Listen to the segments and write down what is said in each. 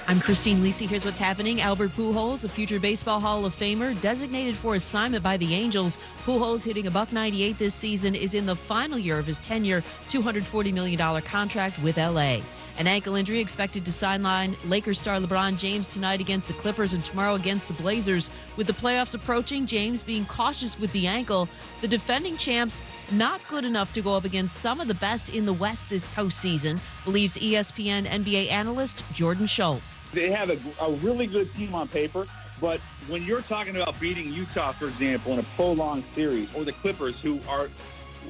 I'm Christine Lisi. Here's what's happening. Albert Pujols, a future Baseball Hall of Famer, designated for assignment by the Angels. Pujols, hitting a .198 this season, is in the final year of his 10-year, $240 million contract with L.A. An ankle injury expected to sideline Lakers star LeBron James tonight against the Clippers and tomorrow against the Blazers. With the playoffs approaching, James being cautious with the ankle. The defending champs not good enough to go up against some of the best in the West this postseason, believes ESPN NBA analyst Jordan Schultz. They have a really good team on paper, but when you're talking about beating Utah, for example, in a prolonged series, or the Clippers, who are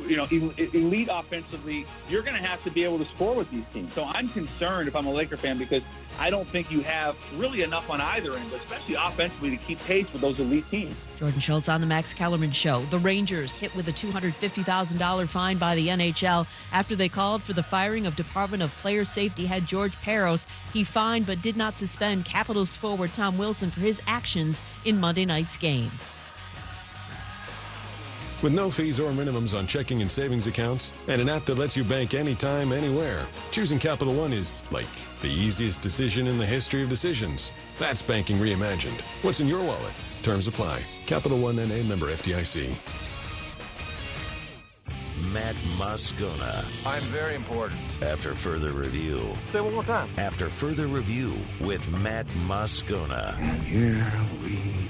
elite offensively, you're going to have to be able to score with these teams. So I'm concerned if I'm a Laker fan because I don't think you have really enough on either end, especially offensively, to keep pace with those elite teams. Jordan Schultz on the Max Kellerman Show. The Rangers hit with a $250,000 fine by the NHL after they called for the firing of Department of Player Safety head George Peros. He fined but did not suspend Capitals forward Tom Wilson for his actions in Monday night's game. With no fees or minimums on checking and savings accounts, and an app that lets you bank anytime, anywhere, choosing Capital One is like the easiest decision in the history of decisions. That's banking reimagined. What's in your wallet? Terms apply. Capital One NA, member FDIC. Matt Moscona. I'm very important. After further review. Say it one more time. After further review with Matt Moscona. And here we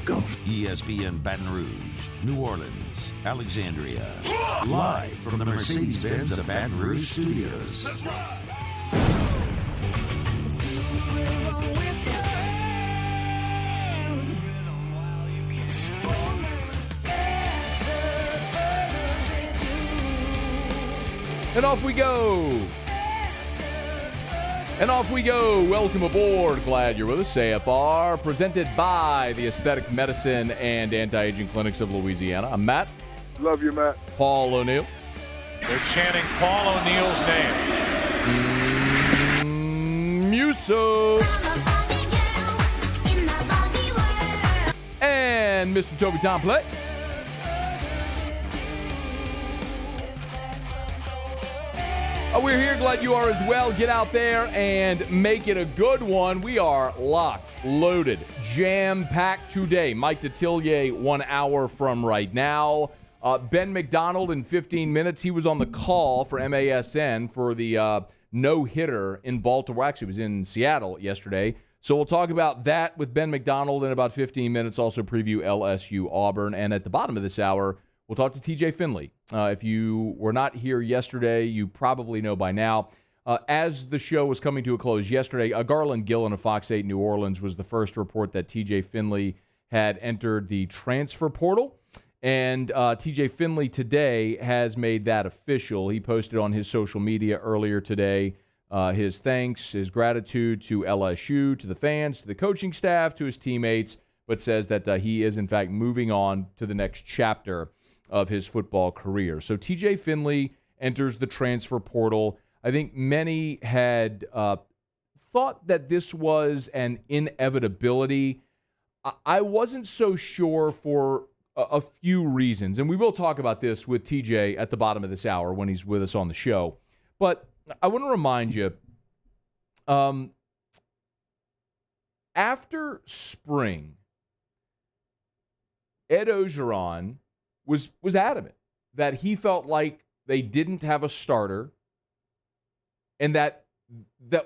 go. ESPN Baton Rouge, New Orleans, Alexandria. Live from the Mercedes-Benz of Baton Rouge studios. That's right. And off we go. And off we go. Welcome aboard. Glad you're with us. AFR, presented by the Aesthetic Medicine and Anti-Aging Clinics of Louisiana. I'm Matt. Love you, Matt. Paul O'Neill. They're chanting Paul O'Neill's name. Musso. And Mr. Toby Tomplett. We're here. Glad you are as well. Get out there and make it a good one. We are locked, loaded, jam-packed today. Mike Detillier 1 hour from right now. Ben McDonald in 15 minutes. He was on the call for MASN for the no-hitter in Baltimore. Actually, it was in Seattle yesterday. So we'll talk about that with Ben McDonald in about 15 minutes. Also preview LSU Auburn. And at the bottom of this hour, we'll talk to TJ Finley. If you were not here yesterday, you probably know by now. As the show was coming to a close yesterday, Garland Gillen of Fox 8 New Orleans was the first to report that TJ Finley had entered the transfer portal. And TJ Finley today has made that official. He posted on his social media earlier today his thanks, his gratitude to LSU, to the fans, to the coaching staff, to his teammates, but says that he is, in fact, moving on to the next chapter of his football career. So TJ Finley enters the transfer portal. I think many had thought that this was an inevitability. I wasn't so sure for a few reasons, and we will talk about this with TJ at the bottom of this hour when he's with us on the show. But I want to remind you, after spring, Ed Orgeron was adamant that he felt like they didn't have a starter and that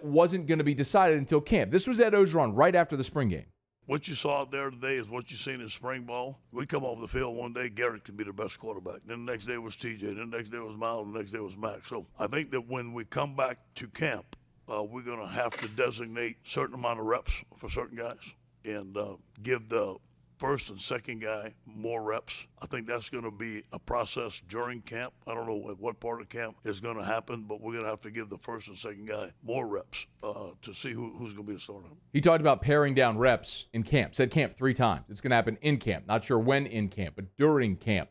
wasn't going to be decided until camp. This was Ed Orgeron right after the spring game. What you saw out there today is what you seen in spring ball. We come off the field one day, Garrett could be the best quarterback. Then the next day was TJ. Then the next day was Miles. The next day was Max. So I think that when we come back to camp, we're going to have to designate a certain amount of reps for certain guys and give the first and second guy more reps. I think that's going to be a process during camp. I don't know at what part of camp is going to happen, but we're going to have to give the first and second guy more reps to see who's going to be the starter. He talked about paring down reps in camp. Said camp 3 times. It's going to happen in camp. Not sure when in camp, but during camp.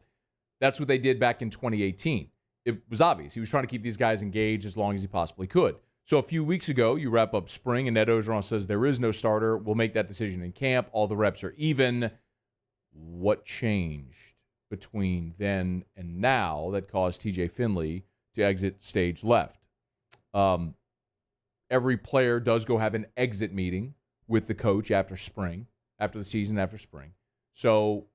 That's what they did back in 2018. It was obvious. He was trying to keep these guys engaged as long as he possibly could. So a few weeks ago, you wrap up spring, and Ed Orgeron says there is no starter. We'll make that decision in camp. All the reps are even. What changed between then and now that caused TJ Finley to exit stage left? every player does go have an exit meeting with the coach after the season, after spring. So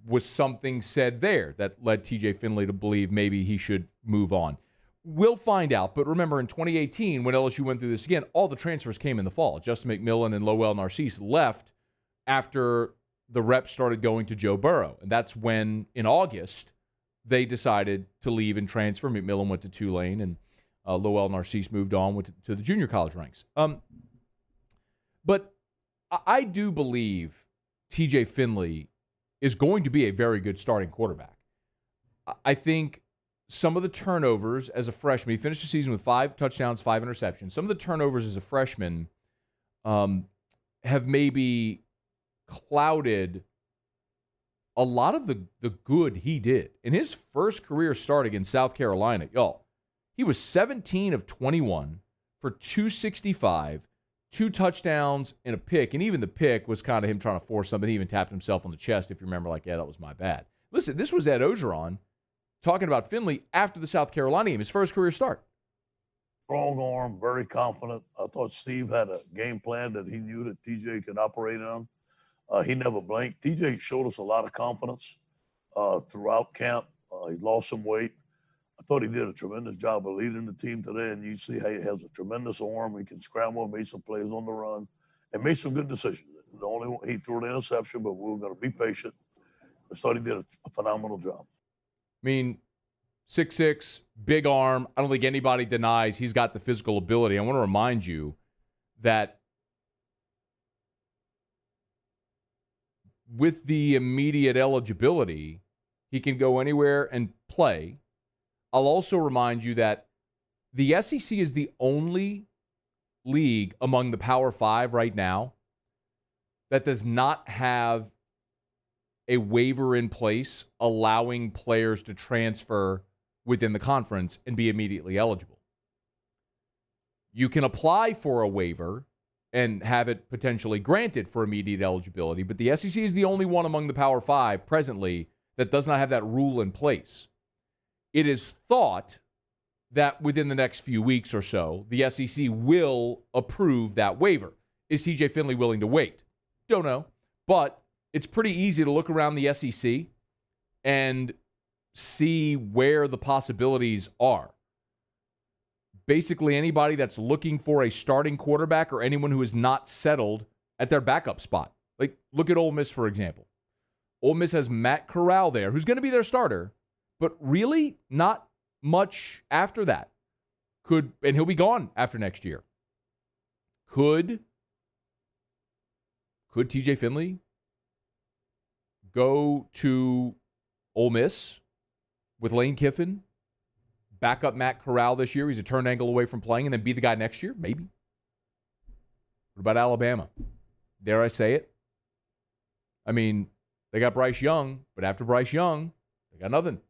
was something said there that led TJ Finley to believe maybe he should move on? We'll find out. But remember, in 2018, when LSU went through this again, all the transfers came in the fall. Justin McMillan and Lowell Narcisse left after the reps started going to Joe Burrow. And that's when, in August, they decided to leave and transfer. McMillan went to Tulane, and Lowell Narcisse moved on to the junior college ranks. But I do believe TJ Finley is going to be a very good starting quarterback. I think some of the turnovers as a freshman, he finished the season with 5 touchdowns, 5 interceptions. Some of the turnovers as a freshman have maybe clouded a lot of the good he did. In his first career start against South Carolina, he was 17 of 21 for 265, 2 touchdowns and a pick. And even the pick was kind of him trying to force something. He even tapped himself on the chest, if you remember, like, yeah, that was my bad. Listen, this was Ed Ogeron talking about Finley after the South Carolina game, his first career start. Strong arm, very confident. I thought Steve had a game plan that he knew that TJ could operate on. He never blinked. TJ showed us a lot of confidence throughout camp. He lost some weight. I thought he did a tremendous job of leading the team today, and you see how he has a tremendous arm. He can scramble, made some plays on the run, and made some good decisions. The only one, he threw an interception, but we were going to be patient. I thought he did a phenomenal job. I mean, 6'6", big arm. I don't think anybody denies he's got the physical ability. I want to remind you that with the immediate eligibility, he can go anywhere and play. I'll also remind you that the SEC is the only league among the Power 5 right now that does not have a waiver in place allowing players to transfer within the conference and be immediately eligible. You can apply for a waiver and have it potentially granted for immediate eligibility, but the SEC is the only one among the Power 5 presently that does not have that rule in place. It is thought that within the next few weeks or so, the SEC will approve that waiver. Is TJ Finley willing to wait? Don't know. But it's pretty easy to look around the SEC and see where the possibilities are. Basically, anybody that's looking for a starting quarterback or anyone who is not settled at their backup spot. Like, look at Ole Miss, for example. Ole Miss has Matt Corral there, who's going to be their starter, but really not much after that. And he'll be gone after next year. Could TJ Finley go to Ole Miss with Lane Kiffin, back up Matt Corral this year? He's a turn angle away from playing, and then be the guy next year? Maybe. What about Alabama? Dare I say it? I mean, they got Bryce Young, but after Bryce Young, they got nothing.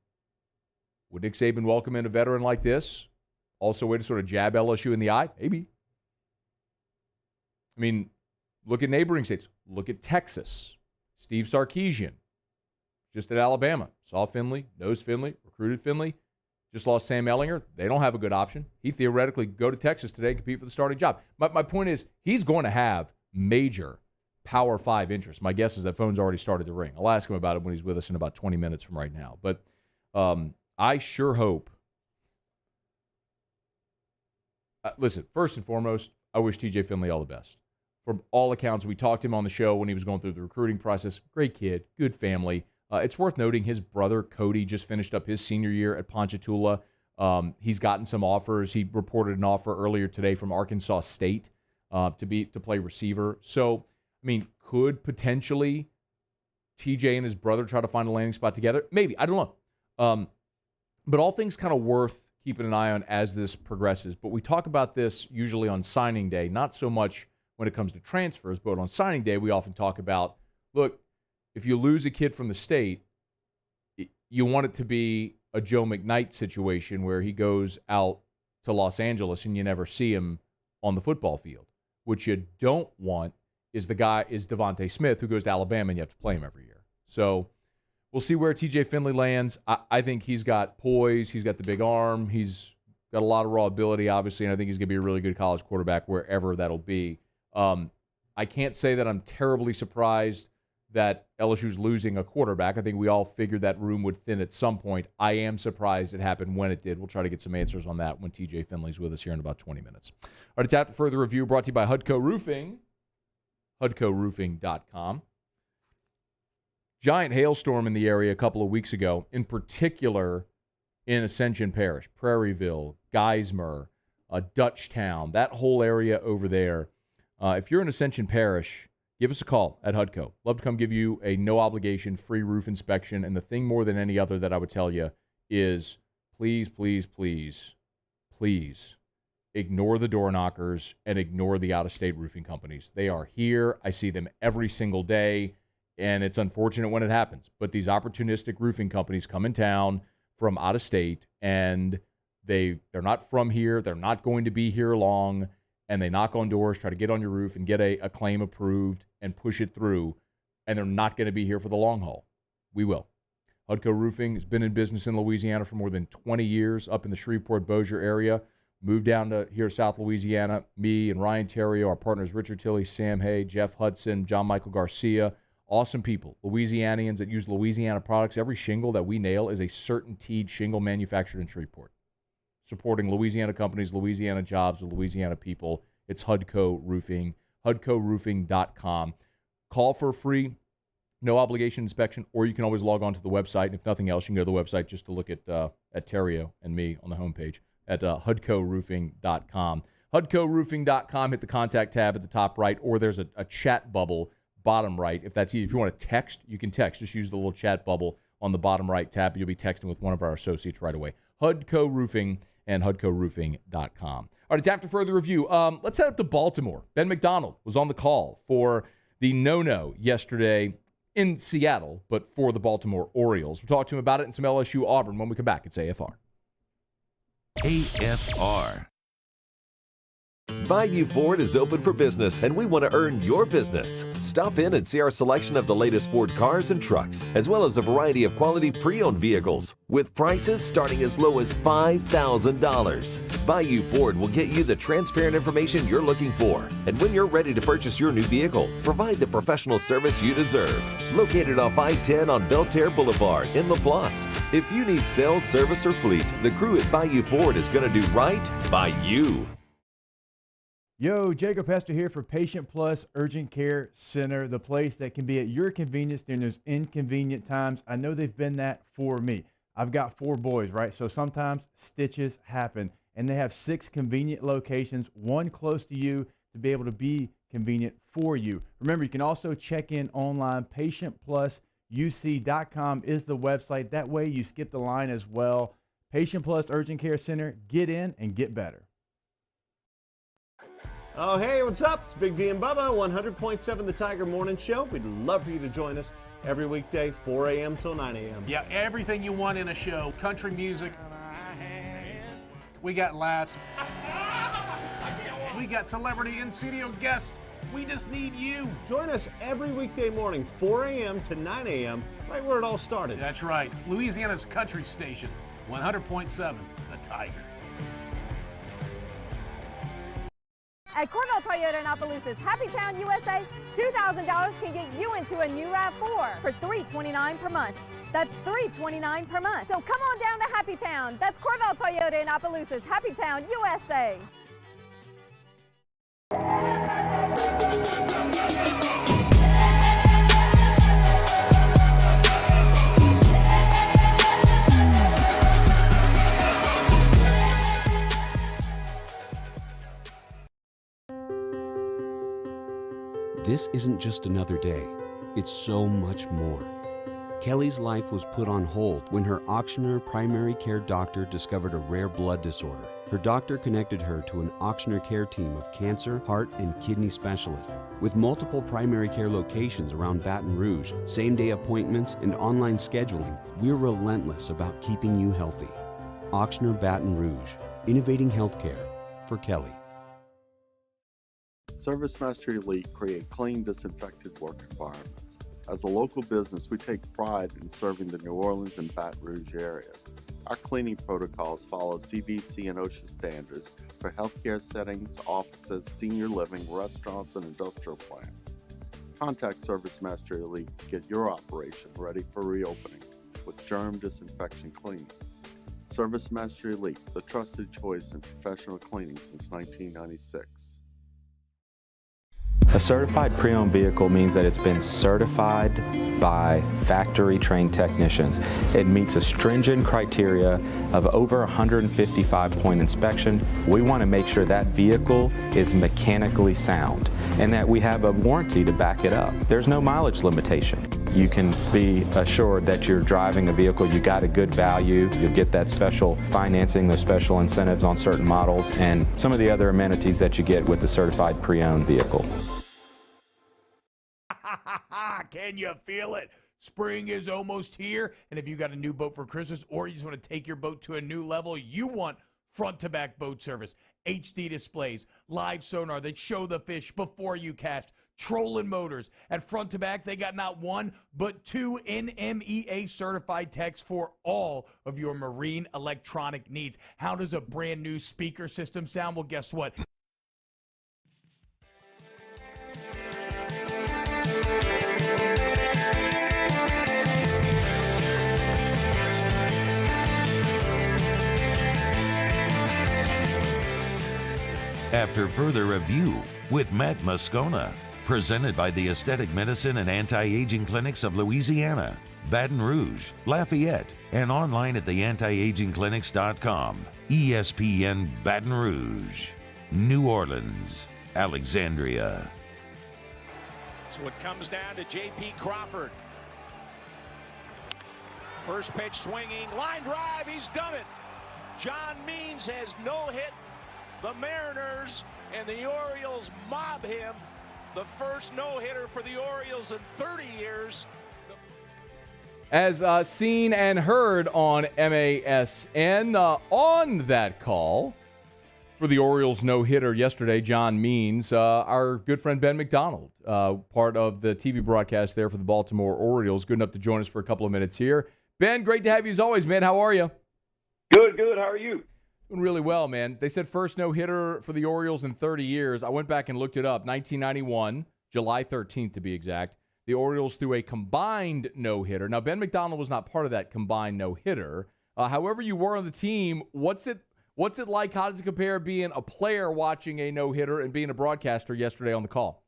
Would Nick Saban welcome in a veteran like this? Also a way to sort of jab LSU in the eye? Maybe. I mean, look at neighboring states. Look at Texas. Steve Sarkisian, just at Alabama. Saw Finley, knows Finley, recruited Finley. Just lost Sam Ehlinger. They don't have a good option. He theoretically could go to Texas today and compete for the starting job. My point is, he's going to have major Power 5 interest. My guess is that phone's already started to ring. I'll ask him about it when he's with us in about 20 minutes from right now. But I sure hope. Listen, first and foremost, I wish TJ Finley all the best. From all accounts, we talked to him on the show when he was going through the recruiting process. Great kid, good family. It's worth noting his brother, Cody, just finished up his senior year at Ponchatoula. He's gotten some offers. He reported an offer earlier today from Arkansas State to play receiver. So, I mean, could potentially TJ and his brother try to find a landing spot together? Maybe. I don't know. But all things kind of worth keeping an eye on as this progresses. But we talk about this usually on signing day, not so much when it comes to transfers, but on signing day, we often talk about, look, if you lose a kid from the state, you want it to be a Joe McKnight situation where he goes out to Los Angeles and you never see him on the football field. What you don't want is Devontae Smith, who goes to Alabama and you have to play him every year. So we'll see where TJ Finley lands. I think he's got poise. He's got the big arm. He's Got a lot of raw ability, obviously, and I think he's going to be a really good college quarterback wherever that'll be. I can't say that I'm terribly surprised that LSU's losing a quarterback. I think we all figured that room would thin at some point. I am surprised it happened when it did. We'll try to get some answers on that when TJ Finley's with us here in about 20 minutes. All right, it's After Further Review brought to you by Hudco Roofing, HudcoRoofing.com. Giant hailstorm in the area a couple of weeks ago, in particular in Ascension Parish, Prairieville, Geismar, Dutchtown, that whole area over there. If you're in Ascension Parish, give us a call at Hudco. Love to come give you a no-obligation free roof inspection. And the thing more than any other that I would tell you is please, please, please, please ignore the door knockers and ignore the out-of-state roofing companies. They are here. I see them every single day, and it's unfortunate when it happens. But these opportunistic roofing companies come in town from out of state, and they're not from here. They're not going to be here long. And they knock on doors, try to get on your roof and get a claim approved and push it through, and they're not going to be here for the long haul. We will. Hudco Roofing has been in business in Louisiana for more than 20 years, up in the Shreveport-Bossier area. Moved down to here, South Louisiana. Me and Ryan Terrio, our partners Richard Tilley, Sam Hay, Jeff Hudson, John Michael Garcia. Awesome people. Louisianians that use Louisiana products. Every shingle that we nail is a CertainTeed shingle manufactured in Shreveport. Supporting Louisiana companies, Louisiana jobs, with Louisiana people. It's Hudco Roofing, HudcoRoofing.com. Call for a free, no-obligation inspection, or you can always log on to the website. And if nothing else, you can go to the website just to look at Terrio and me on the homepage at HudcoRoofing.com. HudcoRoofing.com, hit the contact tab at the top right, or there's a chat bubble bottom right. If that's easy, if you want to text, you can text. Just use the little chat bubble on the bottom right tab. You'll be texting with one of our associates right away. Hudco Roofing and HudcoRoofing.com. All right, it's After Further Review. Let's head up to Baltimore. Ben McDonald was on the call for the no-no yesterday in Seattle, but for the Baltimore Orioles. We'll talk to him about it and some LSU Auburn when we come back. It's AFR. AFR. Bayou Ford is open for business, and we want to earn your business. Stop in and see our selection of the latest Ford cars and trucks, as well as a variety of quality pre-owned vehicles, with prices starting as low as $5,000. Bayou Ford will get you the transparent information you're looking for, and when you're ready to purchase your new vehicle, provide the professional service you deserve. Located off I-10 on Belterre Boulevard in LaPlace. If you need sales, service, or fleet, the crew at Bayou Ford is going to do right by you. Yo, Jacob Hester here for Patient Plus Urgent Care Center, the place that can be at your convenience during those inconvenient times. I know they've been that for me. I've got 4 boys, right? So sometimes stitches happen, and they have 6 convenient locations, one close to you to be able to be convenient for you. Remember, you can also check in online. PatientPlusUC.com is the website. That way you skip the line as well. Patient Plus Urgent Care Center, get in and get better. Oh, hey, what's up? It's Big V and Bubba, 100.7 The Tiger Morning Show. We'd love for you to join us every weekday, 4 a.m. till 9 a.m. Yeah, everything you want in a show. Country music. We got laughs. We got celebrity in-studio guests. We just need you. Join us every weekday morning, 4 a.m. to 9 a.m., right where it all started. That's right. Louisiana's country station, 100.7 The Tiger. At Corvette Toyota in Opelousas, Happy Town, USA, $2,000 can get you into a new RAV4 for $329 per month. That's $329 per month. So come on down to Happy Town. That's Corvette Toyota in Opelousas, Happy Town, USA. This isn't just another day. It's so much more. Kelly's life was put on hold when her auctioneer primary care doctor discovered a rare blood disorder. Her doctor connected her to an auctioneer care team of cancer, heart, and kidney specialists. With multiple primary care locations around Baton Rouge, same-day appointments, and online scheduling, we're relentless about keeping you healthy. Auctioneer Baton Rouge, innovating healthcare for Kelly. ServiceMaster Elite create clean, disinfected work environments. As a local business, we take pride in serving the New Orleans and Baton Rouge areas. Our cleaning protocols follow CDC and OSHA standards for healthcare settings, offices, senior living, restaurants, and industrial plants. Contact Service Master Elite to get your operation ready for reopening with germ disinfection cleaning. Service Master Elite, the trusted choice in professional cleaning since 1996. A certified pre-owned vehicle means that it's been certified by factory-trained technicians. It meets a stringent criteria of over 155-point inspection. We want to make sure that vehicle is mechanically sound and that we have a warranty to back it up. There's no mileage limitation. You can be assured that you're driving a vehicle, you got a good value, you'll get that special financing, those special incentives on certain models, and some of the other amenities that you get with the certified pre-owned vehicle. Can you feel it? Spring is almost here, and if you got a new boat for Christmas or you just want to take your boat to a new level, you want front-to-back boat service, HD displays, live sonar that show the fish before you cast, trolling motors. At front to back, they got not one, but two NMEA certified techs for all of your marine electronic needs. How does a brand new speaker system sound? Well, guess what? After further review with Matt Moscona, presented by the Aesthetic Medicine and Anti-Aging Clinics of Louisiana, Baton Rouge, Lafayette, and online at theantiagingclinics.com. ESPN Baton Rouge, New Orleans, Alexandria. So it comes down to J.P. Crawford. First pitch swinging, line drive, he's done it. John Means has no hit. The Mariners and the Orioles mob him. The first no-hitter for the Orioles in 30 years. As seen and heard on MASN, on that call for the Orioles no-hitter yesterday, John Means, our good friend Ben McDonald, part of the TV broadcast there for the Baltimore Orioles, good enough to join us for a couple of minutes here. Ben, great to have you as always, man. How are you? Good. How are you? Doing really well, man. They said first no-hitter for the Orioles in 30 years. I went back and looked it up. 1991, July 13th to be exact. The Orioles threw a combined no-hitter. Now, Ben McDonald was not part of that combined no-hitter. However you were on the team, what's it like? How does it compare being a player watching a no-hitter and being a broadcaster yesterday on the call?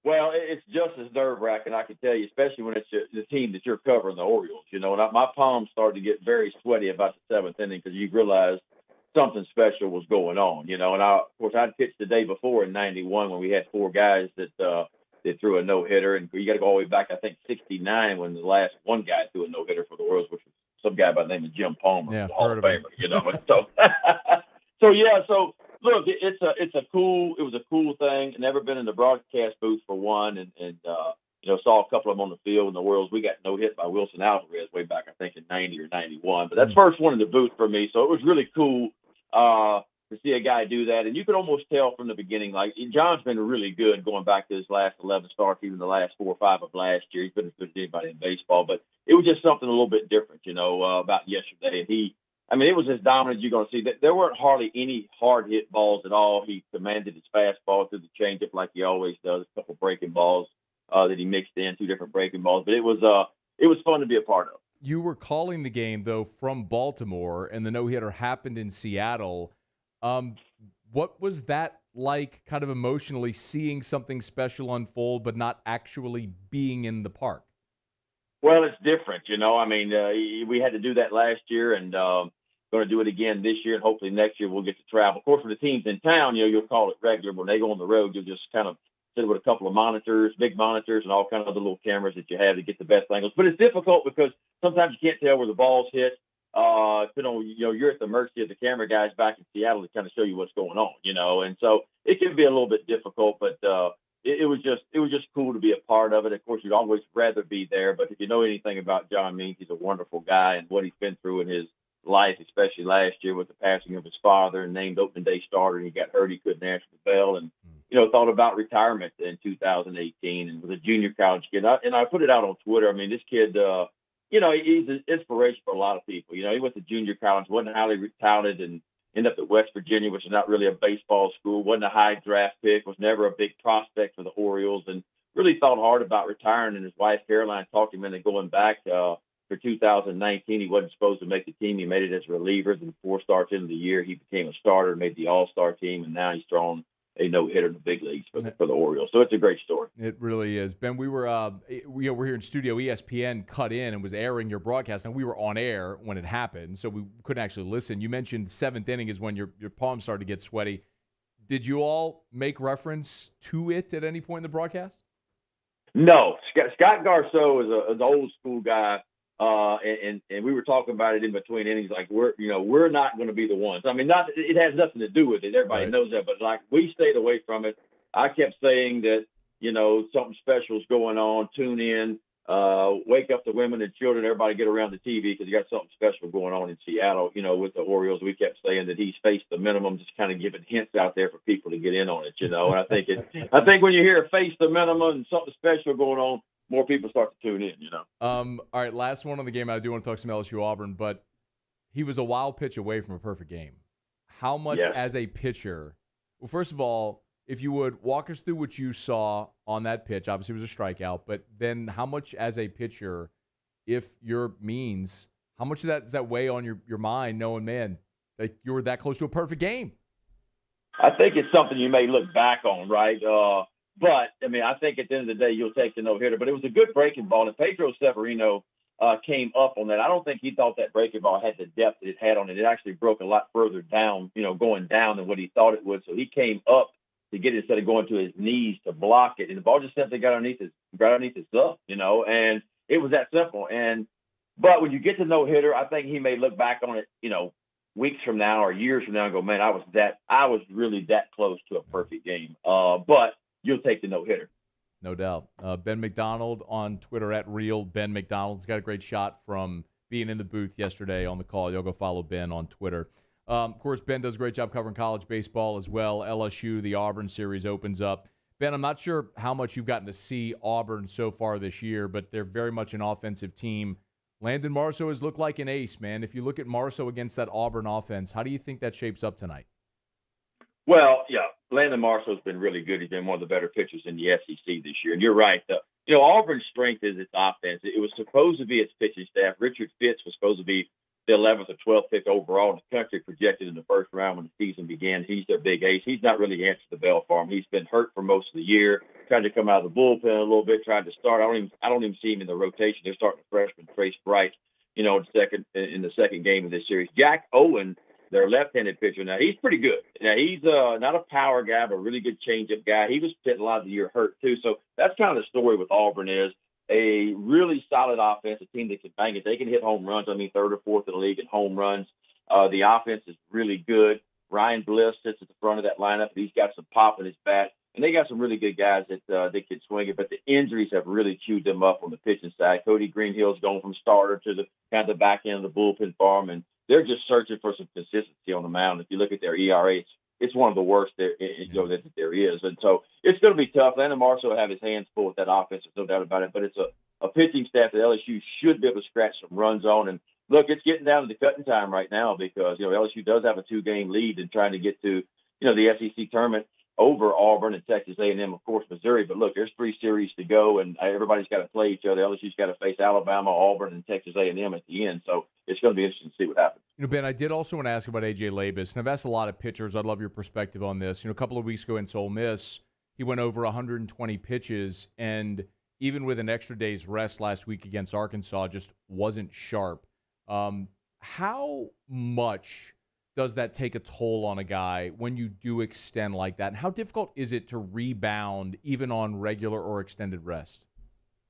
Well, it's just as nerve-wracking, I can tell you, especially when it's the team that you're covering, the Orioles. You know, and my palms started to get very sweaty about the seventh inning because you realize something special was going on, you know. And of course, I'd pitched the day before in '91 when we had four guys that threw a no-hitter, and you got to go all the way back, I think, '69 when the last one guy threw a no-hitter for the Orioles, which was some guy by the name of Jim Palmer, yeah, the Hall of Famer, you know. And so, so look, it was a cool thing. Never been in the broadcast booth for one, and saw a couple of them on the field in the Orioles. We got no hit by Wilson Alvarez way back, I think, in '90 or '91. But that's the first one in the booth for me, so it was really cool to see a guy do that. And you could almost tell from the beginning, like, John's been really good going back to his last 11 starts, even the last 4 or 5 of last year. He's been as good as anybody in baseball. But it was just something a little bit different, about yesterday. And it was as dominant as you're going to see. There weren't hardly any hard hit balls at all. He commanded his fastball through the changeup like he always does, a couple breaking balls that he mixed in, 2 different breaking balls. But it was fun to be a part of. You were calling the game, though, from Baltimore, and the no-hitter happened in Seattle. What was that like, kind of emotionally, seeing something special unfold but not actually being in the park? Well, it's different, we had to do that last year, and going to do it again this year, and hopefully next year we'll get to travel. Of course, for the teams in town, you'll call it regular. When they go on the road, you'll just kind of sit with a couple of monitors, big monitors, and all kinds of other little cameras that you have to get the best angles. But it's difficult because sometimes you can't tell where the ball's hit. You're at the mercy of the camera guys back in Seattle to kind of show you what's going on, and so it can be a little bit difficult, but it was just cool to be a part of it. Of course, you'd always rather be there, but if you know anything about John Means, he's a wonderful guy, and what he's been through in his life, especially last year with the passing of his father, and named opening day starter, and he got hurt, he couldn't answer the bell, and thought about retirement in 2018, and was a junior college kid. And I put it out on Twitter. This kid, he's an inspiration for a lot of people. He went to junior college, wasn't highly touted, and ended up at West Virginia, which is not really a baseball school, wasn't a high draft pick, was never a big prospect for the Orioles, and really thought hard about retiring. And his wife, Caroline, talked him into going back for 2019. He wasn't supposed to make the team. He made it as a reliever. Then 4 starts into the year, he became a starter, made the All-Star team, and now he's thrown a no-hitter in the big leagues for the Orioles. So it's a great story. It really is. Ben, we're here in studio. ESPN cut in and was airing your broadcast, and we were on air when it happened, so we couldn't actually listen. You mentioned 7th inning is when your palms started to get sweaty. Did you all make reference to it at any point in the broadcast? No. Scott Garceau is an old-school guy. And we were talking about it in between innings, like we're not going to be the ones. I mean, it has nothing to do with it. Everybody knows that, but like we stayed away from it. I kept saying that something special is going on. Tune in, wake up the women and children. Everybody get around the TV because you got something special going on in Seattle. With the Orioles, we kept saying that he's faced the minimum, just kind of giving hints out there for people to get in on it. And I think when you hear face the minimum and something special going on, more people start to tune in, All right, last one on the game. I do want to talk some LSU Auburn, but he was a wild pitch away from a perfect game. How much as a pitcher? Well, first of all, if you would walk us through what you saw on that pitch. Obviously, it was a strikeout, but then how much as a pitcher, if your means, how much does that weigh on your mind, knowing, man, that you were that close to a perfect game? I think it's something you may look back on, right? But, I mean, I think at the end of the day, you'll take the no-hitter. But it was a good breaking ball, and Pedro Severino came up on that. I don't think he thought that breaking ball had the depth that it had on it. It actually broke a lot further down, going down than what he thought it would. So he came up to get it instead of going to his knees to block it. And the ball just simply got underneath his thumb, and it was that simple. But when you get to no-hitter, I think he may look back on it, weeks from now or years from now and go, man, I was really that close to a perfect game. But you'll take the no-hitter. No doubt. Ben McDonald on Twitter at Real Ben McDonald. He's got a great shot from being in the booth yesterday on the call. You'll go follow Ben on Twitter. Of course, Ben does a great job covering college baseball as well. LSU, the Auburn series opens up. Ben, I'm not sure how much you've gotten to see Auburn so far this year, but they're very much an offensive team. Landon Marceau has looked like an ace, man. If you look at Marceau against that Auburn offense, how do you think that shapes up tonight? Well, yeah, Landon Marceau's been really good. He's been one of the better pitchers in the SEC this year. And you're right. Auburn's strength is its offense. It was supposed to be its pitching staff. Richard Fitz was supposed to be the 11th or 12th pick overall in the country, projected in the first round when the season began. He's their big ace. He's not really answered the bell for him. He's been hurt for most of the year, tried to come out of the bullpen a little bit, tried to start. I don't even see him in the rotation. They're starting the freshman Trace Bright, in the second game of this series. Jack Owen, their left-handed pitcher, now he's pretty good. Now he's not a power guy, but a really good changeup guy. He was spent a lot of the year hurt too. So that's kind of the story with Auburn is a really solid offense, a team that can bang it. They can hit home runs. I mean, 3rd or 4th in the league in home runs. The offense is really good. Ryan Bliss sits at the front of that lineup. He's got some pop in his bat. And they got some really good guys that can swing it. But the injuries have really chewed them up on the pitching side. Cody Greenhill's going from starter to the kind of the back end of the bullpen farm. And they're just searching for some consistency on the mound. If you look at their ERA, it's one of the worst that there is. And so it's going to be tough. Landon Marceau will have his hands full with that offense. There's no doubt about it. But it's a pitching staff that LSU should be able to scratch some runs on. And, look, it's getting down to the cutting time right now because, LSU does have a 2-game lead in trying to get to, the SEC tournament over Auburn and Texas A&M, of course, Missouri. But, look, there's 3 series to go, and everybody's got to play each other. LSU's got to face Alabama, Auburn, and Texas A&M at the end. So it's going to be interesting to see what happens. Ben, I did also want to ask about A.J. Labus, and I've asked a lot of pitchers. I'd love your perspective on this. A couple of weeks ago in Ole Miss, he went over 120 pitches, and even with an extra day's rest last week against Arkansas, just wasn't sharp. How much does that take a toll on a guy when you do extend like that? And how difficult is it to rebound even on regular or extended rest?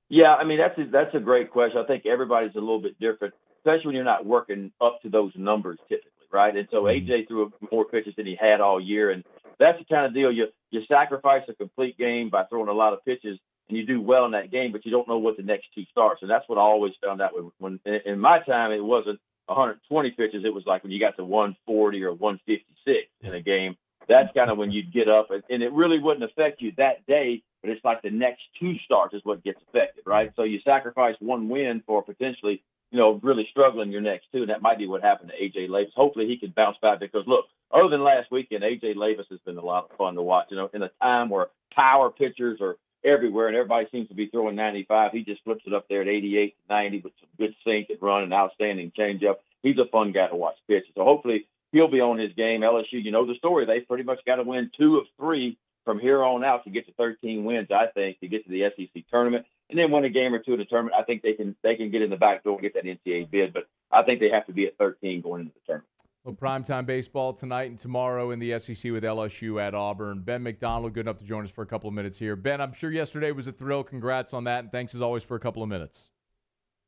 Yeah, I mean, that's a great question. I think everybody's a little bit different, especially when you're not working up to those numbers typically, right? And so AJ threw more pitches than he had all year, and that's the kind of deal you sacrifice a complete game by throwing a lot of pitches, and you do well in that game, but you don't know what the next 2 starts. And that's what I always found out when in my time it wasn't 120 pitches. It was like when you got to 140 or 156 in a game. That's kind of when you'd get up, and it really wouldn't affect you that day but it's like the next 2 starts is what gets affected, right? So you sacrifice 1 win for potentially, really struggling your next 2, and that might be what happened to A.J. Levis. Hopefully he can bounce back because, look, other than last weekend, A.J. Levis has been a lot of fun to watch. In a time where power pitchers are everywhere and everybody seems to be throwing 95, he just flips it up there at 88, 90 with some good sink and run and outstanding changeup. He's a fun guy to watch pitch. So hopefully he'll be on his game. LSU, the story. They pretty much got to win 2 of 3 from here on out to get to 13 wins, I think, to get to the SEC tournament. And then win a game or 2 in the tournament. I think they can get in the back door and get that NCAA bid. But I think they have to be at 13 going into the tournament. Well, primetime baseball tonight and tomorrow in the SEC with LSU at Auburn. Ben McDonald, good enough to join us for a couple of minutes here. Ben, I'm sure yesterday was a thrill. Congrats on that, and thanks as always for a couple of minutes.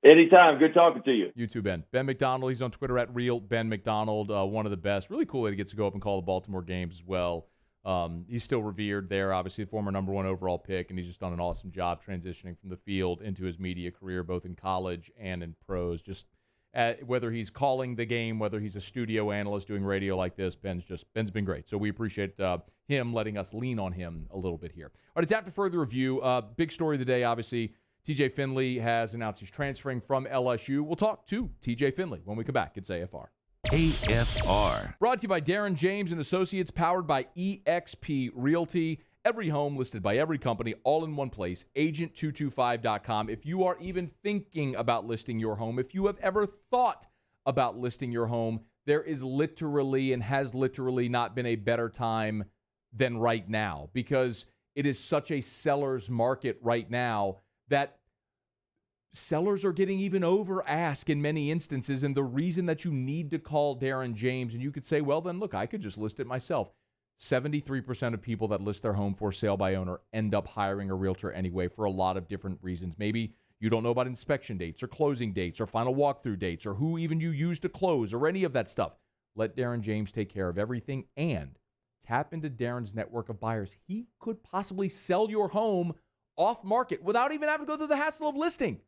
Anytime. Good talking to you. You too, Ben. Ben McDonald, he's on Twitter at @RealBenMcDonald, one of the best. Really cool that he gets to go up and call the Baltimore games as well. He's still revered there, obviously, the former number 1 overall pick, and he's just done an awesome job transitioning from the field into his media career, both in college and in pros. Just whether he's calling the game, whether he's a studio analyst doing radio like this, Ben's been great. So we appreciate him letting us lean on him a little bit here. All right, it's after further review. Big story of the day, obviously. TJ Finley has announced he's transferring from LSU. We'll talk to TJ Finley when we come back. It's AFR. AFR. Brought to you by Darren James and Associates, powered by eXp Realty. Every home listed by every company, all in one place, agent225.com. If you are even thinking about listing your home, if you have ever thought about listing your home, there is literally and has literally not been a better time than right now, because it is such a seller's market right now that sellers are getting even over ask in many instances. And the reason that you need to call Darren James, and you could say, well, then look, I could just list it myself. 73% of people that list their home for sale by owner end up hiring a realtor anyway for a lot of different reasons. Maybe you don't know about inspection dates or closing dates or final walkthrough dates or who even you use to close or any of that stuff. Let Darren James take care of everything and tap into Darren's network of buyers. He could possibly sell your home off market without even having to go through the hassle of listing.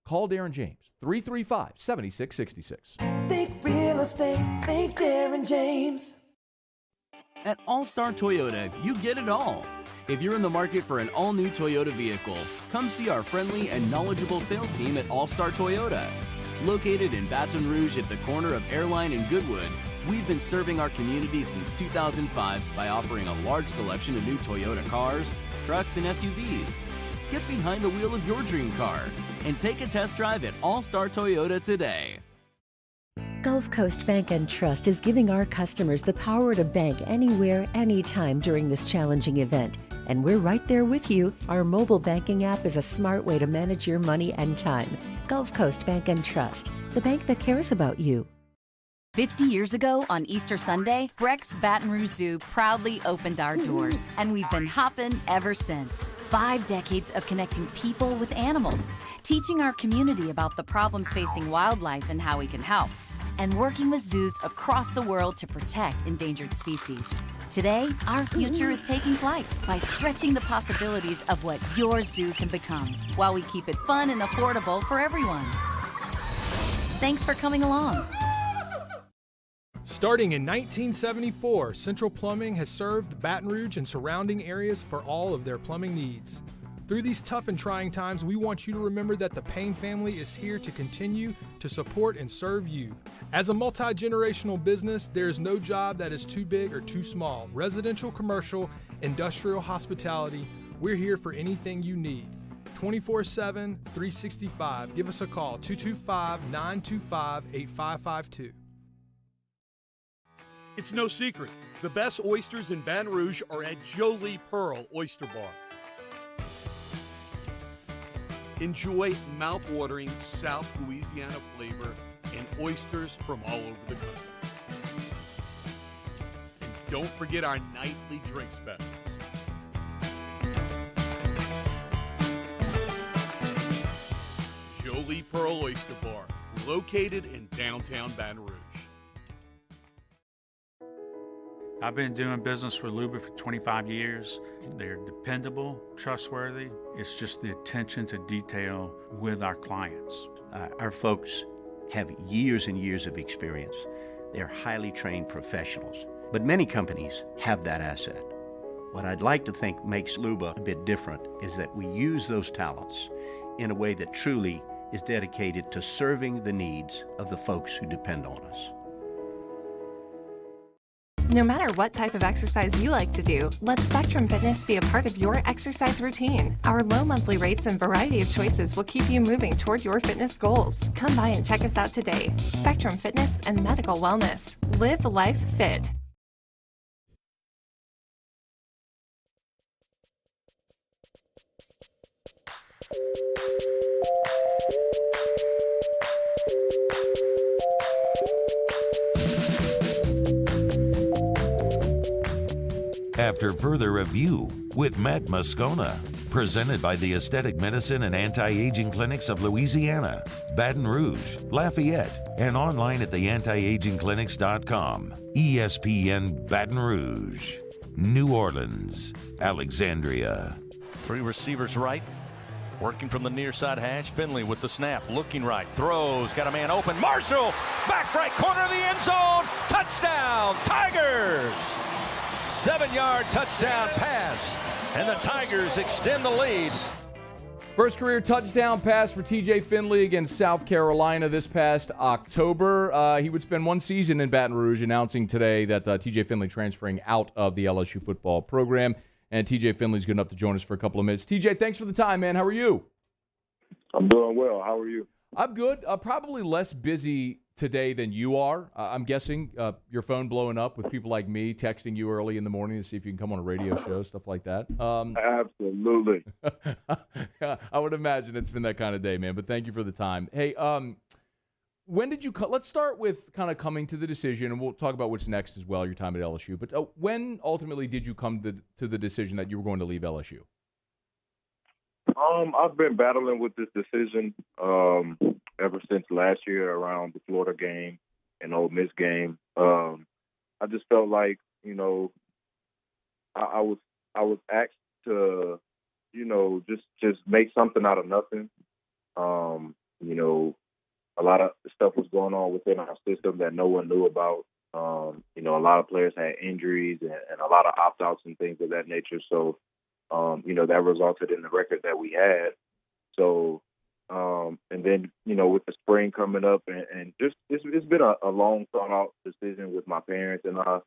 Call Darren James, 335-7666. Think real estate, think Darren James. At All-Star Toyota, you get it all. If you're in the market for an all-new Toyota vehicle, come see our friendly and knowledgeable sales team at All-Star Toyota. Located in Baton Rouge at the corner of Airline and Goodwood, we've been serving our community since 2005 by offering a large selection of new Toyota cars, trucks, and SUVs. Get behind the wheel of your dream car and take a test drive at All-Star Toyota today. Gulf Coast Bank and Trust is giving our customers the power to bank anywhere, anytime during this challenging event. And we're right there with you. Our mobile banking app is a smart way to manage your money and time. Gulf Coast Bank and Trust, the bank that cares about you. 50 years ago on Easter Sunday, Breck's Baton Rouge Zoo proudly opened our doors, and we've been hopping ever since. 5 decades of connecting people with animals, teaching our community about the problems facing wildlife and how we can help, and working with zoos across the world to protect endangered species. Today, our future is taking flight by stretching the possibilities of what your zoo can become, while we keep it fun and affordable for everyone. Thanks for coming along. Starting in 1974, Central Plumbing has served Baton Rouge and surrounding areas for all of their plumbing needs. Through these tough and trying times, we want you to remember that the Payne family is here to continue to support and serve you. As a multi-generational business, there is no job that is too big or too small. Residential, commercial, industrial, hospitality, we're here for anything you need. 24/7, 365. Give us a call, 225-925-8552. It's no secret. The best oysters in Baton Rouge are at Jolie Pearl Oyster Bar. Enjoy mouth-watering South Louisiana flavor and oysters from all over the country. And don't forget our nightly drink specials. Jolie Pearl Oyster Bar, located in downtown Baton Rouge. I've been doing business with Luba for 25 years. They're dependable, trustworthy. It's just the attention to detail with our clients. Our folks have years and years of experience. They're highly trained professionals. But many companies have that asset. What I'd like to think makes Luba a bit different is that we use those talents in a way that truly is dedicated to serving the needs of the folks who depend on us. No matter what type of exercise you like to do, let Spectrum Fitness be a part of your exercise routine. Our low monthly rates and variety of choices will keep you moving toward your fitness goals. Come by and check us out today. Spectrum Fitness and Medical Wellness. Live life fit. After further review with Matt Moscona, presented by the Aesthetic Medicine and Anti-Aging Clinics of Louisiana, Baton Rouge, Lafayette, and online at theantiagingclinics.com. ESPN Baton Rouge, New Orleans, Alexandria. Three receivers right, working from the near side hash. Finley with the snap, looking right, throws, got a man open. Marshall, back right corner of the end zone. Touchdown, Tigers! 7-yard touchdown pass, and the Tigers extend the lead. First career touchdown pass for TJ Finley against South Carolina this past October. He would spend one season in Baton Rouge, announcing today that TJ Finley transferring out of the LSU football program. And TJ Finley's good enough to join us for a couple of minutes. TJ, thanks for the time, man. How are you? I'm doing well. How are you? I'm good. Probably less busy today than you are. I'm guessing your phone blowing up with people like me texting you early in the morning to see if you can come on a radio show, stuff like that. Absolutely. I would imagine it's been that kind of day, man. But thank you for the time. Hey, when did you let's start with kind of coming to the decision, and we'll talk about what's next as well, your time at LSU. But when ultimately did you come to the decision that you were going to leave LSU? I've been battling with this decision ever since last year around the Florida game and Ole Miss game. I just felt like, you know, I was asked to, you know, just make something out of nothing. You know, a lot of stuff was going on within our system that no one knew about. You know, a lot of players had injuries and a lot of opt-outs and things of that nature. So, you know, that resulted in the record that we had. So, and then, you know, with the spring coming up and just it's been a long thought out decision with my parents and I.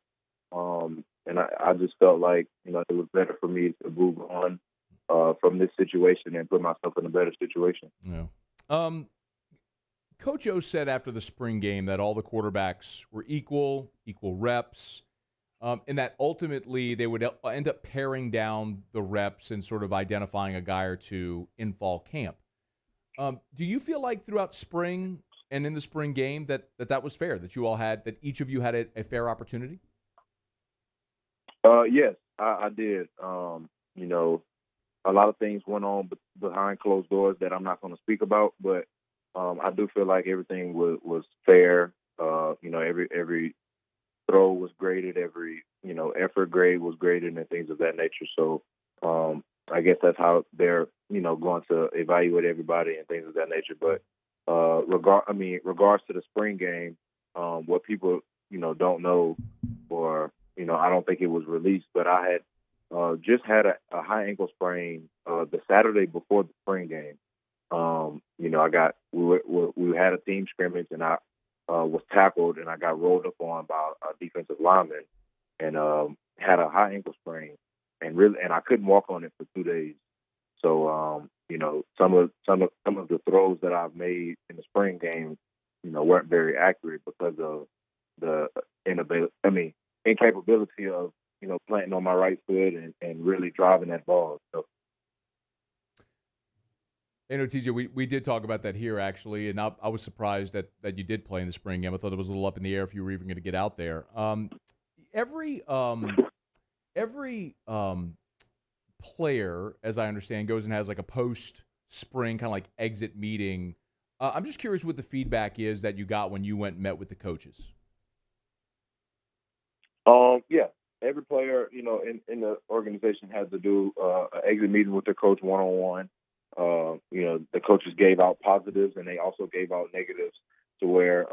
And I just felt like, you know, it was better for me to move on from this situation and put myself in a better situation. Yeah. Coach O said after the spring game that all the quarterbacks were equal reps, and that ultimately they would end up paring down the reps and sort of identifying a guy or two in fall camp. Do you feel like throughout spring and in the spring game that was fair, that you all had, that each of you had a fair opportunity? Yes, I did. You know, a lot of things went on behind closed doors that I'm not going to speak about, but I do feel like everything was fair. You know, every throw was graded, every, you know, effort grade was graded and things of that nature. So I guess that's how they're, you know, going to evaluate everybody and things of that nature. But regards to the spring game, what people, you know, don't know, or, you know, I don't think it was released, but I had just had a high ankle sprain the Saturday before the spring game. You know, we had a team scrimmage and I was tackled and I got rolled up on by a defensive lineman and had a high ankle sprain and I couldn't walk on it for 2 days. So you know, some of the throws that I've made in the spring game, you know, weren't very accurate because of the incapability of, you know, planting on my right foot and really driving that ball. So. You know, TJ, we did talk about that here, actually, and I was surprised that you did play in the spring game. I thought it was a little up in the air if you were even going to get out there. Every player, as I understand, goes and has like a post-spring kind of like exit meeting. I'm just curious what the feedback is that you got when you went and met with the coaches. Yeah, every player, you know, in the organization had to do an exit meeting with their coach one-on-one. You know, the coaches gave out positives and they also gave out negatives to where,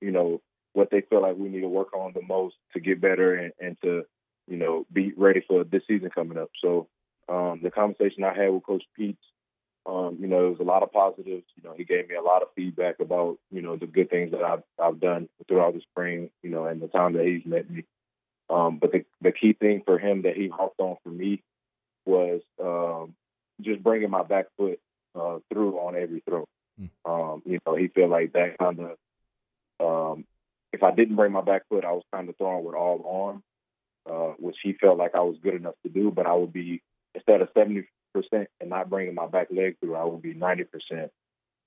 you know, what they feel like we need to work on the most to get better and to be ready for this season coming up. So the conversation I had with Coach Pete, it was a lot of positives. He gave me a lot of feedback about, the good things that I've done throughout the spring, and the time that he's met me. But the key thing for him that he hopped on for me was just bringing my back foot through on every throw. He felt like that kind of, if I didn't bring my back foot, I was kind of throwing with all arm, which he felt like I was good enough to do, but I would be, instead of 70% and not bringing my back leg through, I would be 90%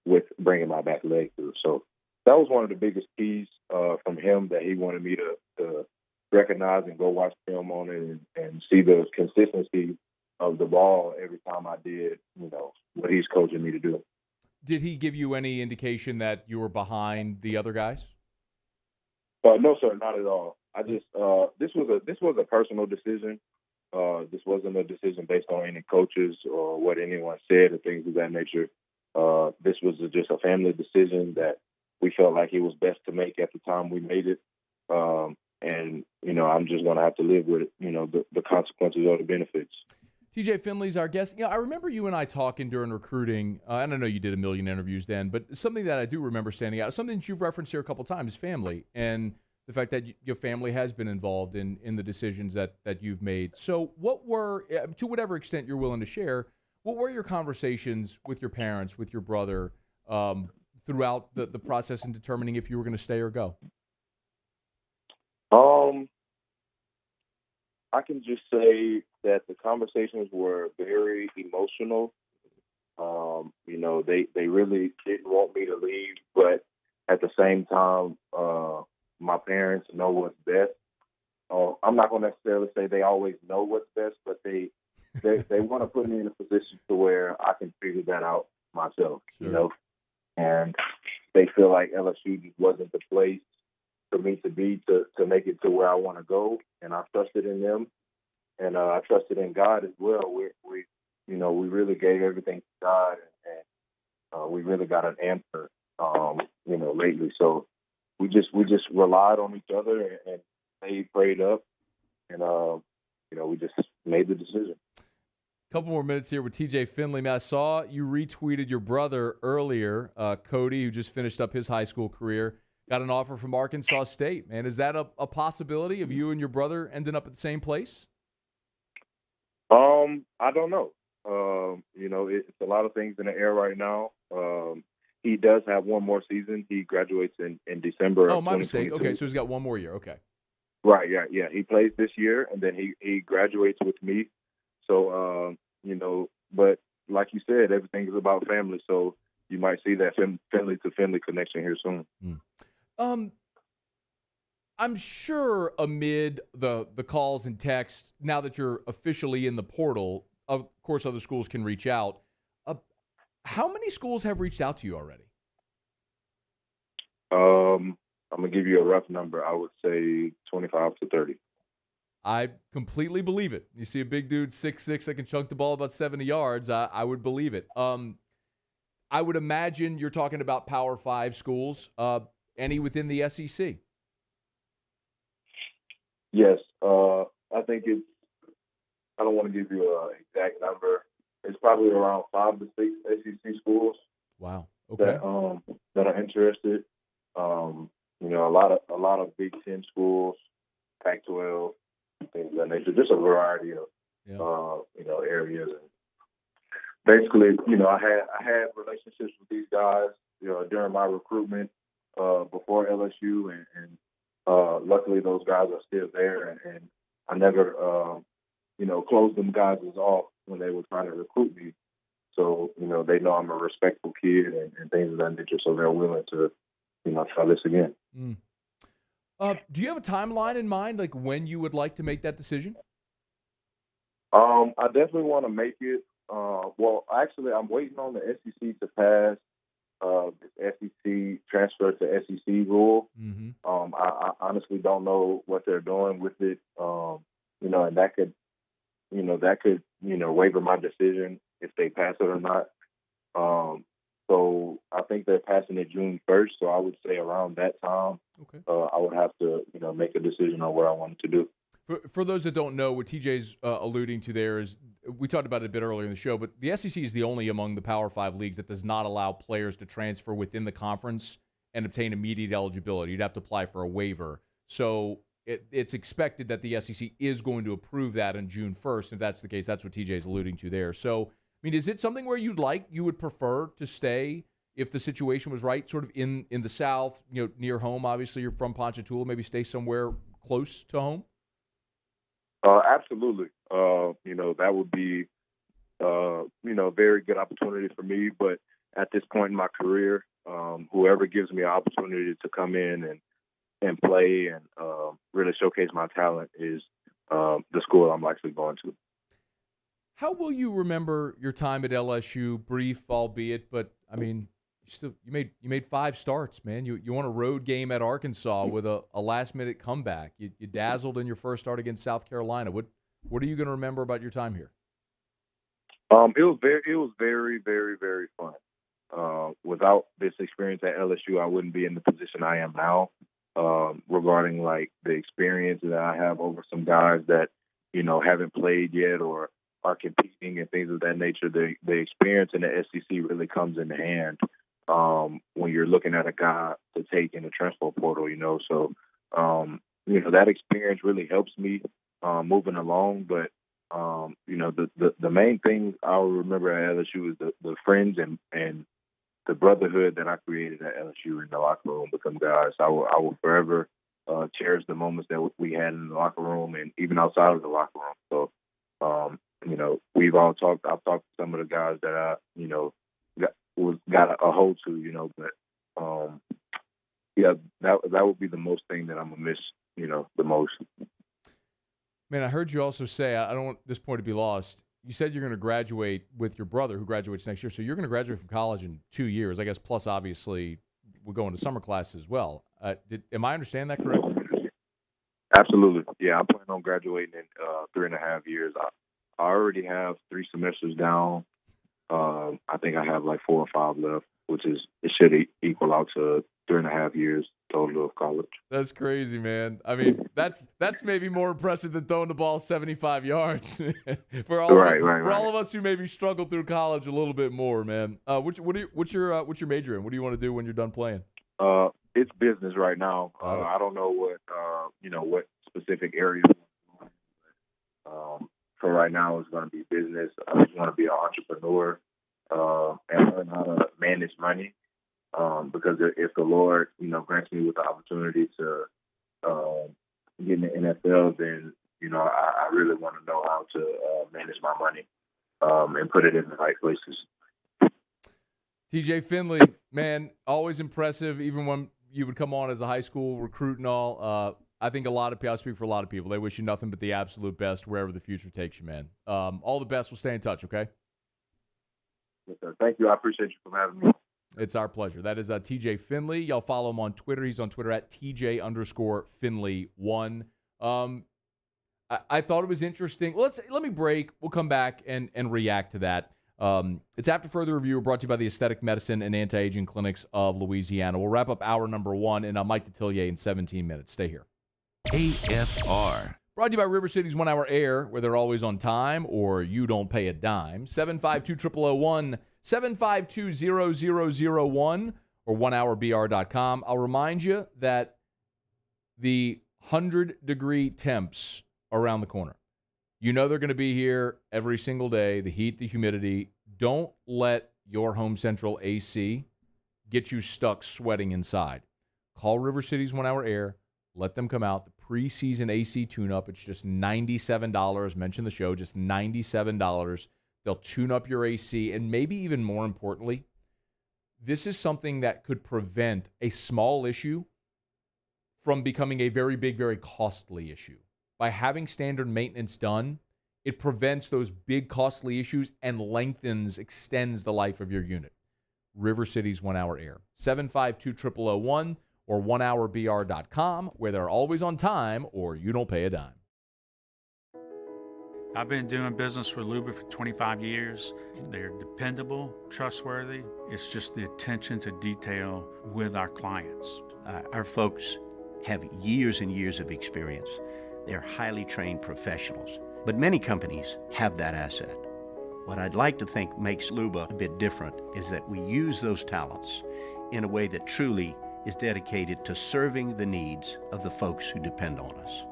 with bringing my back leg through. So that was one of the biggest keys from him that he wanted me to recognize and go watch film on it and see the consistency of the ball every time I did, what he's coaching me to do. Did he give you any indication that you were behind the other guys? No, sir, not at all. I just this was a personal decision. This wasn't a decision based on any coaches or what anyone said or things of that nature. This was just a family decision that we felt like it was best to make at the time we made it. And I'm just going to have to live with it, the consequences or the benefits. TJ Finley's our guest. I remember you and I talking during recruiting, and I know you did a million interviews then, but something that I do remember standing out, something that you've referenced here a couple times, is family, and the fact that your family has been involved in the decisions that you've made. So what were, to whatever extent you're willing to share, what were your conversations with your parents, with your brother, throughout the process in determining if you were going to stay or go? I can just say that the conversations were very emotional. They really didn't want me to leave, but at the same time, my parents know what's best. I'm not going to necessarily say they always know what's best, but they want to put me in a position to where I can figure that out myself, and they feel like LSU just wasn't the place for me to be to make it to where I want to go, and I trusted in them, and I trusted in God as well. We really gave everything to God, and we really got an answer, lately. So we just relied on each other, and they prayed up, and we just made the decision. Couple more minutes here with TJ Finley. Man, I saw you retweeted your brother earlier, Cody, who just finished up his high school career. Got an offer from Arkansas State, man. Is that a possibility of you and your brother ending up at the same place? I don't know. It's a lot of things in the air right now. He does have one more season. He graduates in December. Oh, my mistake. Okay, so he's got one more year. Okay. Right, yeah. He plays this year, and then he graduates with me. So, but like you said, everything is about family. So you might see that family to family connection here soon. I'm sure amid the calls and texts, now that you're officially in the portal, of course other schools can reach out. How many schools have reached out to you already? I'm going to give you a rough number. I would say 25 to 30. I completely believe it. You see a big dude, 6'6", that can chunk the ball about 70 yards. I would believe it. I would imagine you're talking about Power 5 schools. Any within the SEC? Yes. I think I don't want to give you an exact number. It's probably around 5 to 6 SEC schools. Wow. Okay. That are interested. A lot of Big Ten schools, Pac-12, things of that nature. Just a variety of areas. And basically, I had relationships with these guys, during my recruitment before LSU, and luckily those guys are still there, and I never closed them guys off when they were trying to recruit me. So they know I'm a respectful kid and things of that nature, so they're willing to try this again. Do you have a timeline in mind, like when you would like to make that decision? I definitely want to make it. Well, actually, I'm waiting on the SEC to pass this SEC transfer to SEC rule. Mm-hmm. I honestly don't know what they're doing with it. And that could waiver my decision if they pass it or not. So I think they're passing it June 1st. So I would say around that time, I would have to, make a decision on what I wanted to do. For those that don't know, what TJ's alluding to there is, we talked about it a bit earlier in the show, but the SEC is the only among the Power 5 leagues that does not allow players to transfer within the conference and obtain immediate eligibility. You'd have to apply for a waiver. So it's expected that the SEC is going to approve that on June 1st. If that's the case, that's what TJ is alluding to there. So, I mean, is it something where you would prefer to stay if the situation was right, sort of in the South, near home? Obviously, you're from Ponchatoula. Maybe stay somewhere close to home? Absolutely. That would be, a very good opportunity for me. But at this point in my career, whoever gives me an opportunity to come in and play and really showcase my talent is the school I'm likely going to. How will you remember your time at LSU? Brief, albeit, but I mean, you made 5 starts, man. You won a road game at Arkansas with a last-minute comeback. You dazzled in your first start against South Carolina. What are you going to remember about your time here? It was very, very, very fun. Without this experience at LSU, I wouldn't be in the position I am now. Regarding like the experience that I have over some guys that haven't played yet or are competing and things of that nature, the experience in the SEC really comes in hand when you're looking at a guy to take in the transfer portal. So that experience really helps me moving along. But the main thing I'll remember at LSU is the friends and the brotherhood that I created at LSU in the locker room with them guys. I will forever cherish the moments that we had in the locker room and even outside of the locker room. So, we've all talked. I've talked to some of the guys that I, got a hold to, but that would be the most thing that I'm gonna miss, the most. Man, I heard you also say, I don't want this point to be lost. You said you're going to graduate with your brother who graduates next year. So you're going to graduate from college in 2 years, I guess, plus obviously we'll go into summer classes as well. Am I understanding that correctly? Absolutely. Yeah, I'm planning on graduating in 3.5 years. I already have 3 semesters down. I think I have like 4 or 5 left, which is, it should equal out to 3.5 years total of college. That's crazy, man. I mean, that's maybe more impressive than throwing the ball 75 yards for all of us who maybe struggle through college a little bit more, man. What's your major in? What do you want to do when you're done playing? It's business right now. I don't know what specific area. For right now, it's going to be business. I just want to be an entrepreneur and learn how to manage money. Because if the Lord, grants me with the opportunity to get in the NFL, then, I really want to know how to manage my money and put it in the right places. TJ Finley, man, always impressive, even when you would come on as a high school recruit and all. I think I speak for a lot of people. They wish you nothing but the absolute best wherever the future takes you, man. All the best. We'll stay in touch, okay? Yes, sir. Thank you. I appreciate you for having me. It's our pleasure. That is TJ Finley. Y'all follow him on Twitter. He's on Twitter at TJ_Finley1. I thought it was interesting. Let me break. We'll come back and react to that. It's After Further Review, brought to you by the Aesthetic Medicine and Anti-Aging Clinics of Louisiana. We'll wrap up hour number 1, and Mike Detillier in 17 minutes. Stay here. AFR. Brought to you by River City's 1 Hour Air, where they're always on time or you don't pay a dime. 752-0001, 752-0001, or 1hourbr.com. I'll remind you that the 100-degree temps are around the corner. You know they're going to be here every single day, the heat, the humidity. Don't let your Home Central AC get you stuck sweating inside. Call River City's 1 Hour Air. Let them come out. The preseason AC tune-up, it's just $97. Mention the show, just $97. They'll tune up your AC, and maybe even more importantly, this is something that could prevent a small issue from becoming a very big, very costly issue. By having standard maintenance done, it prevents those big, costly issues and extends the life of your unit. River City's 1 Hour Air. 752-0001 or 1hourbr.com, where they're always on time or you don't pay a dime. I've been doing business with Luba for 25 years. They're dependable, trustworthy. It's just the attention to detail with our clients. Our folks have years and years of experience. They're highly trained professionals. But many companies have that asset. What I'd like to think makes Luba a bit different is that we use those talents in a way that truly is dedicated to serving the needs of the folks who depend on us.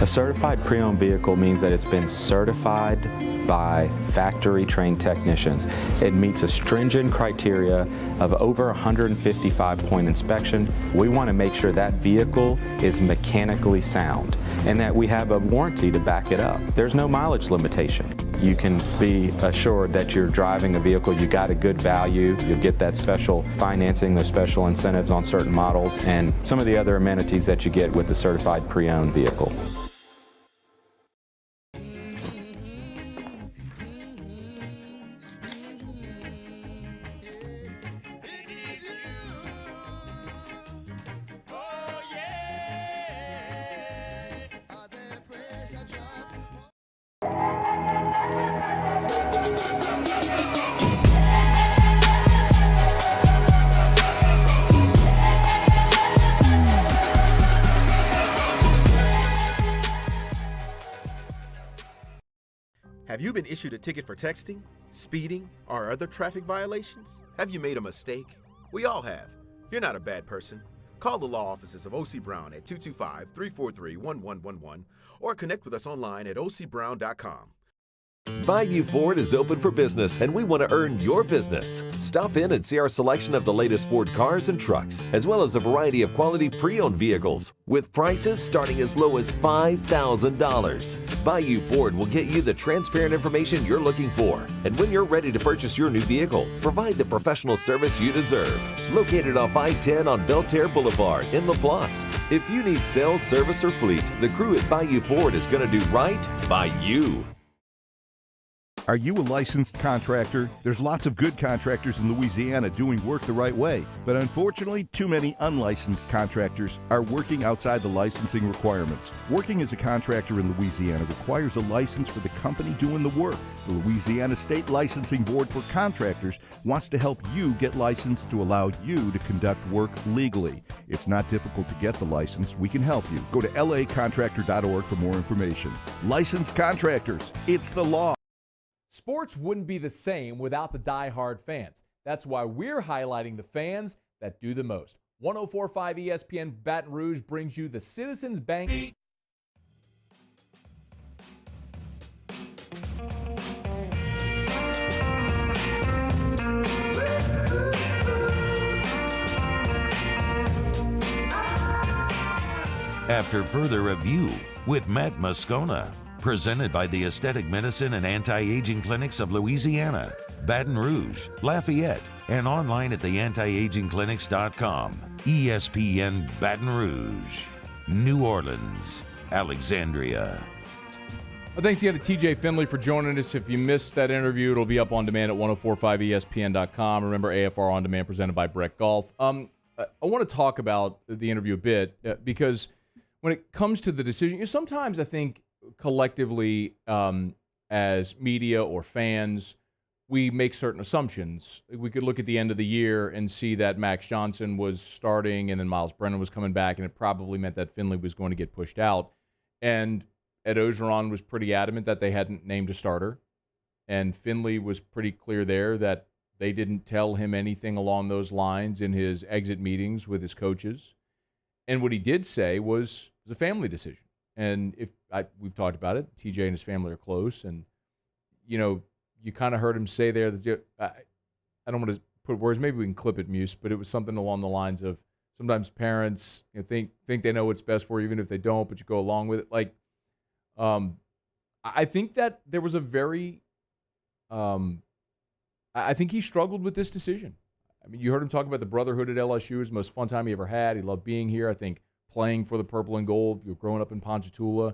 A certified pre-owned vehicle means that it's been certified by factory-trained technicians. It meets a stringent criteria of over 155-point inspection. We want to make sure that vehicle is mechanically sound and that we have a warranty to back it up. There's no mileage limitation. You can be assured that you're driving a vehicle, you got a good value, you'll get that special financing, those special incentives on certain models, and some of the other amenities that you get with the certified pre-owned vehicle. Have you been issued a ticket for texting, speeding, or other traffic violations? Have you made a mistake? We all have. You're not a bad person. Call the law offices of O.C. Brown at 225-343-1111 or connect with us online at ocbrown.com. Bayou Ford is open for business, and we want to earn your business. Stop in and see our selection of the latest Ford cars and trucks, as well as a variety of quality pre-owned vehicles, with prices starting as low as $5,000. Bayou Ford will get you the transparent information you're looking for, and when you're ready to purchase your new vehicle, provide the professional service you deserve. Located off I-10 on Belterre Boulevard in LaPlace. If you need sales, service, or fleet, the crew at Bayou Ford is going to do right by you. Are you a licensed contractor? There's lots of good contractors in Louisiana doing work the right way, but unfortunately, too many unlicensed contractors are working outside the licensing requirements. Working as a contractor in Louisiana requires a license for the company doing the work. The Louisiana State Licensing Board for Contractors wants to help you get licensed to allow you to conduct work legally. It's not difficult to get the license. We can help you. Go to lacontractor.org for more information. Licensed contractors, it's the law. Sports wouldn't be the same without the die-hard fans. That's why we're highlighting the fans that do the most. 104.5 ESPN Baton Rouge brings you the Citizens Bank. After Further Review with Matt Moscona. Presented by the Aesthetic Medicine and Anti-Aging Clinics of Louisiana, Baton Rouge, Lafayette, and online at theantiagingclinics.com. ESPN Baton Rouge, New Orleans, Alexandria. Well, thanks again to TJ Finley for joining us. If you missed that interview, it'll be up on demand at 1045ESPN.com. Remember, AFR On Demand presented by Breck Golf. I want to talk about the interview a bit because when it comes to the decision, sometimes I think collectively as media or fans, we make certain assumptions. We could look at the end of the year and see that Max Johnson was starting and then Miles Brennan was coming back, and it probably meant that Finley was going to get pushed out. And Ed Ogeron was pretty adamant that they hadn't named a starter, and Finley was pretty clear there that they didn't tell him anything along those lines in his exit meetings with his coaches. And what he did say was a family decision. And we've talked about it, TJ and his family are close, and you kind of heard him say there that I don't want to put words. Maybe we can clip it, Muse, but it was something along the lines of sometimes parents think they know what's best for you, even if they don't, but you go along with it. Like, I think that there was a very, I think he struggled with this decision. I mean, you heard him talk about the brotherhood at LSU. It was the most fun time he ever had. He loved being here. I think playing for the purple and gold. You're growing up in Ponchatoula.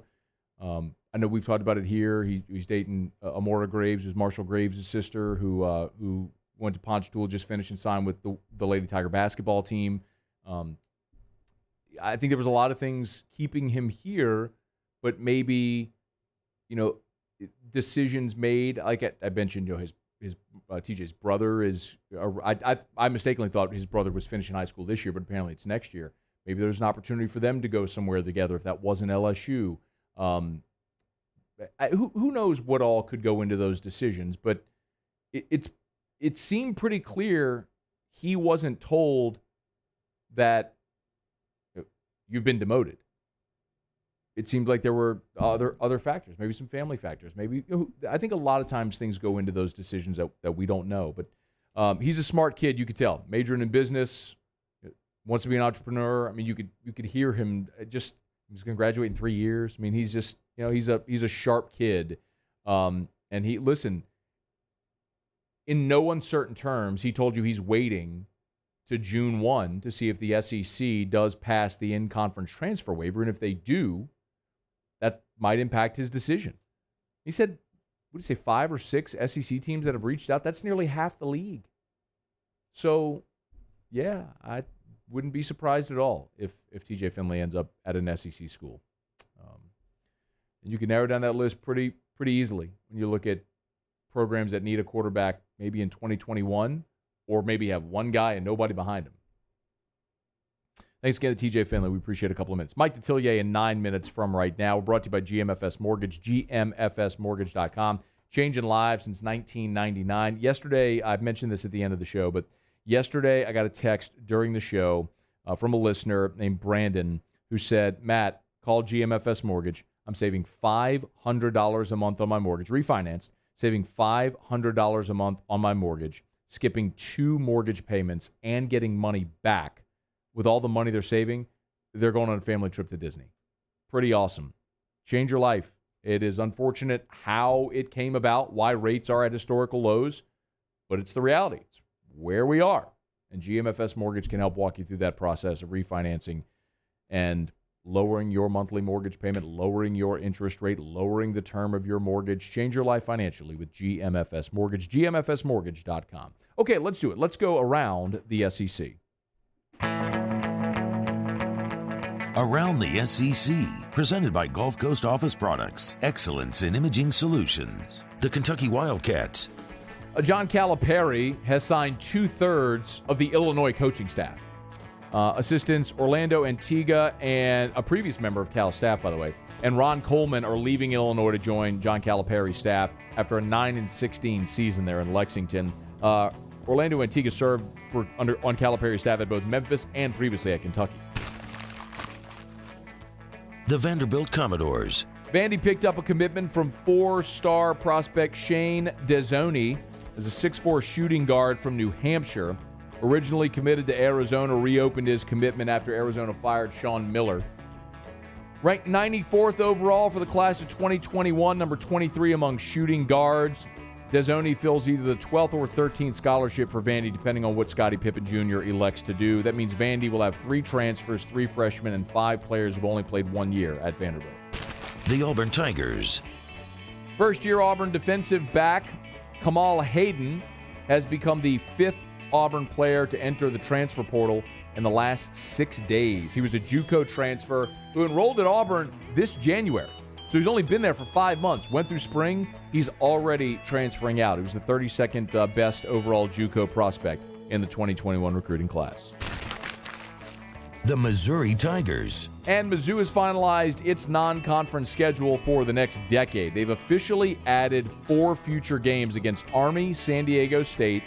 I know we've talked about it here. He's dating Amora Graves, who's Marshall Graves' sister, who went to Ponchatoula, just finished and signed with the Lady Tiger basketball team. I think there was a lot of things keeping him here, but maybe, decisions made. Like I mentioned, his TJ's brother is. I mistakenly thought his brother was finishing high school this year, but apparently it's next year. Maybe there's an opportunity for them to go somewhere together if that wasn't LSU. Who knows what all could go into those decisions, but it seemed pretty clear he wasn't told that you've been demoted. It seems like there were other factors, maybe some family factors. Maybe I think a lot of times things go into those decisions that we don't know. But he's a smart kid, you could tell. Majoring in business, wants to be an entrepreneur. I mean, you could hear him. He's going to graduate in 3 years. I mean, he's just he's a sharp kid. And listen. In no uncertain terms, he told you he's waiting to June 1 to see if the SEC does pass the in-conference transfer waiver. And if they do, that might impact his decision. He said, what did he say, 5 or 6 SEC teams that have reached out? That's nearly half the league. So, yeah, I wouldn't be surprised at all if TJ Finley ends up at an SEC school. And you can narrow down that list pretty easily when you look at programs that need a quarterback maybe in 2021 or maybe have one guy and nobody behind him. Thanks again to TJ Finley. We appreciate a couple of minutes. Mike Detillier in 9 minutes from right now. We're brought to you by GMFS Mortgage, gmfsmortgage.com. Changing lives since 1999. Yesterday, I've mentioned this at the end of the show, but yesterday I got a text during the show from a listener named Brandon who said, Matt, call GMFS Mortgage. I'm saving $500 a month on my mortgage, refinanced, saving $500 a month on my mortgage, skipping 2 mortgage payments, and getting money back. With all the money they're saving, they're going on a family trip to Disney. Pretty awesome. Change your life. It is unfortunate how it came about, why rates are at historical lows, but it's the reality. It's where we are. And GMFS Mortgage can help walk you through that process of refinancing and lowering your monthly mortgage payment, lowering your interest rate, lowering the term of your mortgage. Change your life financially with GMFS Mortgage, gmfsmortgage.com. Okay, let's do it. Let's go around the SEC. Around the SEC, presented by Gulf Coast Office Products, excellence in imaging solutions. The Kentucky Wildcats. John Calipari has signed 2/3 of the Illinois coaching staff. Assistants Orlando Antigua and a previous member of Cal staff, by the way, and Ron Coleman are leaving Illinois to join John Calipari's staff after a 9-16 season there in Lexington. Orlando Antigua served on Calipari's staff at both Memphis and previously at Kentucky. The Vanderbilt Commodores. Vandy picked up a commitment from 4-star prospect Shane Dezzoni as a 6'4 shooting guard from New Hampshire. Originally committed to Arizona, reopened his commitment after Arizona fired Sean Miller. Ranked 94th overall for the class of 2021, number 23 among shooting guards. Dezzoni fills either the 12th or 13th scholarship for Vandy, depending on what Scottie Pippen Jr. elects to do. That means Vandy will have 3 transfers, 3 freshmen, and 5 players who've only played 1 year at Vanderbilt. The Auburn Tigers. First-year Auburn defensive back Kamal Hayden has become the 5th Auburn player to enter the transfer portal in the last 6 days. He was a JUCO transfer who enrolled at Auburn this January. So he's only been there for 5 months. Went through spring. He's already transferring out. He was the 32nd best overall JUCO prospect in the 2021 recruiting class. The Missouri Tigers. And Mizzou has finalized its non-conference schedule for the next decade. They've officially added 4 future games against Army, San Diego State,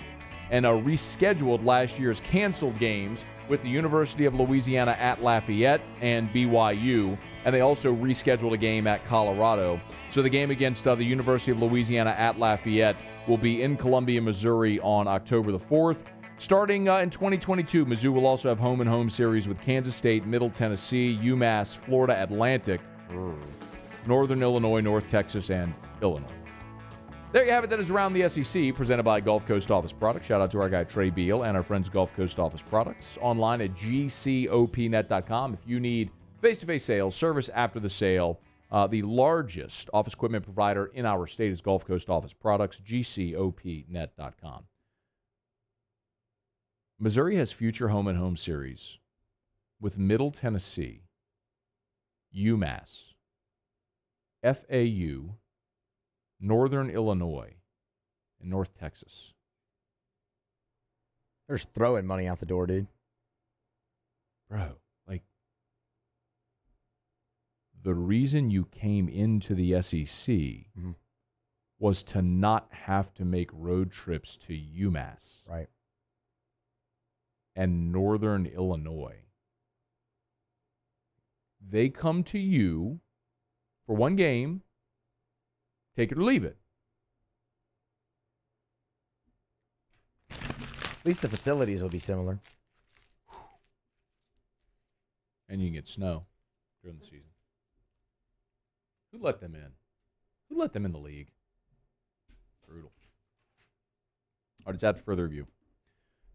and rescheduled last year's canceled games with the University of Louisiana at Lafayette and BYU. And they also rescheduled a game at Colorado. So the game against the University of Louisiana at Lafayette will be in Columbia, Missouri on October the 4th. Starting in 2022, Mizzou will also have home-and-home series with Kansas State, Middle Tennessee, UMass, Florida Atlantic, Northern Illinois, North Texas, and Illinois. There you have it. That is Around the SEC, presented by Gulf Coast Office Products. Shout out to our guy Trey Beal and our friends Gulf Coast Office Products. Online at gcopnet.com. If you need face-to-face sales, service after the sale, the largest office equipment provider in our state is Gulf Coast Office Products, gcopnet.com. Missouri has future home-and-home series with Middle Tennessee, UMass, FAU, Northern Illinois, and North Texas. They're just throwing money out the door, dude. Bro, like, the reason you came into the SEC was to not have to make road trips to UMass. Right. And Northern Illinois. They come to you for one game, take it or leave it. At least the facilities will be similar. And you can get snow during the season. Who let them in? Who let them in the league? Brutal. All right, it's after further review.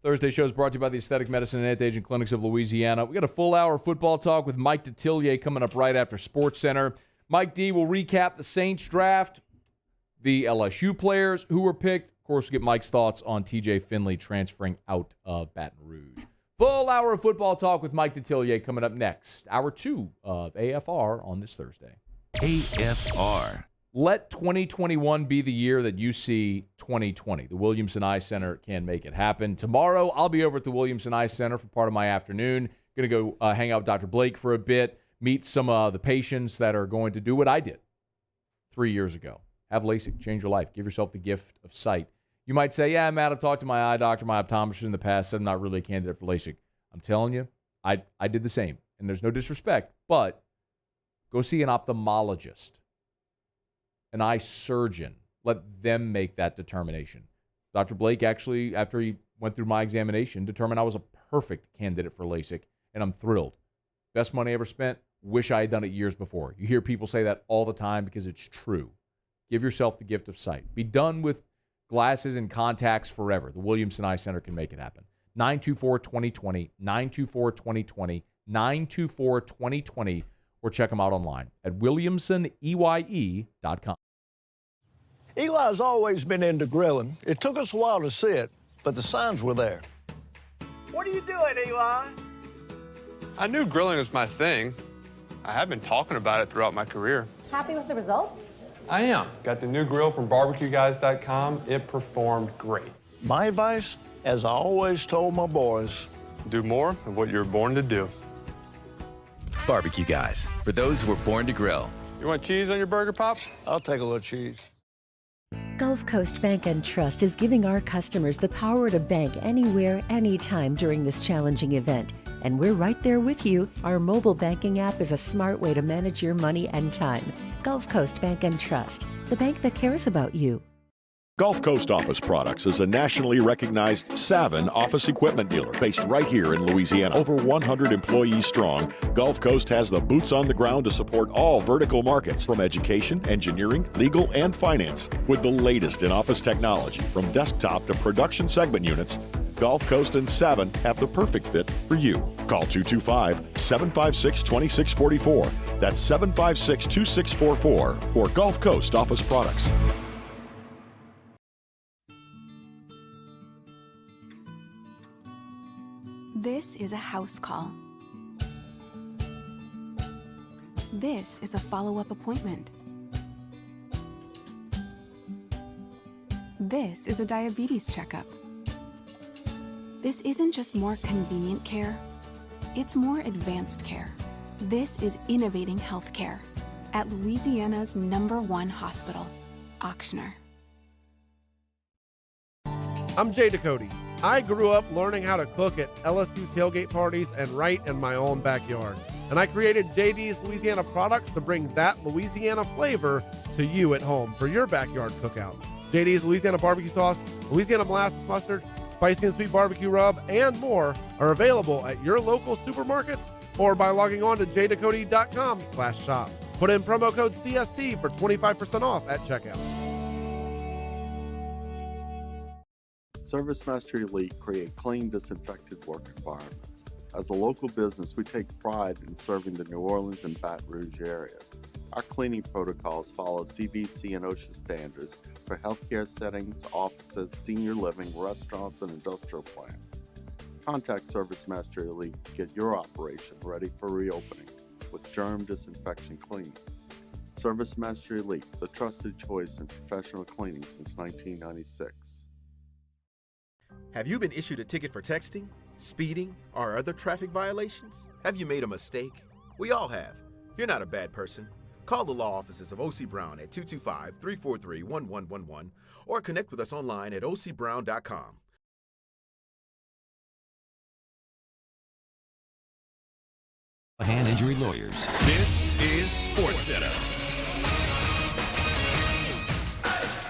Thursday show is brought to you by the Aesthetic Medicine and Anti-Aging Clinics of Louisiana. We got a full hour of football talk with Mike Detillier coming up right after Sports Center. Mike D will recap the Saints draft, the LSU players who were picked. Of course, we'll get Mike's thoughts on TJ Finley transferring out of Baton Rouge. Full hour of football talk with Mike Detillier coming up next. Hour 2 of AFR on this Thursday. AFR. Let 2021 be the year that you see 2020. The Williamson Eye Center can make it happen. Tomorrow, I'll be over at the Williamson Eye Center for part of my afternoon. Going to go hang out with Dr. Blake for a bit, meet some of the patients that are going to do what I did 3 years ago. Have LASIK, change your life. Give yourself the gift of sight. You might say, yeah, Matt, I've talked to my eye doctor, my optometrist in the past, said I'm not really a candidate for LASIK. I'm telling you, I did the same. And there's no disrespect, but go see an ophthalmologist, an eye surgeon. Let them make that determination. Dr. Blake actually, after he went through my examination, determined I was a perfect candidate for LASIK, and I'm thrilled. Best money I ever spent. Wish I had done it years before. You hear people say that all the time because it's true. Give yourself the gift of sight. Be done with glasses and contacts forever. The Williamson Eye Center can make it happen. 924-2020, 924-2020, 924-2020, or check them out online at williamsoneye.com. Eli's always been into grilling. It took us a while to see it, but the signs were there. What are you doing, Eli? I knew grilling was my thing. I have been talking about it throughout my career. Happy with the results? I am. Got the new grill from barbecueguys.com. It performed great. My advice, as I always told my boys, do more of what you're born to do. Barbecue Guys, for those who were born to grill. You want cheese on your burger, Pops? I'll take a little cheese. Gulf Coast Bank and Trust is giving our customers the power to bank anywhere, anytime during this challenging event. And we're right there with you. Our mobile banking app is a smart way to manage your money and time. Gulf Coast Bank and Trust, the bank that cares about you. Gulf Coast Office Products is a nationally recognized Savin office equipment dealer based right here in Louisiana. Over 100 employees strong, Gulf Coast has the boots on the ground to support all vertical markets from education, engineering, legal, and finance. With the latest in office technology, from desktop to production segment units, Gulf Coast and Savin have the perfect fit for you. Call 225-756-2644. That's 756-2644 for Gulf Coast Office Products. This is a house call. This is a follow-up appointment. This is a diabetes checkup. This isn't just more convenient care, it's more advanced care. This is innovating healthcare at Louisiana's #1 hospital, Auctioner. I'm Jay Ducote. I grew up learning how to cook at LSU tailgate parties and right in my own backyard. And I created JD's Louisiana products to bring that Louisiana flavor to you at home for your backyard cookout. JD's Louisiana barbecue sauce, Louisiana molasses mustard, spicy and sweet barbecue rub, and more are available at your local supermarkets or by logging on to jducote.com/shop. Put in promo code CST for 25% off at checkout. ServiceMaster Elite create clean, disinfected work environments. As a local business, we take pride in serving the New Orleans and Baton Rouge areas. Our cleaning protocols follow CDC and OSHA standards for healthcare settings, offices, senior living, restaurants, and industrial plants. Contact ServiceMaster Elite to get your operation ready for reopening with germ disinfection cleaning. ServiceMaster Elite, the trusted choice in professional cleaning since 1996. Have you been issued a ticket for texting, speeding, or other traffic violations? Have you made a mistake? We all have. You're not a bad person. Call the law offices of O.C. Brown at 225-343-1111 or connect with us online at ocbrown.com. Hand injury lawyers. This is SportsCenter.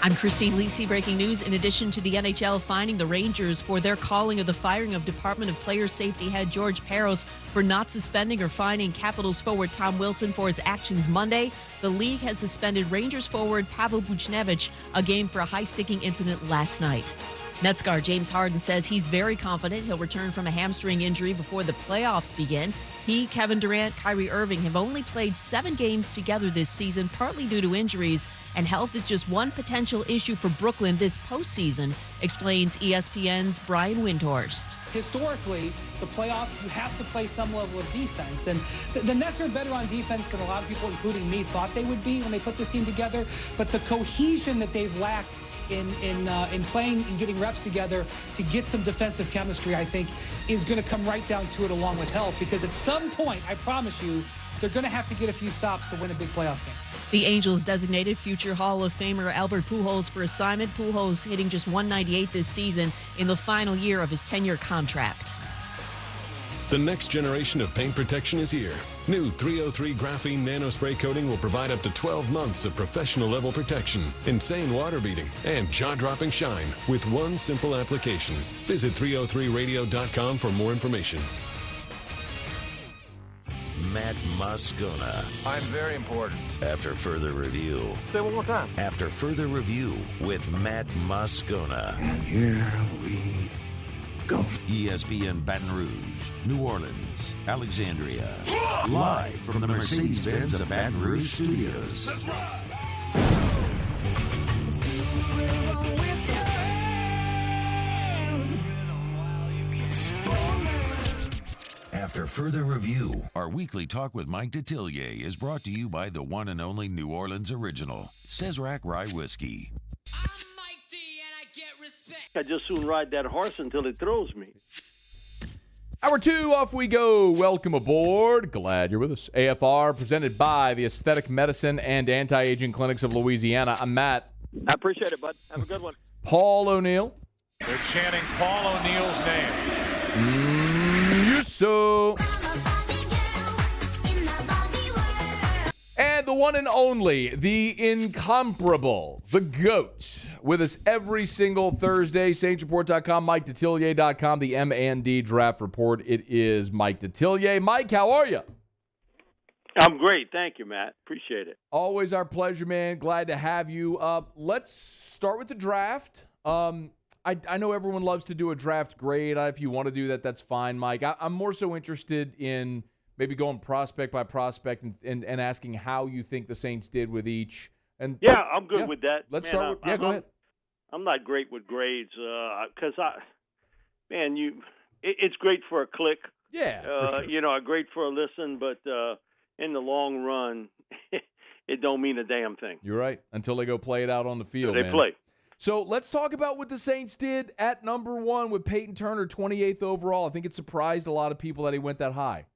I'm Christine Lisi. Breaking news. In addition to the NHL fining the Rangers for their calling of the firing of Department of Player Safety head George Peros for not suspending or fining Capitals forward Tom Wilson for his actions Monday, the league has suspended Rangers forward Pavel Buchnevich a game for a high-sticking incident last night. Nets guard James Harden says he's very confident he'll return from a hamstring injury before the playoffs begin. He, Kevin Durant, Kyrie Irving have only played 7 games together this season, partly due to injuries, and health is just one potential issue for Brooklyn this postseason, explains ESPN's Brian Windhorst. Historically, the playoffs, you have to play some level of defense. And the Nets are better on defense than a lot of people, including me, thought they would be when they put this team together. But the cohesion that they've lacked in playing and getting reps together to get some defensive chemistry, I think, is going to come right down to it along with health. Because at some point, I promise you, they're going to have to get a few stops to win a big playoff game. The Angels designated future Hall of Famer Albert Pujols for assignment. Pujols hitting just .198 this season in the final year of his 10-year contract. The next generation of paint protection is here. New 303 graphene nanospray coating will provide up to 12 months of professional level protection, insane water beating, and jaw-dropping shine with one simple application. Visit 303radio.com for more information. Matt Moscona. I'm very important. After further review. Say it one more time. After further review with Matt Moscona. And here we go. ESPN Baton Rouge, New Orleans, Alexandria. Live from the Mercedes-Benz of Baton Rouge studios. Let's ride. After further review, our weekly talk with Mike Detillier is brought to you by the one and only New Orleans original, Cesarac Rye Whiskey. I just soon ride that horse until it throws me. Hour 2, off we go. Welcome aboard. Glad you're with us. AFR, presented by the Aesthetic Medicine and Anti-Aging Clinics of Louisiana. I'm Matt. I appreciate it, bud. Have a good one. Paul O'Neill. They're chanting Paul O'Neill's name. So. And the one and only, the incomparable, the GOAT, with us every single Thursday, SaintsReport.com, MikeDetillier.com, the M&D Draft Report. It is Mike Detillier. Mike, how are you? I'm great. Thank you, Matt. Appreciate it. Always our pleasure, man. Glad to have you. Let's start with the draft. I know everyone loves to do a draft grade. If you want to do that, that's fine, Mike. I'm more so interested in maybe going prospect by prospect and asking how you think the Saints did with each. And yeah, I'm good with that. Let's start with go ahead. I'm not great with grades because it's great for a click. Yeah, for sure. Great for a listen, but in the long run, it don't mean a damn thing. You're right. Until they go play it out on the field, They play. So let's talk about what the Saints did at number 1 with Peyton Turner, 28th overall. I think it surprised a lot of people that he went that high.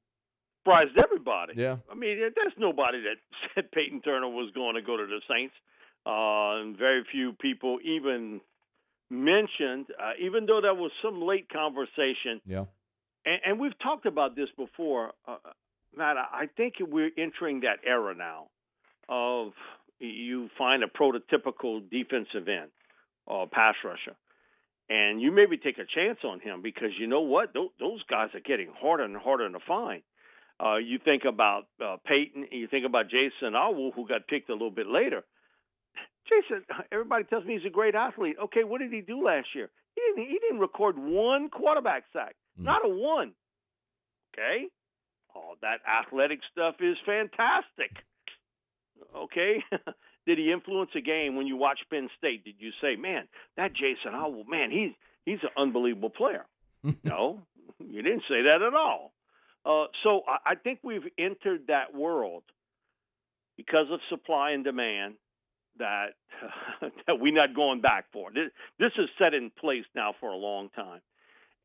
Surprised everybody. Yeah. I mean, there's nobody that said Peyton Turner was going to go to the Saints. And very few people even mentioned, even though there was some late conversation. Yeah. And we've talked about this before, Matt. I think we're entering that era now of you find a prototypical defensive end. Pass rusher. And you maybe take a chance on him because you know what? Those guys are getting harder and harder to find. You think about Peyton, you think about Jason Awu, who got picked a little bit later. Jason, everybody tells me he's a great athlete. Okay, what did he do last year? He didn't record one quarterback sack, not a one. Okay? Oh, that athletic stuff is fantastic. Okay? Did he influence a game when you watch Penn State? Did you say, man, that Jason Howell, man, he's an unbelievable player? No, you didn't say that at all. So I think we've entered that world because of supply and demand that we're not going back for. This is set in place now for a long time.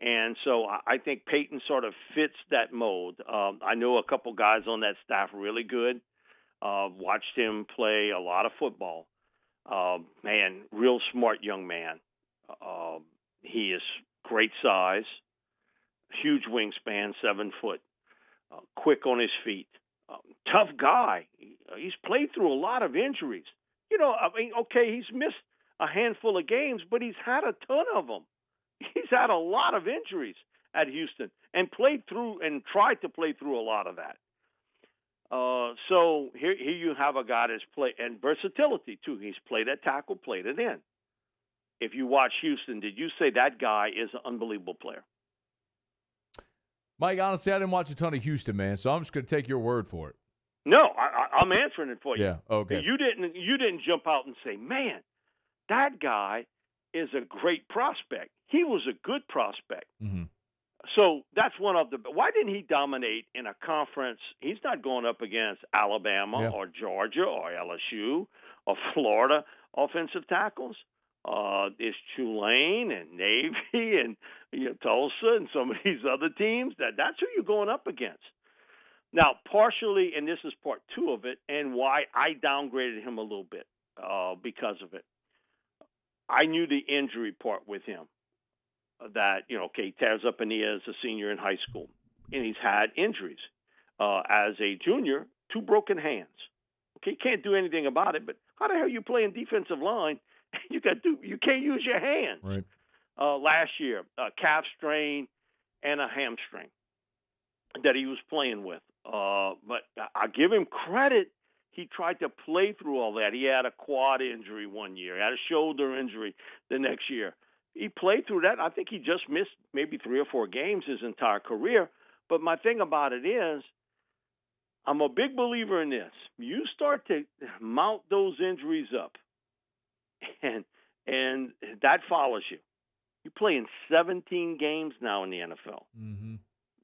And so I think Peyton sort of fits that mold. I know a couple guys on that staff really good. Watched him play a lot of football. Man, real smart young man. He is great size, huge wingspan, 7 foot, quick on his feet. Tough guy. He's played through a lot of injuries. I mean, okay, he's missed a handful of games, but he's had a ton of them. He's had a lot of injuries at Houston and played through and tried to play through a lot of that. So here you have a guy that's played, and versatility too. He's played at tackle, played it in. If you watch Houston, did you say that guy is an unbelievable player? Mike, honestly, I didn't watch a ton of Houston, man, so I'm just going to take your word for it. No, I'm answering it for you. Yeah, okay. You didn't jump out and say, man, that guy is a great prospect. He was a good prospect. Mm-hmm. So that's one of the – why didn't he dominate in a conference? He's not going up against Alabama or Georgia or LSU or Florida offensive tackles. It's Tulane and Navy and Tulsa and some of these other teams. That's who you're going up against. Now, partially, and this is part 2 of it, and why I downgraded him a little bit because of it. I knew the injury part with him. That, he tears up a knee as a senior in high school, and he's had injuries. As a junior, 2 broken hands. Okay, you can't do anything about it, but how the hell are you playing defensive line? You can't use your hands. Right. Last year, a calf strain and a hamstring that he was playing with. But I give him credit. He tried to play through all that. He had a quad injury one year. He had a shoulder injury the next year. He played through that. I think he just missed maybe 3 or 4 games his entire career. But my thing about it is, I'm a big believer in this. You start to mount those injuries up, and that follows you. You're playing 17 games now in the NFL. Mm-hmm.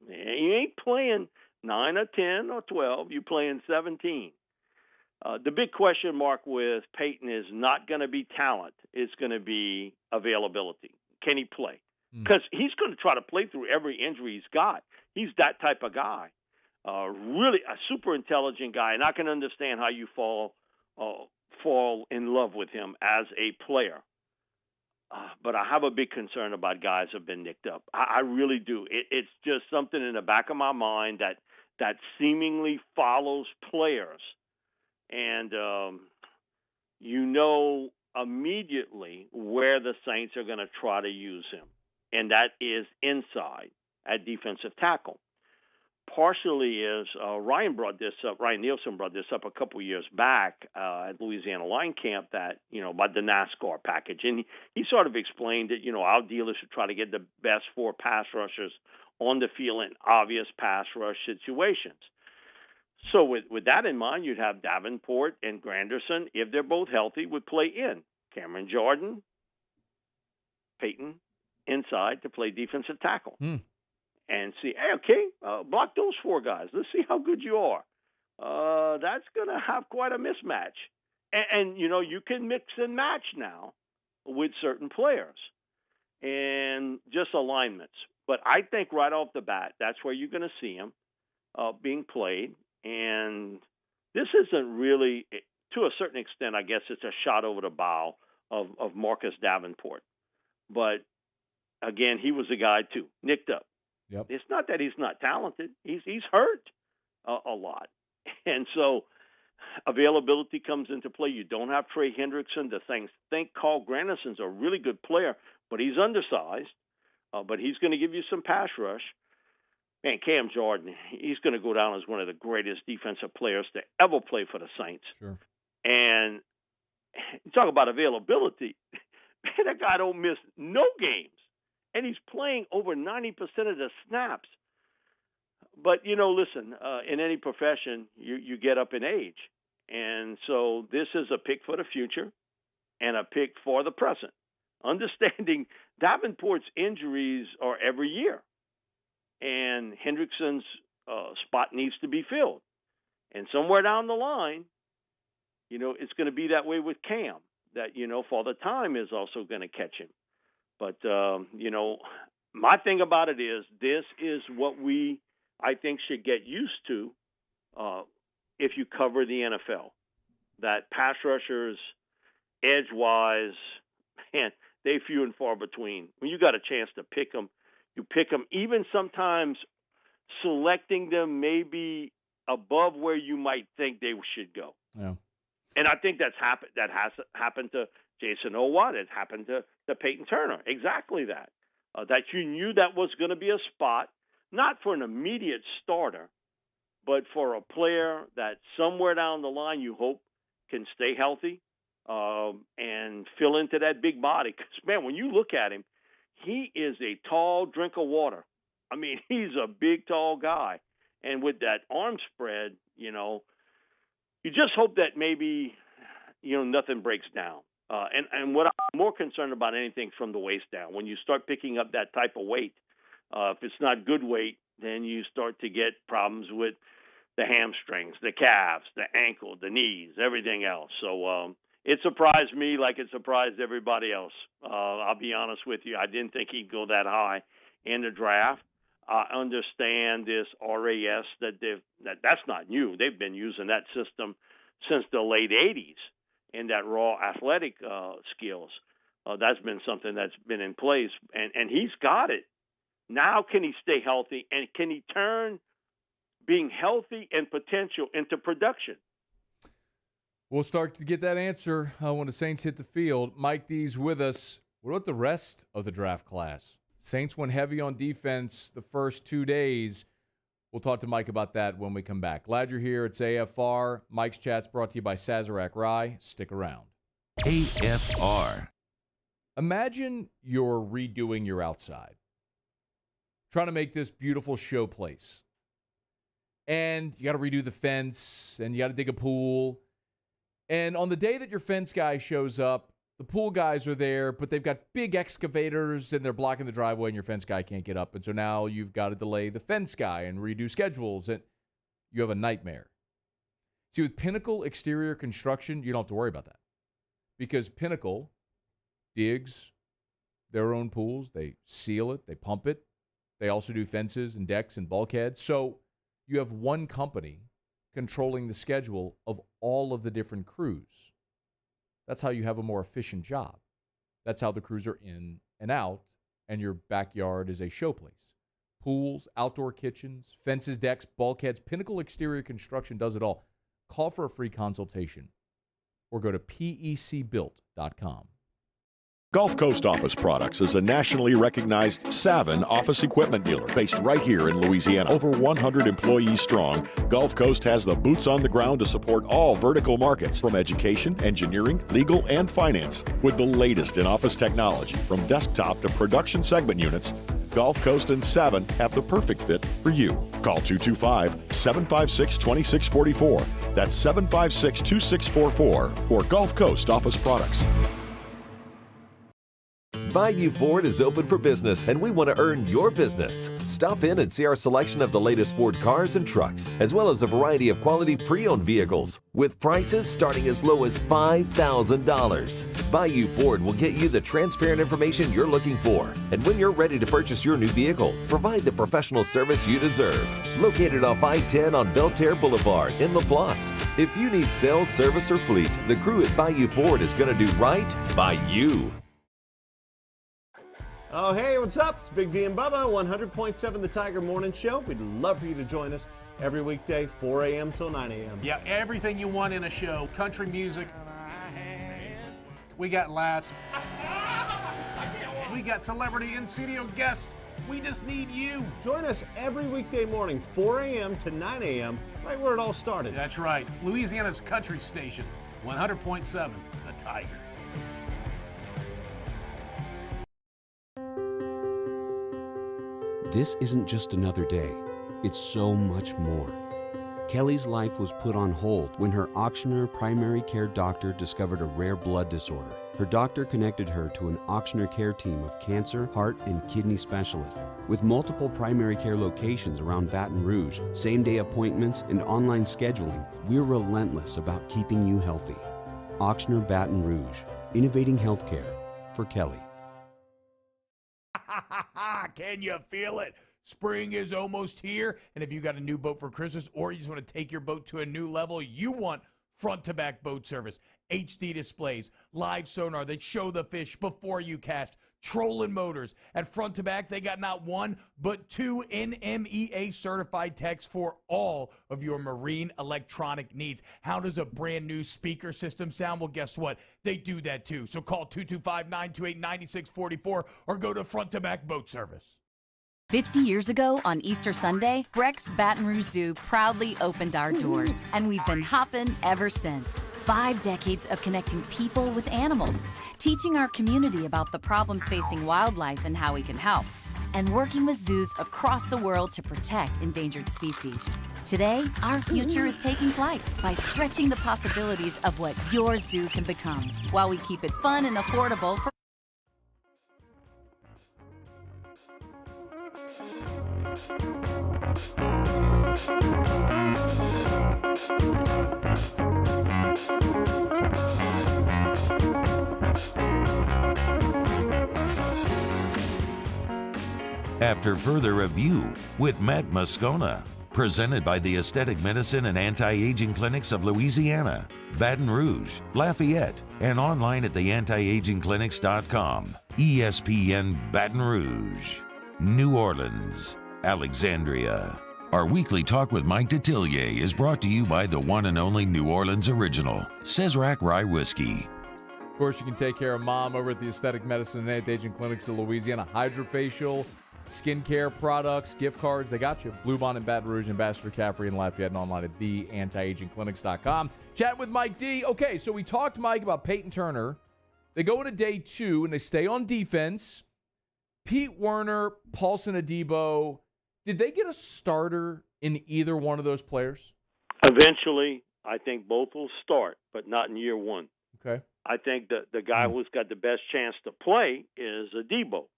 You ain't playing 9 or 10 or 12. You're playing 17. The big question mark with Peyton is not going to be talent. It's going to be availability. Can he play? Because he's going to try to play through every injury he's got. He's that type of guy. Really a super intelligent guy, and I can understand how you fall in love with him as a player. But I have a big concern about guys who have been nicked up. I really do. It's just something in the back of my mind that seemingly follows players. And immediately where the Saints are going to try to use him, and that is inside at defensive tackle. Partially is Ryan Nielsen brought this up a couple years back at Louisiana Line Camp that, about the NASCAR package. And he sort of explained that, our dealers should try to get the best 4 pass rushers on the field in obvious pass rush situations. So with that in mind, you'd have Davenport and Granderson, if they're both healthy, would play in. Cameron Jordan, Peyton, inside to play defensive tackle. And see, hey, okay, block those 4 guys. Let's see how good you are. That's going to have quite a mismatch. And you can mix and match now with certain players and just alignments. But I think right off the bat, that's where you're going to see him being played. And this isn't really, to a certain extent, I guess it's a shot over the bow of Marcus Davenport. But, again, he was a guy, too, nicked up. Yep. It's not that he's not talented. He's hurt a lot. And so availability comes into play. You don't have Trey Hendrickson. Think Carl Granderson's a really good player, but he's undersized. But he's going to give you some pass rush. Man, Cam Jordan, he's going to go down as one of the greatest defensive players to ever play for the Saints. Sure. And you talk about availability. Man, that guy don't miss no games. And he's playing over 90% of the snaps. But, listen, in any profession, you get up in age. And so this is a pick for the future and a pick for the present. Understanding Davenport's injuries are every year. And Hendrickson's spot needs to be filled. And somewhere down the line, it's going to be that way with Cam, that, Father Time is also going to catch him. But, my thing about it is this is what we, I think, should get used to if you cover the NFL. That pass rushers, edge-wise, man, they few and far between. When you got a chance to pick them, you pick them. Even sometimes selecting them maybe above where you might think they should go. Yeah. And I think that's happened. That has happened to Jason Owat. It happened to Peyton Turner. Exactly that. That you knew that was going to be a spot, not for an immediate starter, but for a player that somewhere down the line you hope can stay healthy and fill into that big body. Because, man, when you look at him, he is a tall drink of water. I mean, he's a big, tall guy. And with that arm spread, you just hope that maybe, nothing breaks down. And what I'm more concerned about anything from the waist down, when you start picking up that type of weight, if it's not good weight, then you start to get problems with the hamstrings, the calves, the ankle, the knees, everything else. So it surprised me like it surprised everybody else. I'll be honest with you. I didn't think he'd go that high in the draft. I understand this RAS that's not new. They've been using that system since the late 80s in that raw athletic skills. That's been something that's been in place, and he's got it. Now can he stay healthy, and can he turn being healthy and potential into production? We'll start to get that answer when the Saints hit the field. Mike D's with us. What about the rest of the draft class? Saints went heavy on defense the first 2 days. We'll talk to Mike about that when we come back. Glad you're here. It's AFR. Mike's Chat's brought to you by Sazerac Rye. Stick around. AFR. Imagine you're redoing your outside, trying to make this beautiful show place. And you got to redo the fence, and you got to dig a pool. And on the day that your fence guy shows up, the pool guys are there, but they've got big excavators, and they're blocking the driveway, and your fence guy can't get up. And so now you've got to delay the fence guy and redo schedules, and you have a nightmare. See, with Pinnacle Exterior Construction, you don't have to worry about that, because Pinnacle digs their own pools. They seal it. They pump it. They also do fences and decks and bulkheads. So you have one company controlling the schedule of all of the different crews. That's how you have a more efficient job. That's how the crews are in and out, and your backyard is a showplace. Pools, outdoor kitchens, fences, decks, bulkheads. Pinnacle Exterior Construction does it all. Call for a free consultation or go to pecbuilt.com. Gulf Coast Office Products is a nationally recognized Savin office equipment dealer based right here in Louisiana. Over 100 employees strong, Gulf Coast has the boots on the ground to support all vertical markets, from education, engineering, legal, and finance. With the latest in office technology, from desktop to production segment units, Gulf Coast and Savin have the perfect fit for you. Call 225-756-2644. That's 756-2644 for Gulf Coast Office Products. Bayou Ford is open for business, and we want to earn your business. Stop in and see our selection of the latest Ford cars and trucks, as well as a variety of quality pre-owned vehicles, with prices starting as low as $5,000. Bayou Ford will get you the transparent information you're looking for, and when you're ready to purchase your new vehicle, provide the professional service you deserve. Located off I-10 on Belterre Boulevard in LaPlace. If you need sales, service, or fleet, the crew at Bayou Ford is going to do right by you. Oh, hey, what's up? It's Big D and Bubba, 100.7 The Tiger Morning Show. We'd love for you to join us every weekday, 4 a.m. till 9 a.m. Yeah, everything you want in a show. Country music. We got laughs. We got celebrity in-studio guests. We just need you. Join us every weekday morning, 4 a.m. to 9 a.m., right where it all started. That's right. Louisiana's country station, 100.7 The Tiger. This isn't just another day. It's so much more. Kelly's life was put on hold when her auctioneer primary care doctor discovered a rare blood disorder. Her doctor connected her to an auctioneer care team of cancer, heart, and kidney specialists. With multiple primary care locations around Baton Rouge, same-day appointments, and online scheduling, we're relentless about keeping you healthy. Auctioneer Baton Rouge, innovating healthcare for Kelly. Can you feel it? Spring is almost here, and if you got a new boat for Christmas or you just want to take your boat to a new level, you want front-to-back boat service. HD displays, live sonar that show the fish before you cast, trolling motors. At Front to Back, they got not one, but 2 NMEA certified techs for all of your marine electronic needs. How does a brand new speaker system sound? Well, guess what? They do that too. So call 225-928-9644 or go to Front to Back Boat Service. 50 years ago on Easter Sunday, Breck's Baton Rouge Zoo proudly opened our doors, and we've been hopping ever since. 5 decades of connecting people with animals, teaching our community about the problems facing wildlife and how we can help, and working with zoos across the world to protect endangered species. Today, our future is taking flight by stretching the possibilities of what your zoo can become, while we keep it fun and affordable for After further review with Matt Moscona, presented by the Aesthetic Medicine and Anti-Aging Clinics of Louisiana, Baton Rouge, Lafayette, and online at theantiagingclinics.com. ESPN Baton Rouge, New Orleans, Alexandria. Our weekly Talk with Mike Detillier is brought to you by the one and only New Orleans original, Cesarac Rye Whiskey. Of course, you can take care of Mom over at the Aesthetic Medicine and Anti-Aging Clinics of Louisiana. Hydrofacial, skincare products, gift cards, they got you. Blue Bond in Baton Rouge, Ambassador Caffrey and Lafayette, and online at theantiagingclinics.com. Chat with Mike D. Okay, so we talked, Mike, about Peyton Turner. They go into day 2, and they stay on defense. Pete Werner, Paulson Adebo, did they get a starter in either one of those players? Eventually, I think both will start, but not in year 1. Okay. I think the guy who's got the best chance to play is Adebo.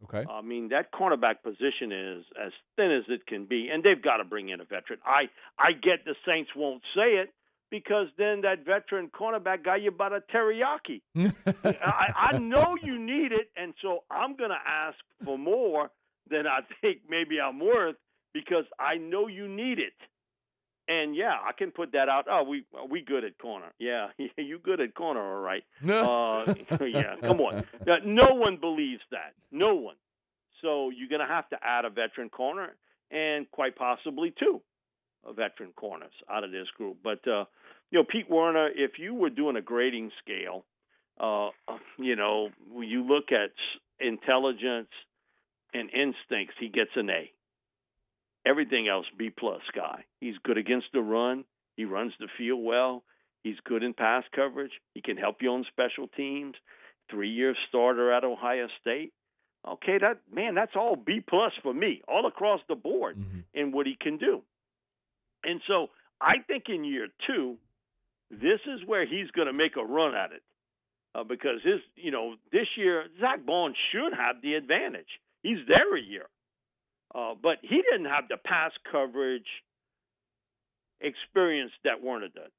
Okay. I mean, that cornerback position is as thin as it can be, and they've got to bring in a veteran. I get the Saints won't say it because then that veteran cornerback got you about a teriyaki. I know you need it, and so I'm going to ask for more than I think maybe I'm worth because I know you need it. And, yeah, I can put that out. Oh, we good at corner. Yeah, you good at corner, all right. Yeah, come on. No one believes that. No one. So you're going to have to add a veteran corner and quite possibly 2 veteran corners out of this group. But, Pete Werner, if you were doing a grading scale, when you look at intelligence and instincts, he gets an A. Everything else, B+ guy. He's good against the run. He runs the field well. He's good in pass coverage. He can help you on special teams. 3-year starter at Ohio State. Okay, that's all B+ for me, all across the board in what he can do. And so I think in year 2, this is where he's going to make a run at it because this year Zach Bond should have the advantage. He's there a year. But he didn't have the pass coverage experience that Werner did.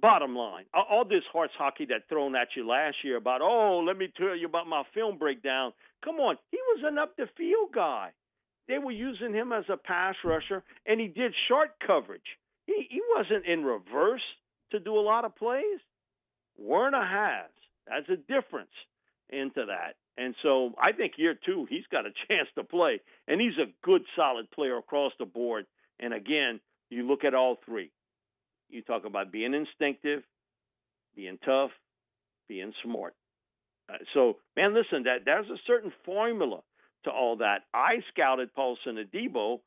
Bottom line, all this horse hockey that thrown at you last year about, let me tell you about my film breakdown. Come on, he was an up-the-field guy. They were using him as a pass rusher, and he did short coverage. He wasn't in reverse to do a lot of plays. Werner has. That's a difference into that. And so I think year 2, he's got a chance to play. And he's a good, solid player across the board. And, again, you look at all 3. You talk about being instinctive, being tough, being smart. So, man, listen, there's a certain formula to all that. I scouted Paulson Adebo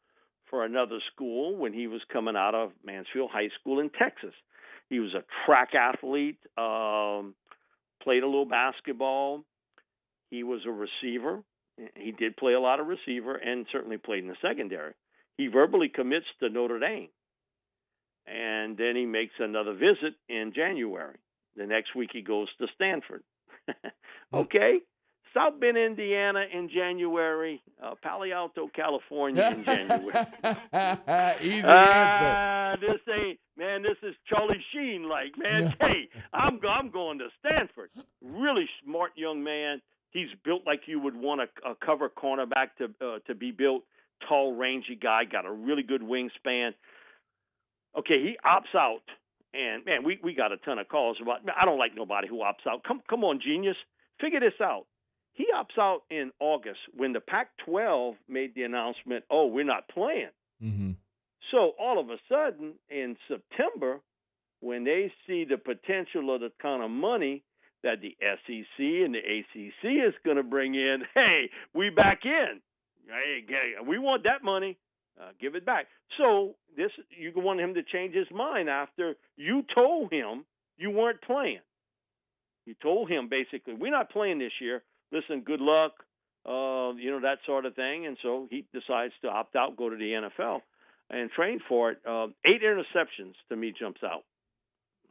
for another school when he was coming out of Mansfield High School in Texas. He was a track athlete, played a little basketball. He was a receiver. He did play a lot of receiver and certainly played in the secondary. He verbally commits to Notre Dame. And then he makes another visit in January. The next week he goes to Stanford. Okay. South Bend, Indiana in January. Palo Alto, California in January. Easy answer. This is Charlie Sheen like, man. Hey, I'm going to Stanford. Really smart young man. He's built like you would want a cover cornerback to be built. Tall, rangy guy, got a really good wingspan. Okay, he opts out, and man, we got a ton of calls about. I don't like nobody who opts out. Come on, genius, figure this out. He opts out in August when the Pac-12 made the announcement. Oh, we're not playing. Mm-hmm. So all of a sudden in September, when they see the potential of the kind of money that the SEC and the ACC is going to bring in, hey, we back in. Hey, we want that money. Give it back. So you want him to change his mind after you told him you weren't playing. You told him basically, we're not playing this year. Listen, good luck, that sort of thing. And so he decides to opt out, go to the NFL, and train for it. 8 interceptions to me jumps out.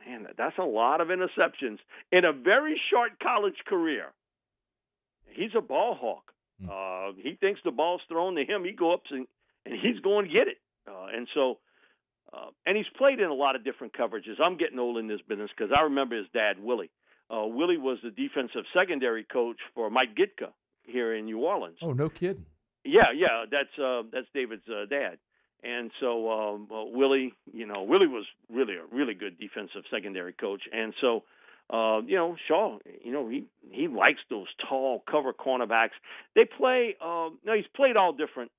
Man, that's a lot of interceptions in a very short college career. He's a ball hawk. He thinks the ball's thrown to him. He go up and he's going to get it. And he's played in a lot of different coverages. I'm getting old in this business because I remember his dad, Willie. Willie was the defensive secondary coach for Mike Ditka here in New Orleans. Oh, no kidding. Yeah, that's David's dad. And so Willie was really a really good defensive secondary coach. And so Shaw, he likes those tall cover cornerbacks. They play, he's played all different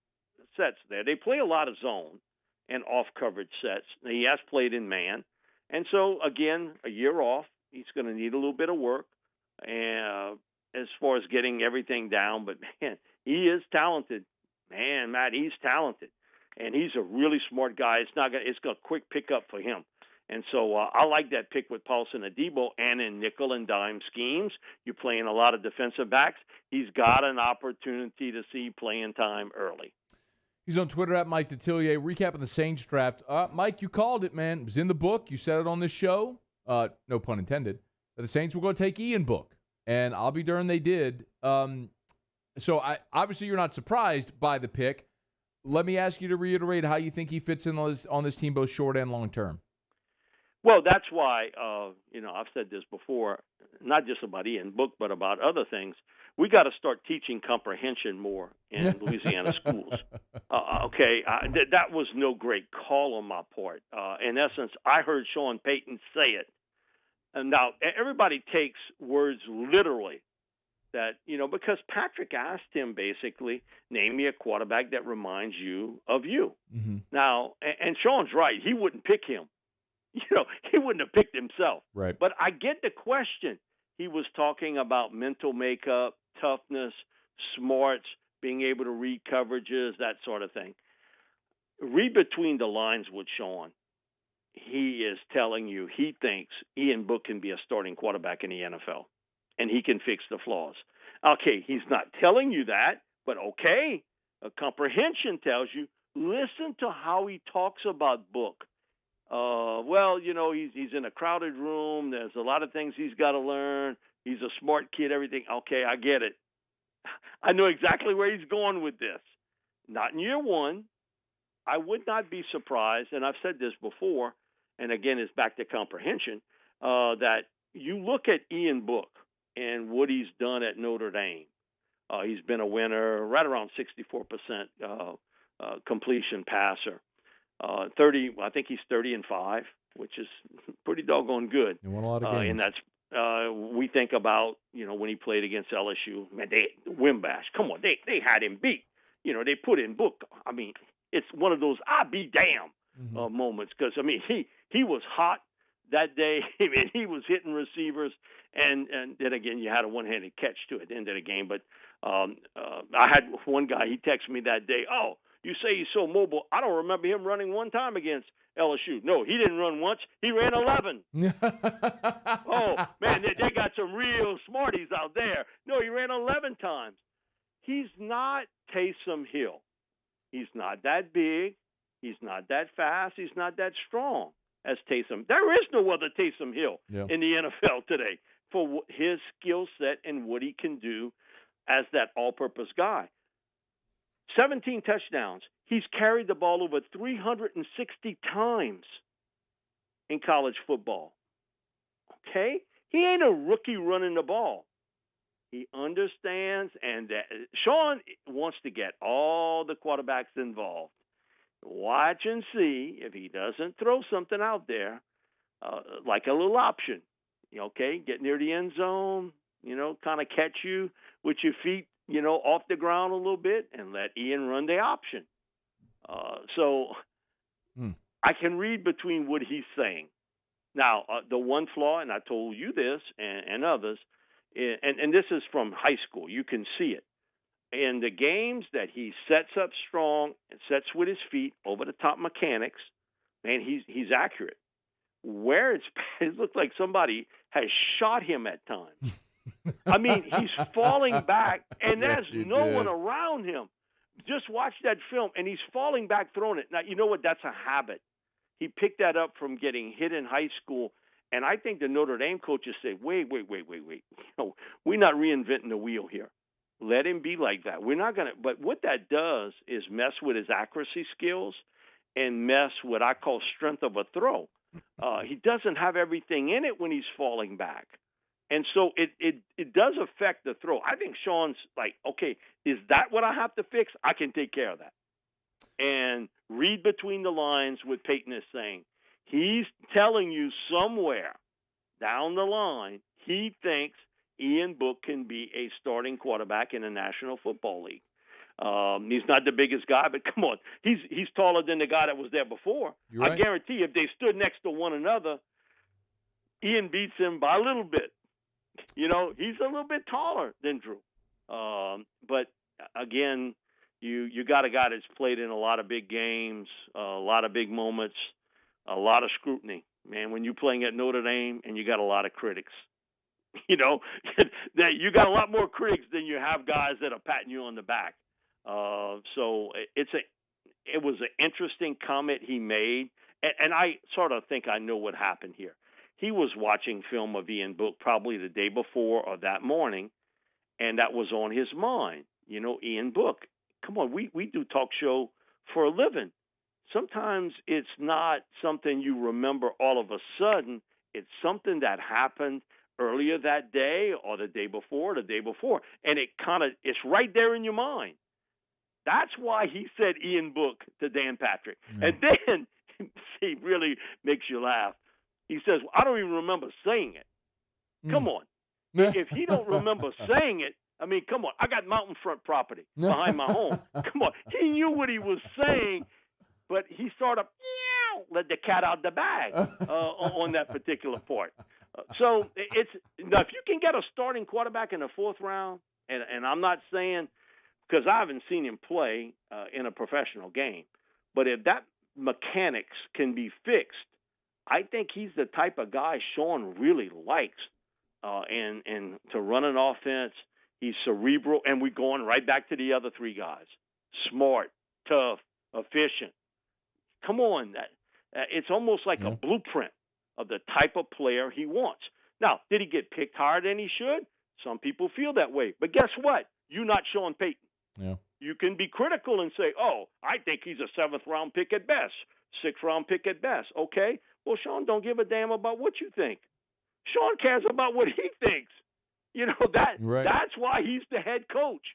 sets there. They play a lot of zone and off coverage sets. He has played in man. And so, again, a year off, he's going to need a little bit of work as far as getting everything down. But, man, he is talented. Man, Matt, he's talented. And he's a really smart guy. It's a quick pickup for him. And so I like that pick with Paulson Adebo, and in nickel and dime schemes, you're playing a lot of defensive backs. He's got an opportunity to see playing time early. He's on Twitter at Mike Detillier, recapping the Saints draft. Mike, you called it, man. It was in the book. You said it on this show. No pun intended. That the Saints were going to take Ian Book, and I'll be darned they did. So obviously you're not surprised by the pick. Let me ask you to reiterate how you think he fits in on this team, both short and long term. Well, that's why, I've said this before, not just about Ian Book, but about other things. We got to start teaching comprehension more in Louisiana schools. That was no great call on my part. In essence, I heard Sean Payton say it. And now everybody takes words literally. That, because Patrick asked him basically, name me a quarterback that reminds you of you. Mm-hmm. Now, and Sean's right. He wouldn't pick him. He wouldn't have picked himself. Right. But I get the question. He was talking about mental makeup, toughness, smarts, being able to read coverages, that sort of thing. Read between the lines with Sean. He is telling you he thinks Ian Book can be a starting quarterback in the NFL, and he can fix the flaws. Okay, he's not telling you that, but okay, a comprehension tells you, listen to how he talks about Book. He's in a crowded room. There's a lot of things he's got to learn. He's a smart kid, everything. Okay, I get it. I know exactly where he's going with this. Not in year one. I would not be surprised, and I've said this before, and again, it's back to comprehension, that you look at Ian Book and what he's done at Notre Dame. He's been a winner, right around 64% completion passer. 30. I think he's 30-5, which is pretty doggone good. He won a lot of games. And that's we think about when he played against LSU. Man, Wimbash. Come on, they had him beat. They put in Book. I mean, it's one of those I be damn moments because he was hot that day. I mean, he was hitting receivers, and then again you had a one-handed catch to it at the end of the game. But I had one guy. He texted me that day. Oh, you say he's so mobile. I don't remember him running one time against LSU. No, he didn't run once. He ran 11. Oh, man, they got some real smarties out there. No, he ran 11 times. He's not Taysom Hill. He's not that big. He's not that fast. He's not that strong as Taysom. There is no other Taysom Hill in the NFL today for his skill set and what he can do as that all-purpose guy. 17 touchdowns. He's carried the ball over 360 times in college football. Okay? He ain't a rookie running the ball. He understands, and Sean wants to get all the quarterbacks involved. Watch and see if he doesn't throw something out there, like a little option. Okay, get near the end zone, kind of catch you with your feet, off the ground a little bit, and let Ian run the option. I can read between what he's saying. Now, the one flaw, and I told you this and others, and this is from high school. You can see it. In the games that he sets up strong and sets with his feet over the top mechanics, man, he's accurate. Where it looks like somebody has shot him at times. I mean, he's falling back, and there's no one around him. Just watch that film, and he's falling back throwing it. Now, you know what? That's a habit. He picked that up from getting hit in high school. And I think the Notre Dame coaches say, wait. We're not reinventing the wheel here. Let him be like that. We're not going to. But what that does is mess with his accuracy skills and mess what I call strength of a throw. He doesn't have everything in it when he's falling back. And so it does affect the throw. I think Sean's like, okay, is that what I have to fix? I can take care of that. And read between the lines what Peyton is saying. He's telling you somewhere down the line he thinks Ian Book can be a starting quarterback in the National Football League. He's not the biggest guy, but come on. He's taller than the guy that was there before. Right. I guarantee if they stood next to one another, Ian beats him by a little bit. He's a little bit taller than Drew. But, again, you got a guy that's played in a lot of big games, a lot of big moments, a lot of scrutiny. Man, when you're playing at Notre Dame and you got a lot of critics, that you got a lot more critics than you have guys that are patting you on the back. So it was an interesting comment he made, and I sort of think I know what happened here. He was watching film of Ian Book probably the day before or that morning, and that was on his mind. Ian Book. Come on, we do talk show for a living. Sometimes it's not something you remember all of a sudden. It's something that happened earlier that day or the day before, and it's right there in your mind. That's why he said Ian Book to Dan Patrick. Yeah. And then he really makes you laugh. He says, well, I don't even remember saying it. Come on. If he don't remember saying it, I mean, come on. I got mountain front property behind my home. Come on. He knew what he was saying, but he sort of let the cat out the bag on that particular part. So now if you can get a starting quarterback in the fourth round, and I'm not saying because I haven't seen him play in a professional game, but if that mechanics can be fixed, I think he's the type of guy Sean really likes, and to run an offense. He's cerebral, and we're going right back to the other three guys: smart, tough, efficient. Come on, it's almost like a blueprint of the type of player he wants. Now, did he get picked higher than he should? Some people feel that way. But guess what? You're not Sean Payton. Yeah. You can be critical and say, oh, I think he's a 7th-round pick at best, 6th-round pick at best. Okay, well, Sean don't give a damn about what you think. Sean cares about what he thinks. That's why he's the head coach.